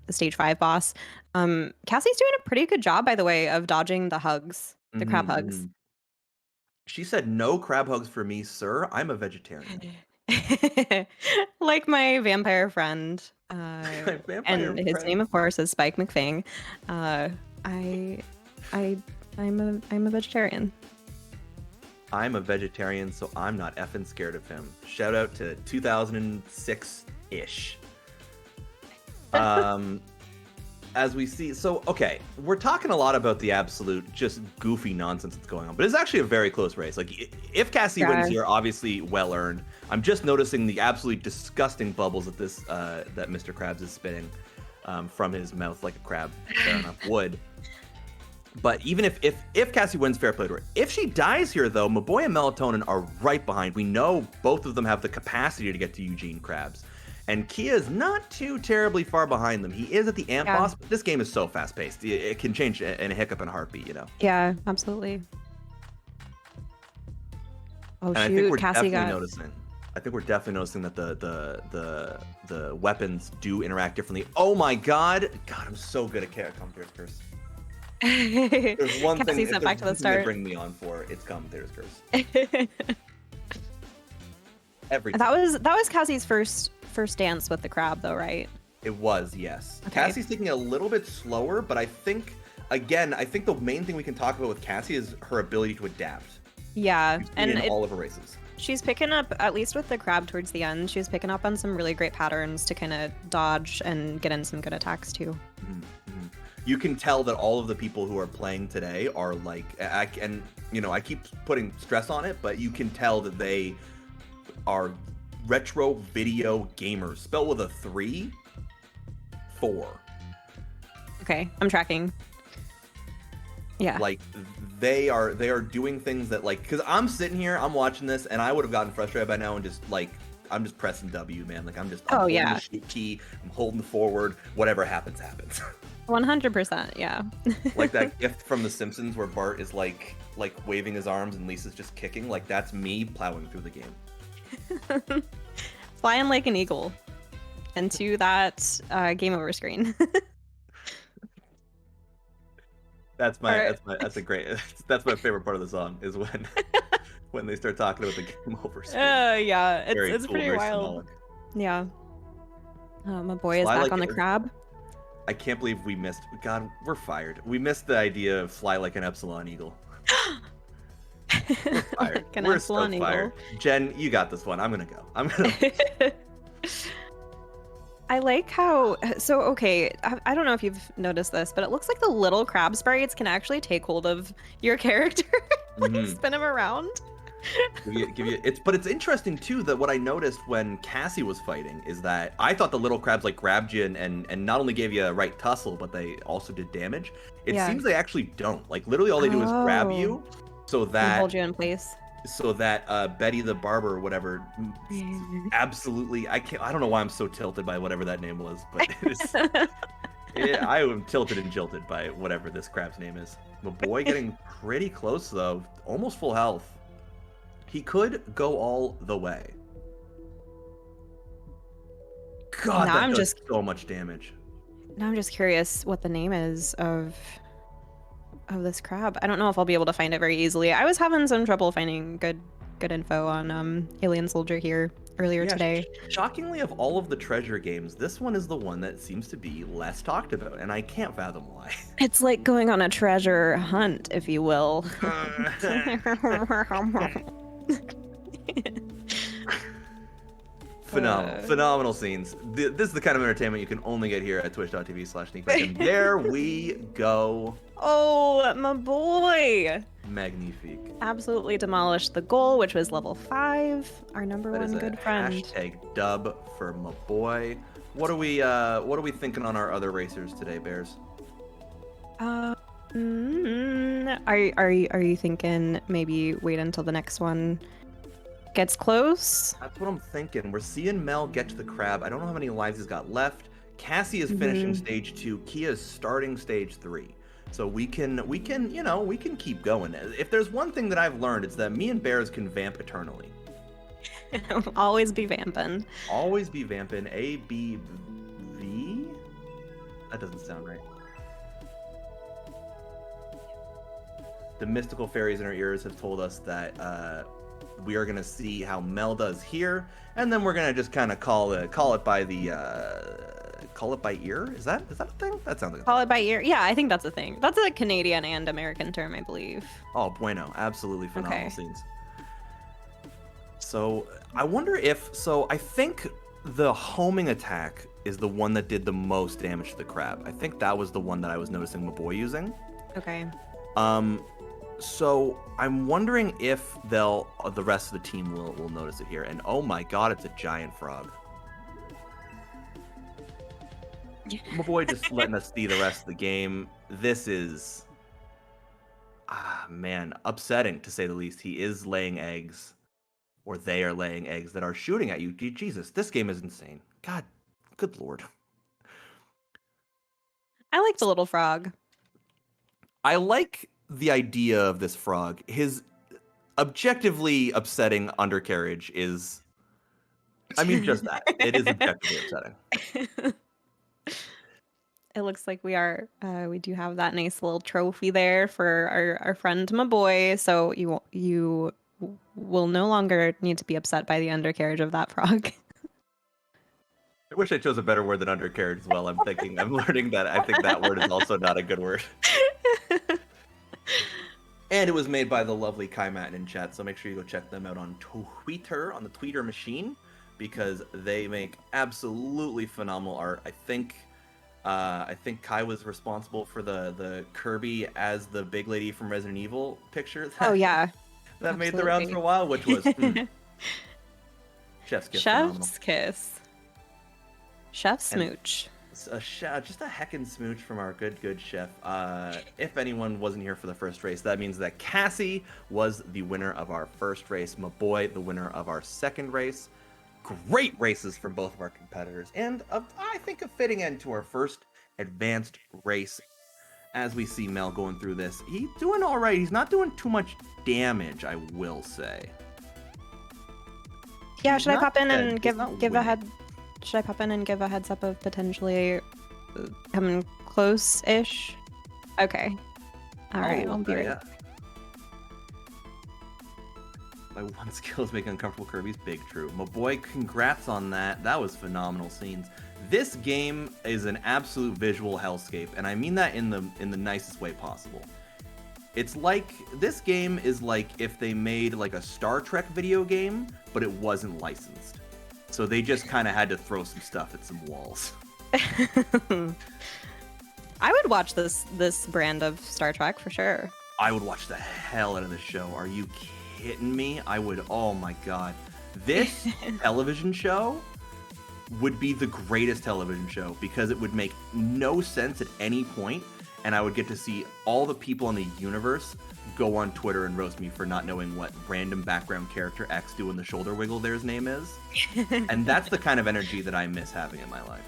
stage 5 boss. Cassie's doing a pretty good job, by the way, of dodging the hugs, the crab hugs. She said, "No crab hugs for me, sir. I'm a vegetarian." Like my vampire friend. And his name, of course, is Spike McFang. I'm a vegetarian. I'm a vegetarian, so I'm not effing scared of him. Shout out to 2006-ish. As we see, so, okay, we're talking a lot about the absolute just goofy nonsense that's going on, but it's actually a very close race. Like, if Cassie wins here, obviously well-earned. I'm just noticing the absolutely disgusting bubbles that that Mr. Krabs is spitting from his mouth like a crab. Fair enough, would. But even if Cassie wins, fair play to her. If she dies here, though, MahBoiii and Melatonin are right behind. We know both of them have the capacity to get to Eugene Krabs. And Kia is not too terribly far behind them. He is at the ant boss, but this game is so fast-paced. It can change in a hiccup and a heartbeat, you know? Yeah, absolutely. Oh, and shoot, I think we're Cassie definitely noticing. I think we're definitely noticing that the weapons do interact differently. Oh my god! God, I'm so good at characters. There's one thing. Cassie If sent there's back to the one thing they start. bring me on for, it's commentator's curse. Every time. That was Cassie's first dance with the crab, though, right? It was, yes. Okay. Cassie's taking it a little bit slower, but I think the main thing we can talk about with Cassie is her ability to adapt. Yeah, and in all of her races. she's picking up, at least with the crab towards the end, she's picking up on some really great patterns to kind of dodge and get in some good attacks too. Mm-hmm. You can tell that all of the people who are playing today are like, I keep putting stress on it, but you can tell that they are retro video gamers. Spelled with a 3, 4. Okay, I'm tracking. Yeah. Like they are doing things that, like, because I'm sitting here, I'm watching this, and I would have gotten frustrated by now and just like, I'm just pressing W, man. Like I'm holding the shoot key, I'm holding forward, whatever happens. 100%, yeah. Like that gift from The Simpsons where Bart is like waving his arms and Lisa's just kicking. Like that's me plowing through the game. Flying like an eagle into that game over screen. That's my favorite part of the song is when they start talking about the game over screen. Yeah, Very it's cool, pretty very wild. symbolic. Yeah. My boy is Fly back like on the it- crab. I can't believe we missed. God, we're fired. We missed the idea of fly like an epsilon eagle. We're fired. Like an We're epsilon so eagle. fired. Jen, you got this one. I'm gonna go. I like how, so okay, I don't know if you've noticed this, but it looks like the little crab sprites can actually take hold of your character, like spin him around. But it's interesting too that what I noticed when Cassie was fighting is that I thought the little crabs like grabbed you and not only gave you a right tussle, but they also did damage. It seems they actually don't. Like literally all they do is grab you so And that hold you in place. Betty the barber or whatever absolutely I don't know why I'm so tilted by whatever that name was, but I am tilted and jilted by whatever this crab's name is. MahBoiii getting pretty close though, almost full health. He could go all the way. God, Now that does so much damage. Now I'm just curious what the name is of this crab. I don't know if I'll be able to find it very easily. I was having some trouble finding good info on Alien Soldier here earlier today. Shockingly, of all of the treasure games, this one is the one that seems to be less talked about, and I can't fathom why. It's like going on a treasure hunt, if you will. Phenomenal scenes. This is the kind of entertainment you can only get here at twitch.tv/sneakbike. And there we go. Oh, my boy! Magnifique. Absolutely demolished the goal, which was level 5. Our number That is one a good friend. hashtag dub for MahBoiii. What are we thinking on our other racers today, Bears? Are you thinking maybe wait until the next one gets close? That's what I'm thinking. We're seeing Mel get to the crab. I don't know how many lives he's got left. Cassie is finishing stage 2. Kia is starting stage 3. So we can keep going. If there's one thing that I've learned, it's that me and Bears can vamp eternally. Always be vamping. Always be vamping. ABV? That doesn't sound right. The mystical fairies in our ears have told us that we are gonna see how Mel does here, and then we're gonna just kind of call it by ear. Is that a thing? That sounds like Call it by ear. Yeah, I think that's a thing. That's a Canadian and American term, I believe. Oh, bueno. Absolutely phenomenal Okay. scenes. So I wonder if I think the homing attack is the one that did the most damage to the crab. I think that was the one that I was noticing MahBoiii using. Okay. So I'm wondering if the rest of the team will notice it here. And oh my god, it's a giant frog. MahBoiii just letting us see the rest of the game. This is, man, upsetting to say the least. He is laying eggs, or they are laying eggs that are shooting at you. Jesus, this game is insane. God, good lord. I like the little frog. I like the idea of this frog. His objectively upsetting undercarriage is, I mean, just that. It is objectively upsetting. it looks like we do have that nice little trophy there for our friend MahBoiii. So you will no longer need to be upset by the undercarriage of that frog. I wish I chose a better word than undercarriage as well. I'm learning that I think that word is also not a good word. And it was made by the lovely Kai Matten in chat, so make sure you go check them out on Twitter, on the Tweeter machine, because they make absolutely phenomenal art. I think Kai was responsible for the Kirby as the big lady from Resident Evil picture. Oh yeah, that made the rounds for a while, which was chef's kiss. Chef's kiss. Chef smooch. Just a heckin' smooch from our good chef. If anyone wasn't here for the first race, that means that Cassie was the winner of our first race, MahBoiii the winner of our second race. Great races from both of our competitors, and I think a fitting end to our first advanced race. As we see Mel going through this, he's doing all right. He's not doing too much damage, I will say. Yeah, should I pop in and give a head? Should I pop in and give a heads up of potentially coming close-ish? Okay. All right, I'll be right. Yeah. My one skill is making uncomfortable Kirby's big true. MahBoiii, congrats on that. That was phenomenal scenes. This game is an absolute visual hellscape, and I mean that in the nicest way possible. It's like, this game is like if they made like a Star Trek video game, but it wasn't licensed. So they just kind of had to throw some stuff at some walls. I would watch this brand of Star Trek for sure. I would watch the hell out of this show. Are you kidding me? I would. Oh my god. This television show would be the greatest television show because it would make no sense at any point, and I would get to see all the people in the universe go on Twitter and roast me for not knowing what random background character X doing the shoulder wiggle there's name is. And that's the kind of energy that I miss having in my life.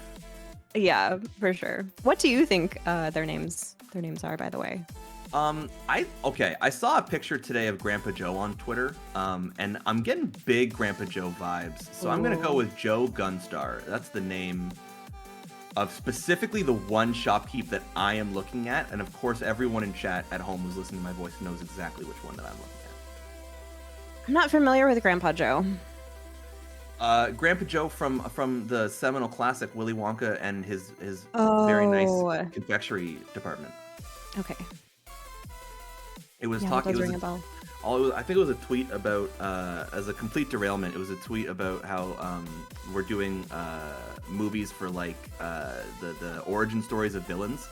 Yeah, for sure. What do you think their names are, by the way? I saw a picture today of Grandpa Joe on Twitter, and I'm getting big Grandpa Joe vibes. So I'm gonna go with Joe Gunstar. That's the name of specifically the one shopkeep that I am looking at, and of course everyone in chat at home who's listening to my voice knows exactly which one that I'm looking at. I'm not familiar with Grandpa Joe. Grandpa Joe from the seminal classic Willy Wonka and his very nice confectionery department. Okay. It was talking. Ring a bell. I think it was a tweet about, as a complete derailment, it was a tweet about how we're doing movies for like the origin stories of villains,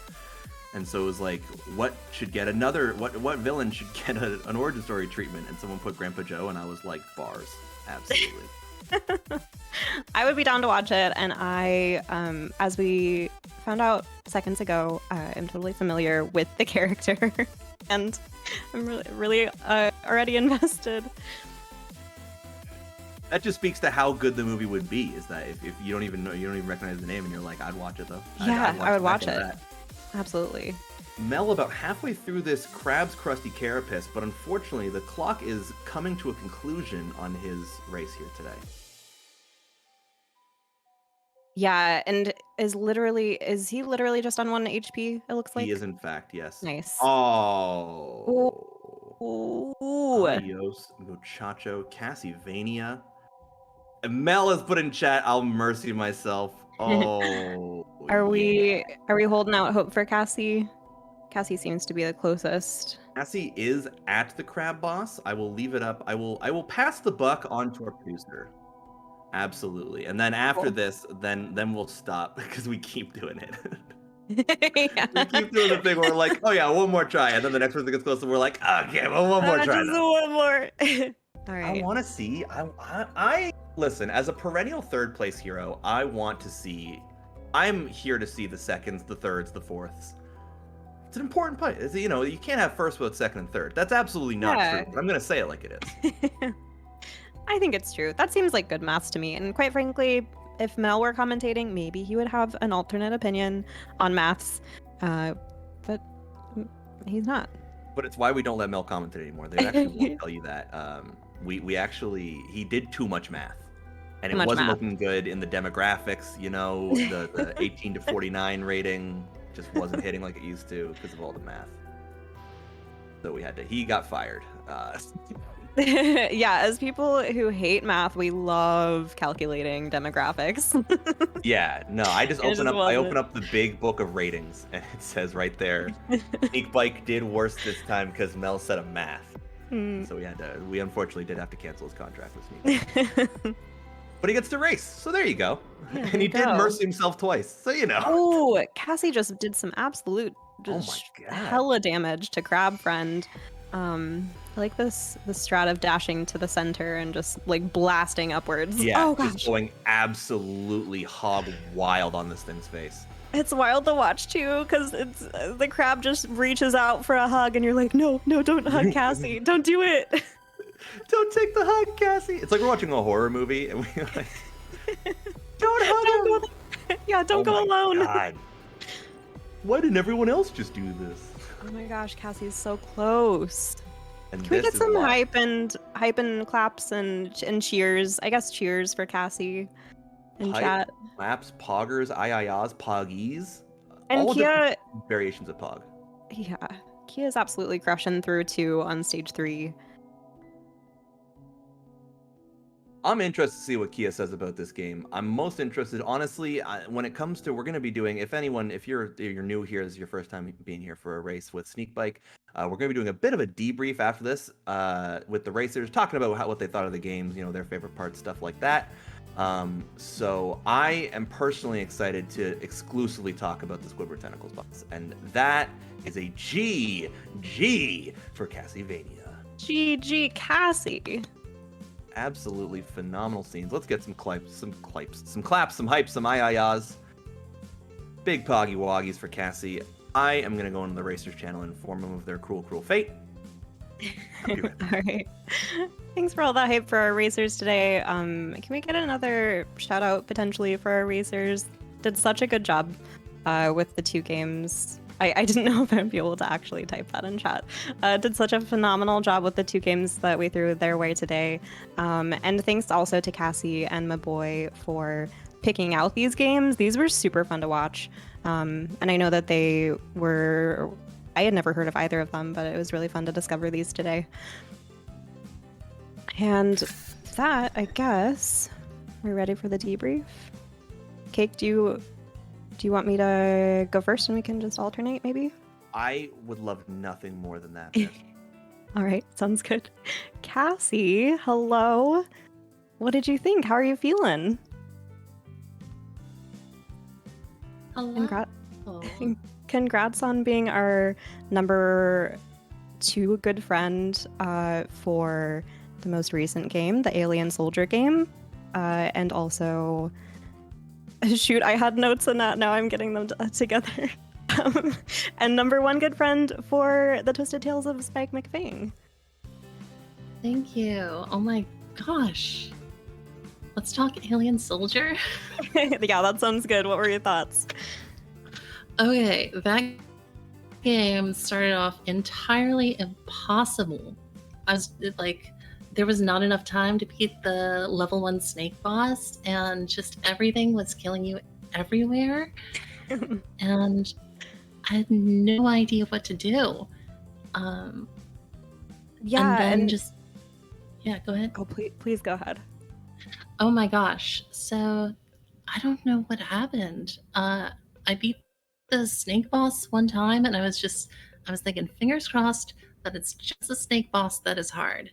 and so it was like, what villain should get an origin story treatment? And someone put Grandpa Joe, and I was like, bars, absolutely. I would be down to watch it, and I, as we found out seconds ago, am totally familiar with the character, and I'm really already invested. That just speaks to how good the movie would be. Is that if you don't even recognize the name, and you're like, I'd watch it though. Yeah, I would watch it. Absolutely. Mel about halfway through this crab's crusty carapace, but unfortunately the clock is coming to a conclusion on his race here today. Yeah, and is he literally just on 1 HP, it looks like? He is, in fact, yes. Nice. Oh. Ooh. Adios, muchacho. Cassievania. And Mel has put in chat, I'll mercy myself. Oh. Are we holding out hope for Cassie? Cassie seems to be the closest. Cassie is at the crab boss. I will leave it up. I will pass the buck on to our producer. Absolutely. And then after this, then we'll stop because we keep doing it. Yeah. We keep doing the thing where we're like, oh yeah, one more try. And then the next person gets closer, we're like, okay, well, one more try. Just one more. All right. I want to see, I listen, as a perennial third place hero, I'm here to see the seconds, the thirds, the fourths. It's an important point. You can't have first without second and third. That's absolutely not true. But I'm going to say it like it is. I think it's true. That seems like good maths to me. And quite frankly, if Mel were commentating, maybe he would have an alternate opinion on maths. But he's not. But it's why we don't let Mel commentate anymore. They actually won't tell you that. He did too much math. And it wasn't looking good in the demographics, the 18 to 49 rating. just wasn't hitting like it used to because of all the math. So he got fired. Yeah, as people who hate math, we love calculating demographics. Yeah, no, I just It just I open wasn't. up the big book of ratings, and it says right there, Sneakbike did worse this time because Mel said a math. Hmm. So we unfortunately did have to cancel his contract with Sneakbike. But he gets to race, so there you go. Yeah, And there he you did go. mercy himself twice, so you know. Oh, Cassie just did some absolute Oh my just God. hella damage to Crab Friend. I like this the strat of dashing to the center and just like blasting upwards. Yeah, Oh just gosh. going absolutely hog wild on this thing's face. It's wild to watch too, because it's the crab just reaches out for a hug, and you're like, no, don't hug Cassie, don't do it. Don't take the hug, Cassie. It's like we're watching a horror movie, and we're like, don't hug him. Yeah, don't Oh go my alone. God. Why didn't everyone else just do this? Oh my gosh, Cassie's so close. And Can we this get is some why. hype and claps and cheers? I guess cheers for Cassie in Hype, chat. Claps, poggers, ayayas, poggies. And all Kia, different variations of pog. yeah, Kia's absolutely crushing through 2 on stage 3. I'm interested to see what Kia says about this game. I'm most interested, honestly, when it comes to, we're going to be doing, if you're new here, this is your first time being here for a race with Sneakbike, we're going to be doing a bit of a debrief after this with the racers, talking about what they thought of the games, their favorite parts, stuff like that. So I am personally excited to exclusively talk about the Squidward Tentacles box, and that is a G for Cassievania. GG Cassie. Absolutely phenomenal scenes. Let's get some claps, some hype, some ayayas. Big poggy woggies for Cassie. I am gonna go into the Racers channel and inform them of their cruel fate. I'll be right back. All right. Thanks for all that hype for our racers today. Can we get another shout out potentially for our racers? Did such a good job with the 2 games. I didn't know if I'd be able to actually type that in chat. Did such a phenomenal job with the 2 games that we threw their way today. And thanks also to Cassie and MahBoiii for picking out these games. These were super fun to watch. And I know that I had never heard of either of them, but it was really fun to discover these today. And that, I guess, we're ready for the debrief. Cake, do you want me to go first and we can just alternate, maybe? I would love nothing more than that. Yes. All right, sounds good. Cassie, hello. What did you think? How are you feeling? Hello. Congrats on being our number 2 good friend for the most recent game, the Alien Soldier game. And also, shoot, I had notes on that. Now I'm getting them together. And number 1 good friend for the Twisted Tales of Spike McFang. Thank you. Oh my gosh. Let's talk Alien Soldier. Yeah, that sounds good. What were your thoughts? Okay, that game started off entirely impossible. I was like, there was not enough time to beat the level 1 snake boss, and just everything was killing you everywhere. And I had no idea what to do. Yeah, and then yeah, go ahead. Oh, please go ahead. Oh my gosh. So I don't know what happened. I beat the snake boss one time, and I was thinking, fingers crossed that it's just a snake boss that is hard.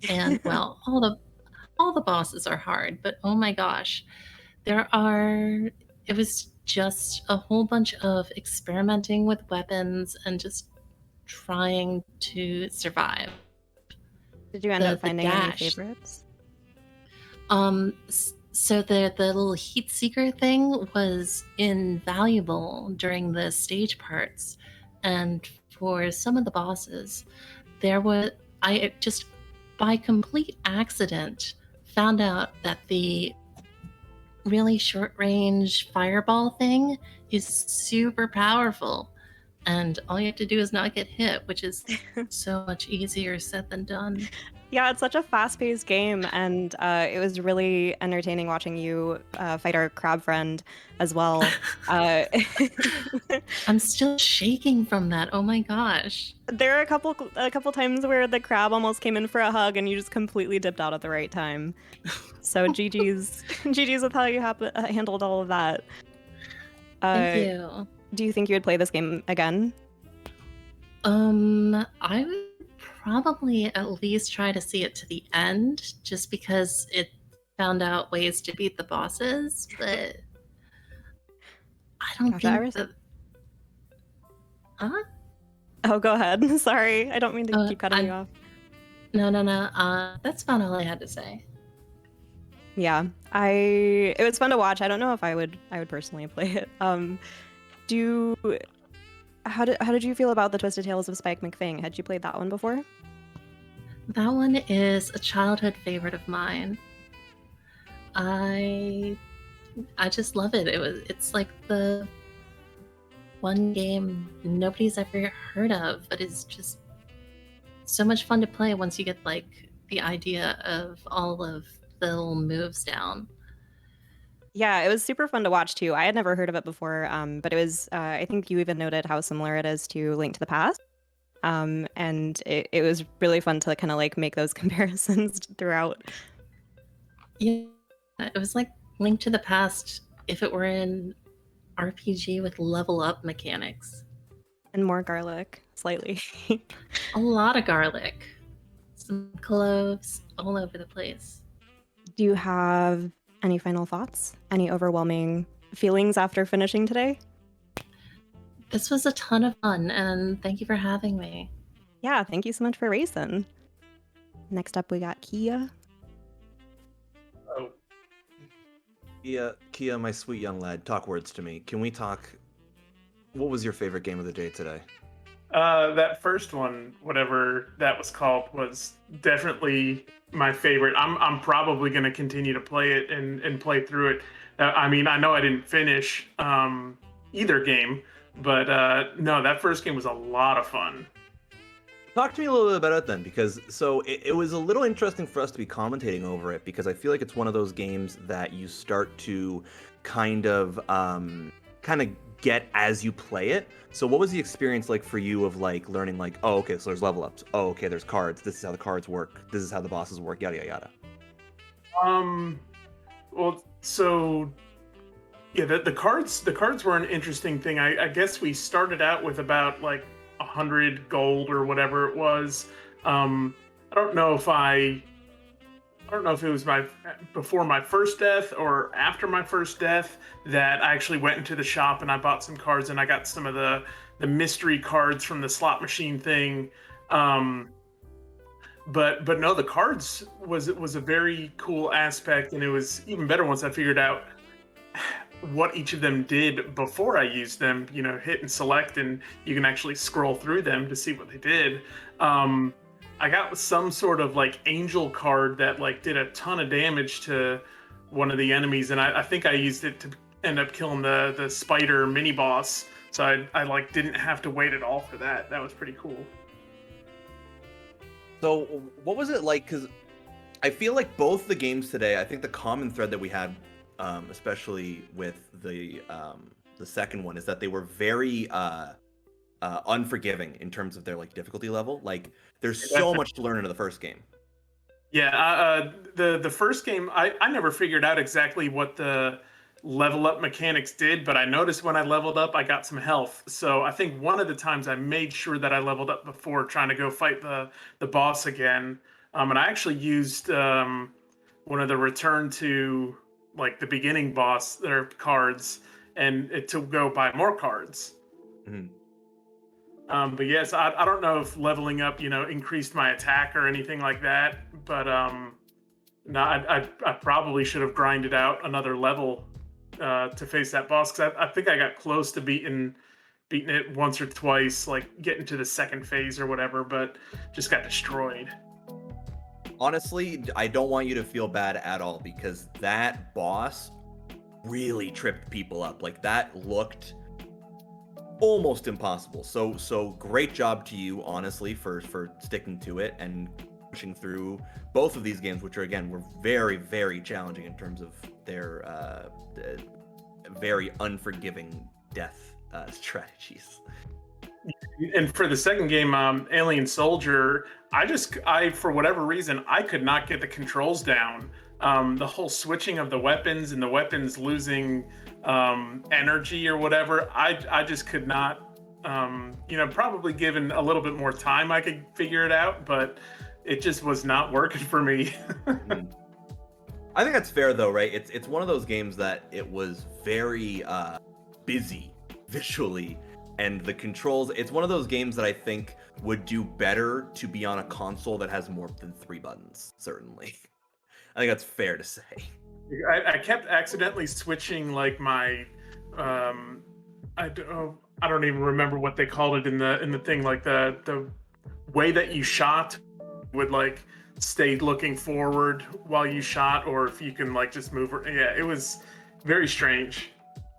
And well, all the bosses are hard, but oh my gosh, it was just a whole bunch of experimenting with weapons and just trying to survive. Did you end up The finding any dash. favorites? So the little heat seeker thing was invaluable during the stage parts, and for some of the bosses, I just by complete accident found out that the really short range fireball thing is super powerful, and all you have to do is not get hit, which is so much easier said than done. Yeah, it's such a fast-paced game, and it was really entertaining watching you fight our crab friend as well. Uh, I'm still shaking from that. Oh my gosh. there are a couple times where the crab almost came in for a hug, and you just completely dipped out at the right time. So GG's with how you handled all of that. Thank you. Do you think you would play this game again? I would probably at least try to see it to the end, just because it found out ways to beat the bosses, but I don't Gosh, think Iris? that. Huh? Oh, go ahead. Sorry, I don't mean to Oh, keep cutting you off. No. That's about all I had to say. Yeah, it was fun to watch. I don't know if I would personally play it. How did you feel about the Twisted Tales of Spike McFang? Had you played that one before? That one is a childhood favorite of mine. I just love it. It's like the one game nobody's ever heard of, but it's just so much fun to play once you get like the idea of all of the little moves down. Yeah, it was super fun to watch too. I had never heard of it before, but it was. I think you even noted how similar it is to Link to the Past, and it was really fun to kind of like make those comparisons throughout. Yeah, it was like Link to the Past if it were in RPG with level up mechanics. And more garlic, slightly. A lot of garlic, some cloves all over the place. Do you have any final thoughts? Any overwhelming feelings after finishing today? This was a ton of fun, and thank you for having me. Yeah, thank you so much for racing. Next up, we got Kia. Oh, Kia, my sweet young lad, talk words to me. Can we talk? What was your favorite game of the day today? that first one, whatever that was called, was definitely my favorite. I'm probably going to continue to play it and play through it. I mean, I know I didn't finish either game, but no, that first game was a lot of fun. Talk to me a little bit about it then, because it was a little interesting for us to be commentating over it, because I feel like it's one of those games that you start to kind of get as you play it. So what was the experience like for you of like learning like, oh, okay, so there's level ups. Oh, okay, there's cards. This is how the cards work. This is how the bosses work, yada, yada, yada. Well, so yeah, the cards were an interesting thing. I guess we started out with about like 100 gold or whatever it was. I don't know if it was before my first death or after my first death that I actually went into the shop and I bought some cards, and I got some of the mystery cards from the slot machine thing. But no, the cards was a very cool aspect, and it was even better once I figured out what each of them did before I used them. You know, hit and select, and you can actually scroll through them to see what they did. I got some sort of like angel card that like did a ton of damage to one of the enemies, and I think I used it to end up killing the spider mini boss. So I like didn't have to wait at all for that. That was pretty cool. So what was it like? Because I feel like both the games today, I think the common thread that we had, especially with the second one, is that they were very unforgiving in terms of their like difficulty level. Like there's so much to learn in the first game. Yeah, the first game, I never figured out exactly what the level up mechanics did, but I noticed when I leveled up, I got some health. So I think one of the times I made sure that I leveled up before trying to go fight the boss again. And I actually used one of the return to like the beginning boss, their cards, and to go buy more cards. Mm-hmm. But yes, I don't know if leveling up, increased my attack or anything like that. But no, I probably should have grinded out another level to face that boss, because I think I got close to beating it once or twice, like getting to the second phase or whatever, but just got destroyed. Honestly, I don't want you to feel bad at all, because that boss really tripped people up. Like that looked almost impossible. So great job to you, honestly, for sticking to it and pushing through both of these games, which were very, very challenging in terms of their very unforgiving death strategies. And for the second game, Alien Soldier, I for whatever reason, I could not get the controls down. The whole switching of the weapons and the weapons losing energy or whatever, I just could not. Probably given a little bit more time, I could figure it out, but it just was not working for me. I think that's fair, though, right? It's one of those games that it was very busy visually, and the controls. It's one of those games that I think would do better to be on a console that has more than 3 buttons. Certainly, I think that's fair to say. I kept accidentally switching like my I don't even remember what they called it in the thing, like the way that you shot would like stay looking forward while you shot, or if you can like just move. Yeah, it was very strange,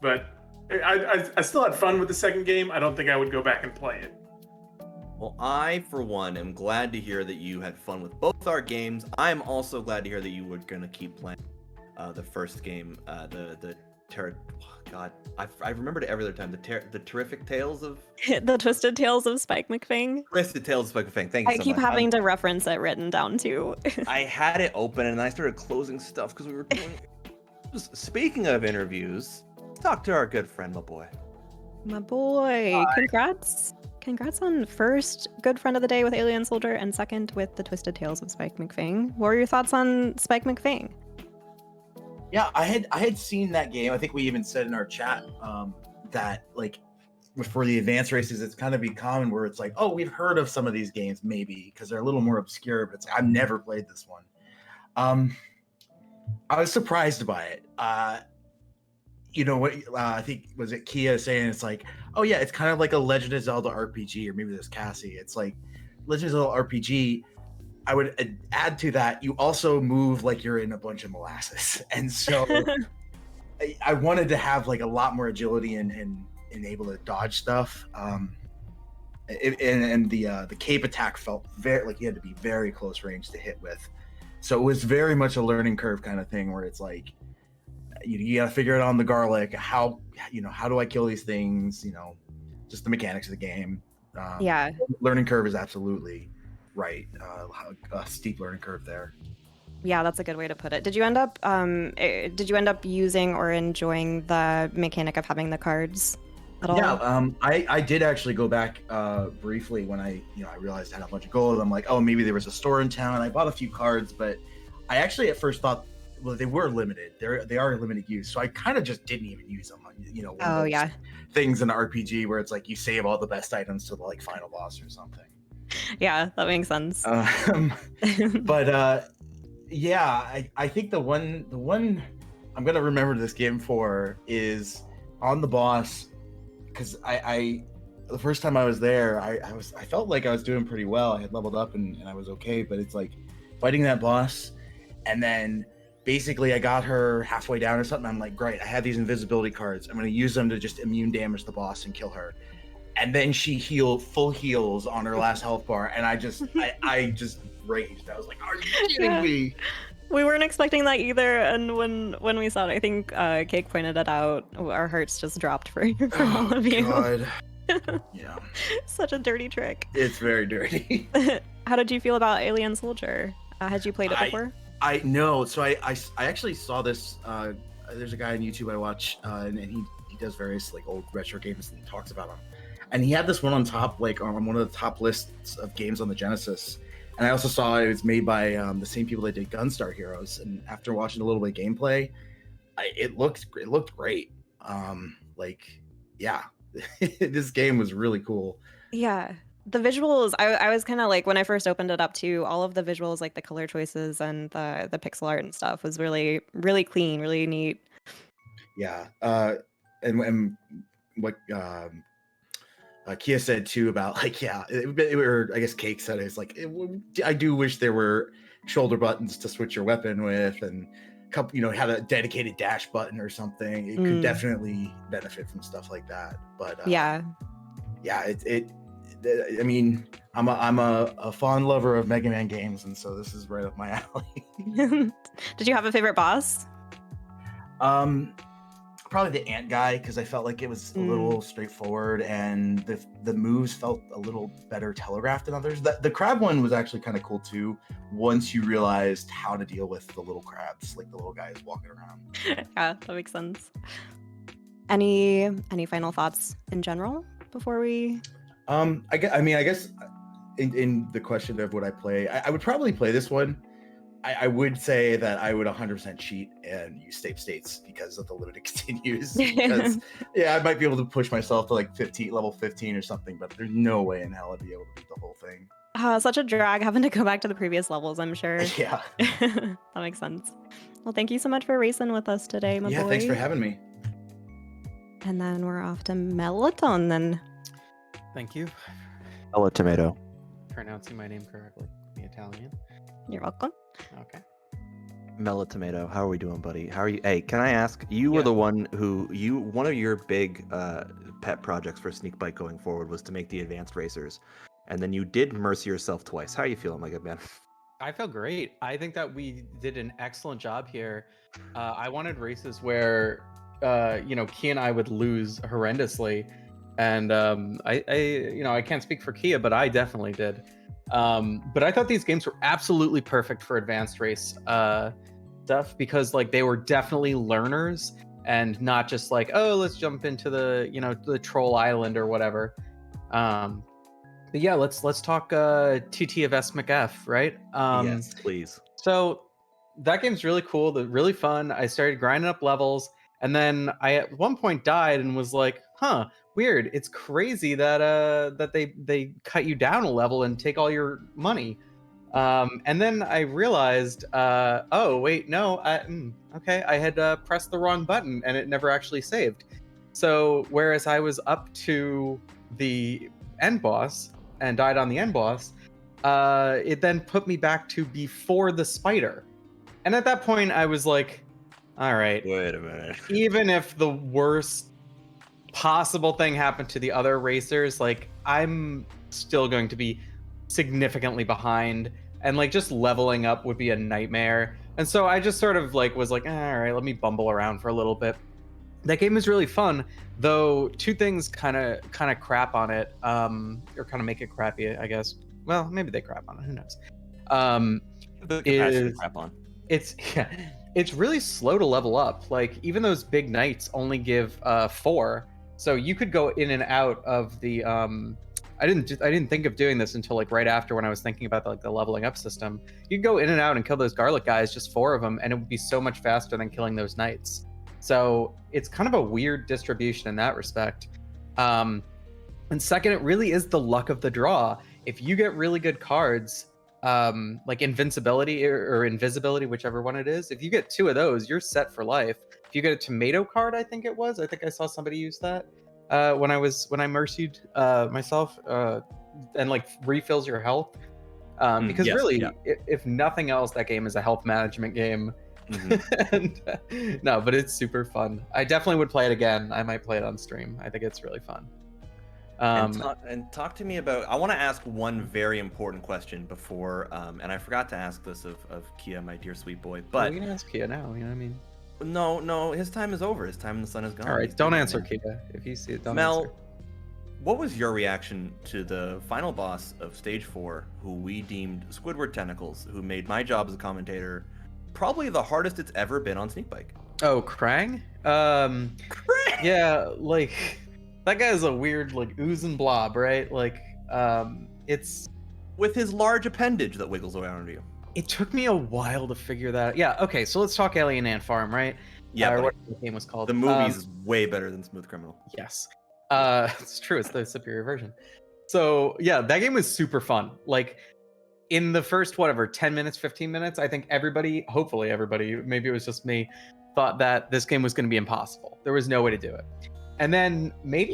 but I still had fun with the second game. I don't think I would go back and play it. Well, I, for one, am glad to hear that you had fun with both our games. I'm also glad to hear that you were going to keep playing the first game, I remembered it every other time. The terrific tales of The Twisted Tales of Spike McFang. Twisted Tales of Spike McFang. Thank you I so keep much. having to reference it written down too. I had it open and then I started closing stuff because we were doing. Speaking of interviews, let's talk to our good friend MahBoiii. MahBoiii, congrats on first good friend of the day with Alien Soldier and second with The Twisted Tales of Spike McFang. What were your thoughts on Spike McFang? Yeah, I had seen that game. I think we even said in our chat that like for the advanced races, it's kind of be common where it's like, oh, we've heard of some of these games maybe because they're a little more obscure, but it's like, I've never played this one. I was surprised by it. I think was it Kia saying it's like, oh yeah, it's kind of like a Legend of Zelda RPG, or maybe there's Cassie. It's like Legend of Zelda RPG. I would add to that, you also move like you're in a bunch of molasses. And so I wanted to have like a lot more agility and able to dodge stuff. And the cape attack felt very like you had to be very close range to hit with. So it was very much a learning curve kind of thing where it's like, you got to figure it out on the garlic. How do I kill these things? Just the mechanics of the game. Yeah. Learning curve is absolutely right. A steep learning curve there. Yeah, that's a good way to put it. Did you end up using or enjoying the mechanic of having the cards at all? Yeah, I did actually go back briefly when I realized I had a bunch of gold. I'm like, oh, maybe there was a store in town. I bought a few cards, but I actually at first thought, well, they were limited. They are limited use, so I kind of just didn't even use them. Things in an RPG where it's like you save all the best items to the like final boss or something. Yeah, that makes sense. But yeah, I think the one I'm gonna remember this game for is on the boss, because I the first time I was there, I felt like I was doing pretty well. I had leveled up and I was okay, but it's like fighting that boss, and then basically I got her halfway down or something. I'm like, great, I have these invisibility cards. I'm gonna use them to just immune damage the boss and kill her. And then she full heals on her last health bar, and I just raged. I was like, "Are you kidding me?" We weren't expecting that either, and when we saw it, I think Cake pointed it out. Our hearts just dropped for all of you. God. Yeah, such a dirty trick. It's very dirty. How did you feel about Alien Soldier? Had you played it before? I know. So I actually saw this. There's a guy on YouTube I watch, and he does various like old retro games and talks about them. And he had this one on top, like on one of the top lists of games on the Genesis. And I also saw it was made by the same people that did Gunstar Heroes. And after watching a little bit of gameplay, it looked great. This game was really cool. Yeah, the visuals. I was kind of like when I first opened it up too. All of the visuals, like the color choices and the pixel art and stuff, was really really clean, really neat. Yeah, and what. Kia said too about like, or I guess Cake said it's like I do wish there were shoulder buttons to switch your weapon with, and couple, had a dedicated dash button or something, it could definitely benefit from stuff like that. But Yeah. I mean, I'm a fond lover of Mega Man games, and so this is right up my alley. Did you have a favorite boss? Probably the ant guy, because I felt like it was a little straightforward, and the moves felt a little better telegraphed than others. The crab one was actually kind of cool too, once you realized how to deal with the little crabs, like the little guys walking around. Yeah, that makes sense. Any final thoughts in general before we? I guess in the question of what I play, I would probably play this one. I would say that I would 100% cheat and use save states because of the limited continues. Because I might be able to push myself to like level 15 or something, but there's no way in hell I'd be able to beat the whole thing. Such a drag having to go back to the previous levels, I'm sure. Yeah. That makes sense. Well, thank you so much for racing with us today, my boy. Yeah, thanks for having me. And then we're off to Melatonin then. Thank you. Hello, tomato. Pronouncing my name correctly. The Italian. You're welcome. Okay. Mellow Tomato, how are we doing, buddy? How are you? Hey, can I ask? You were the one one of your big pet projects for Sneakbike going forward was to make the advanced racers, and then you did mercy yourself twice. How are you feeling, my good man? I feel great. I think that we did an excellent job here. I wanted races where, Kia and I would lose horrendously, and I can't speak for Kia, but I definitely did. But I thought these games were absolutely perfect for advanced race stuff because like they were definitely learners and not just like, oh, let's jump into the troll island or whatever. But yeah, let's talk TT of SMcF, right? Yes, please. So that game's really cool, really fun. I started grinding up levels, and then I at one point died and was like, huh, weird. It's crazy that they cut you down a level and take all your money. And then I realized, oh wait, no, I had pressed the wrong button and it never actually saved. So whereas I was up to the end boss and died on the end boss, it then put me back to before the spider. And at that point I was like, all right, wait a minute. Even if the worst possible thing happened to the other racers, like I'm still going to be significantly behind, and like just leveling up would be a nightmare. And so I just sort of like was like, all right, let me bumble around for a little bit. That game is really fun, though two things kind of crap on it, or kind of make it crappy, I guess. Well, maybe they crap on it, who knows. Crap on. It's really slow to level up. Like even those big knights only give 4. So you could go in and out of the I didn't think of doing this until like right after when I was thinking about the leveling up system. You could go in and out and kill those garlic guys, just 4 of them, and it would be so much faster than killing those knights. So it's kind of a weird distribution in that respect. And second, it really is the luck of the draw. If you get really good cards, like invincibility or invisibility, whichever one it is, if you get 2 of those, you're set for life. If you get a tomato card, I think I saw somebody use that when I mercied myself, and like refills your health. Because if nothing else, that game is a health management game. And, no, but it's super fun. I definitely would play it again. I might play it on stream. I think it's really fun. And talk to me about, I want to ask one very important question before, and I forgot to ask this of Kia, my dear sweet boy, but we can ask Kia now, you know what I mean? No, his time is over. His time in the sun is gone. All right, don't answer, Kia. If you see it, don't answer. What was your reaction to the final boss of Stage 4, who we deemed Squidward Tentacles, who made my job as a commentator probably the hardest it's ever been on Sneakbike? Oh, Krang? Krang! Yeah, like, that guy's a weird, like, ooze and blob, right? Like, it's... with his large appendage that wiggles around you. It took me a while to figure that out. Yeah, okay, so let's talk Alien Ant Farm, right? Yeah, or what the game was called. The movie's is way better than Smooth Criminal. Yes. It's true, it's the superior version. So, yeah, that game was super fun. Like, in the first, 10 minutes, 15 minutes, I think hopefully everybody, maybe it was just me, thought that this game was going to be impossible. There was no way to do it. And then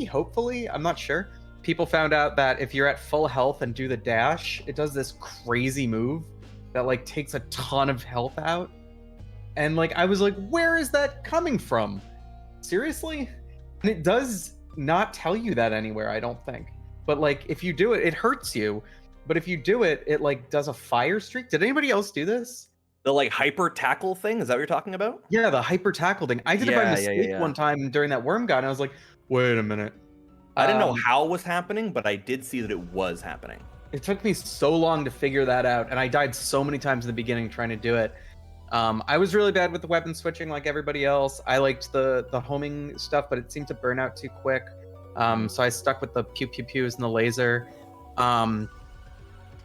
hopefully, I'm not sure, people found out that if you're at full health and do the dash, it does this crazy move that like takes a ton of health out. And like I was like, where is that coming from? Seriously? And it does not tell you that anywhere, I don't think. But like if you do it, it hurts you. But if you do it, it like does a fire streak. Did anybody else do this? The like hyper tackle thing, is that what you're talking about? Yeah, the hyper tackle thing. I did it by Yeah, mistake one time during that worm gun. I was like, wait a minute. I didn't know how it was happening, but I did see that it was happening. It took me so long to figure that out, and I died so many times in the beginning trying to do it. I was really bad with the weapon switching like everybody else. I liked the homing stuff, but it seemed to burn out too quick. So I stuck with the pew pew pews and the laser.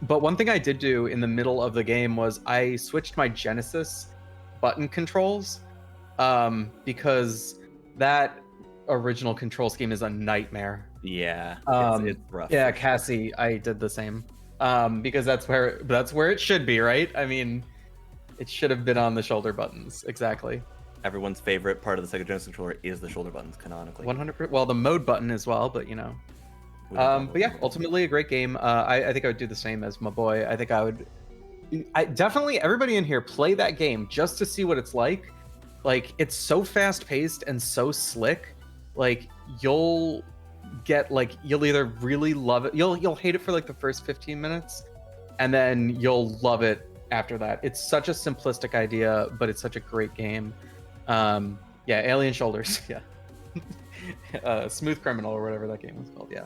But one thing I did do in the middle of the game was I switched my Genesis button controls because that original control scheme is a nightmare. Yeah, it's rough. Yeah, Cassie, I did the same because that's where it should be, right? I mean, it should have been on the shoulder buttons. Exactly. Everyone's favorite part of the Sega Genesis controller is the shoulder buttons, canonically. 100%. Well, the mode button as well, but you know. But yeah, ultimately a great game. I think I would do the same as MahBoiii. I think I definitely everybody in here play that game just to see what it's like. Like it's so fast paced and so slick. Like you'll either really love it, you'll hate it for like the first 15 minutes, and then you'll love it after that. It's such a simplistic idea, but it's such a great game. Yeah, Alien Shoulders. Yeah. Smooth Criminal or whatever that game was called. Yeah.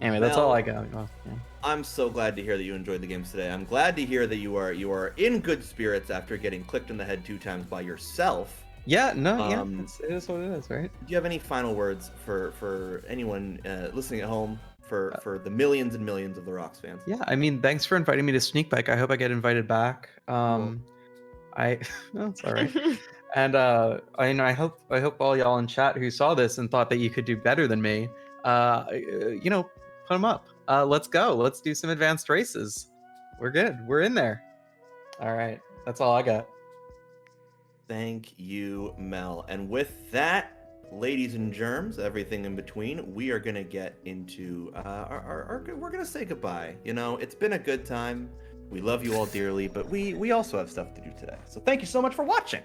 Anyway, that's all I got. Well, yeah. I'm so glad to hear that you enjoyed the games today. I'm glad to hear that you are in good spirits after getting clicked in the head 2 times by yourself. Yeah, no, yeah, it is what it is, right? Do you have any final words for anyone listening at home, for the millions and millions of the Rocks fans? Yeah, I mean, thanks for inviting me to Sneakbike. I hope I get invited back. Well, it's all right. And I hope all y'all in chat who saw this and thought that you could do better than me, put them up. Let's go. Let's do some advanced races. We're good. We're in there. All right. That's all I got. Thank you, Mel. And with that, ladies and germs, everything in between, we are going to get into we're going to say goodbye. You know, it's been a good time. We love you all dearly, but we also have stuff to do today. So thank you so much for watching.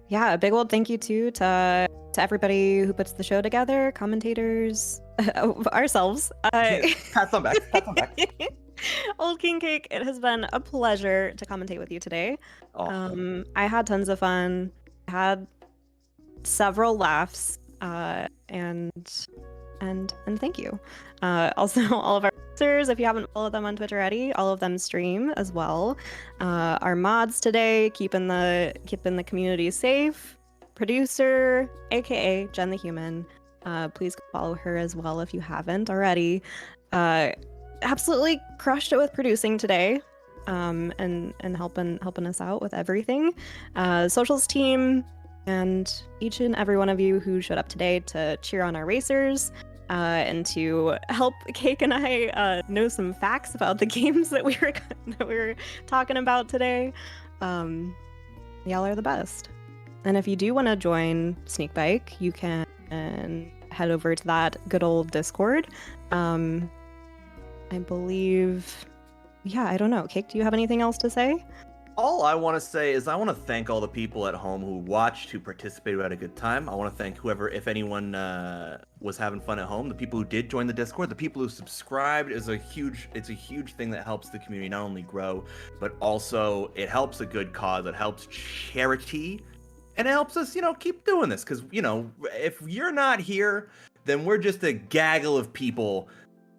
Yeah, a big old thank you too to everybody who puts the show together, commentators, ourselves. Pat them back. Pat them back. Old King Cake, it has been a pleasure to commentate with you today. Awesome. I had tons of fun. I had several laughs, and thank you. Also, all of our listeners, if you haven't followed them on Twitter already, all of them stream as well. Our mods today, keeping the community safe. Producer, aka Jen the Human, please follow her as well if you haven't already. Absolutely crushed it with producing today, and helping us out with everything. Socials team, and each and every one of you who showed up today to cheer on our racers, and to help Cake and I know some facts about the games that we were talking about today. Y'all are the best. And if you do want to join Sneakbike, you can head over to that good old Discord. I believe, I don't know. Cake, do you have anything else to say? All I want to say is I want to thank all the people at home who watched, who participated, who had a good time. I want to thank whoever, if anyone was having fun at home, the people who did join the Discord, the people who subscribed. It's a huge thing that helps the community not only grow, but also it helps a good cause. It helps charity, and it helps us, keep doing this. Because, if you're not here, then we're just a gaggle of people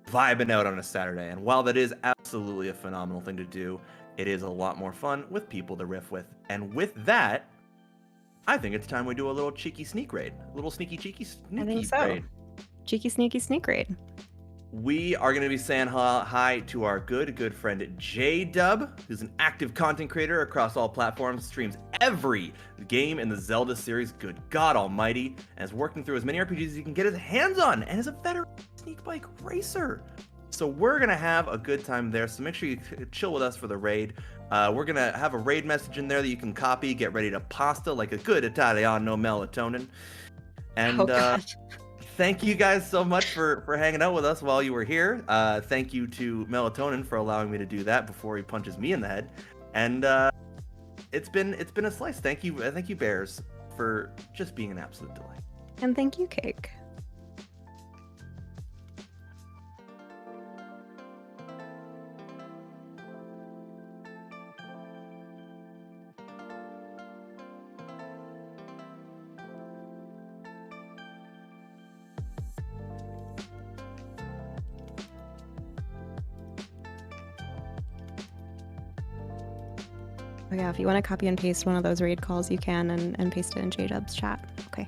vibing out on a Saturday. And while that is absolutely a phenomenal thing to do, it is a lot more fun with people to riff with. And with that, I think it's time we do a little cheeky sneak raid. A little sneaky cheeky sneaky I think so. raid. Cheeky sneaky sneak raid. We are going to be saying hi to our good friend J-Dub, who's an active content creator across all platforms, streams every game in the Zelda series, good God almighty, and is working through as many RPGs as he can get his hands on, and is a veteran Sneakbike racer. So we're going to have a good time there, so make sure you chill with us for the raid. We're going to have a raid message in there that you can copy, get ready to pasta like a good Italiano melatonin. And thank you guys so much for hanging out with us while you were here. Thank you to Melatonin for allowing me to do that before he punches me in the head. And it's been a slice. Thank you, Bears, for just being an absolute delight. And thank you, Cake. Oh yeah, if you want to copy and paste one of those raid calls, you can, and paste it in JDub's chat. Okay.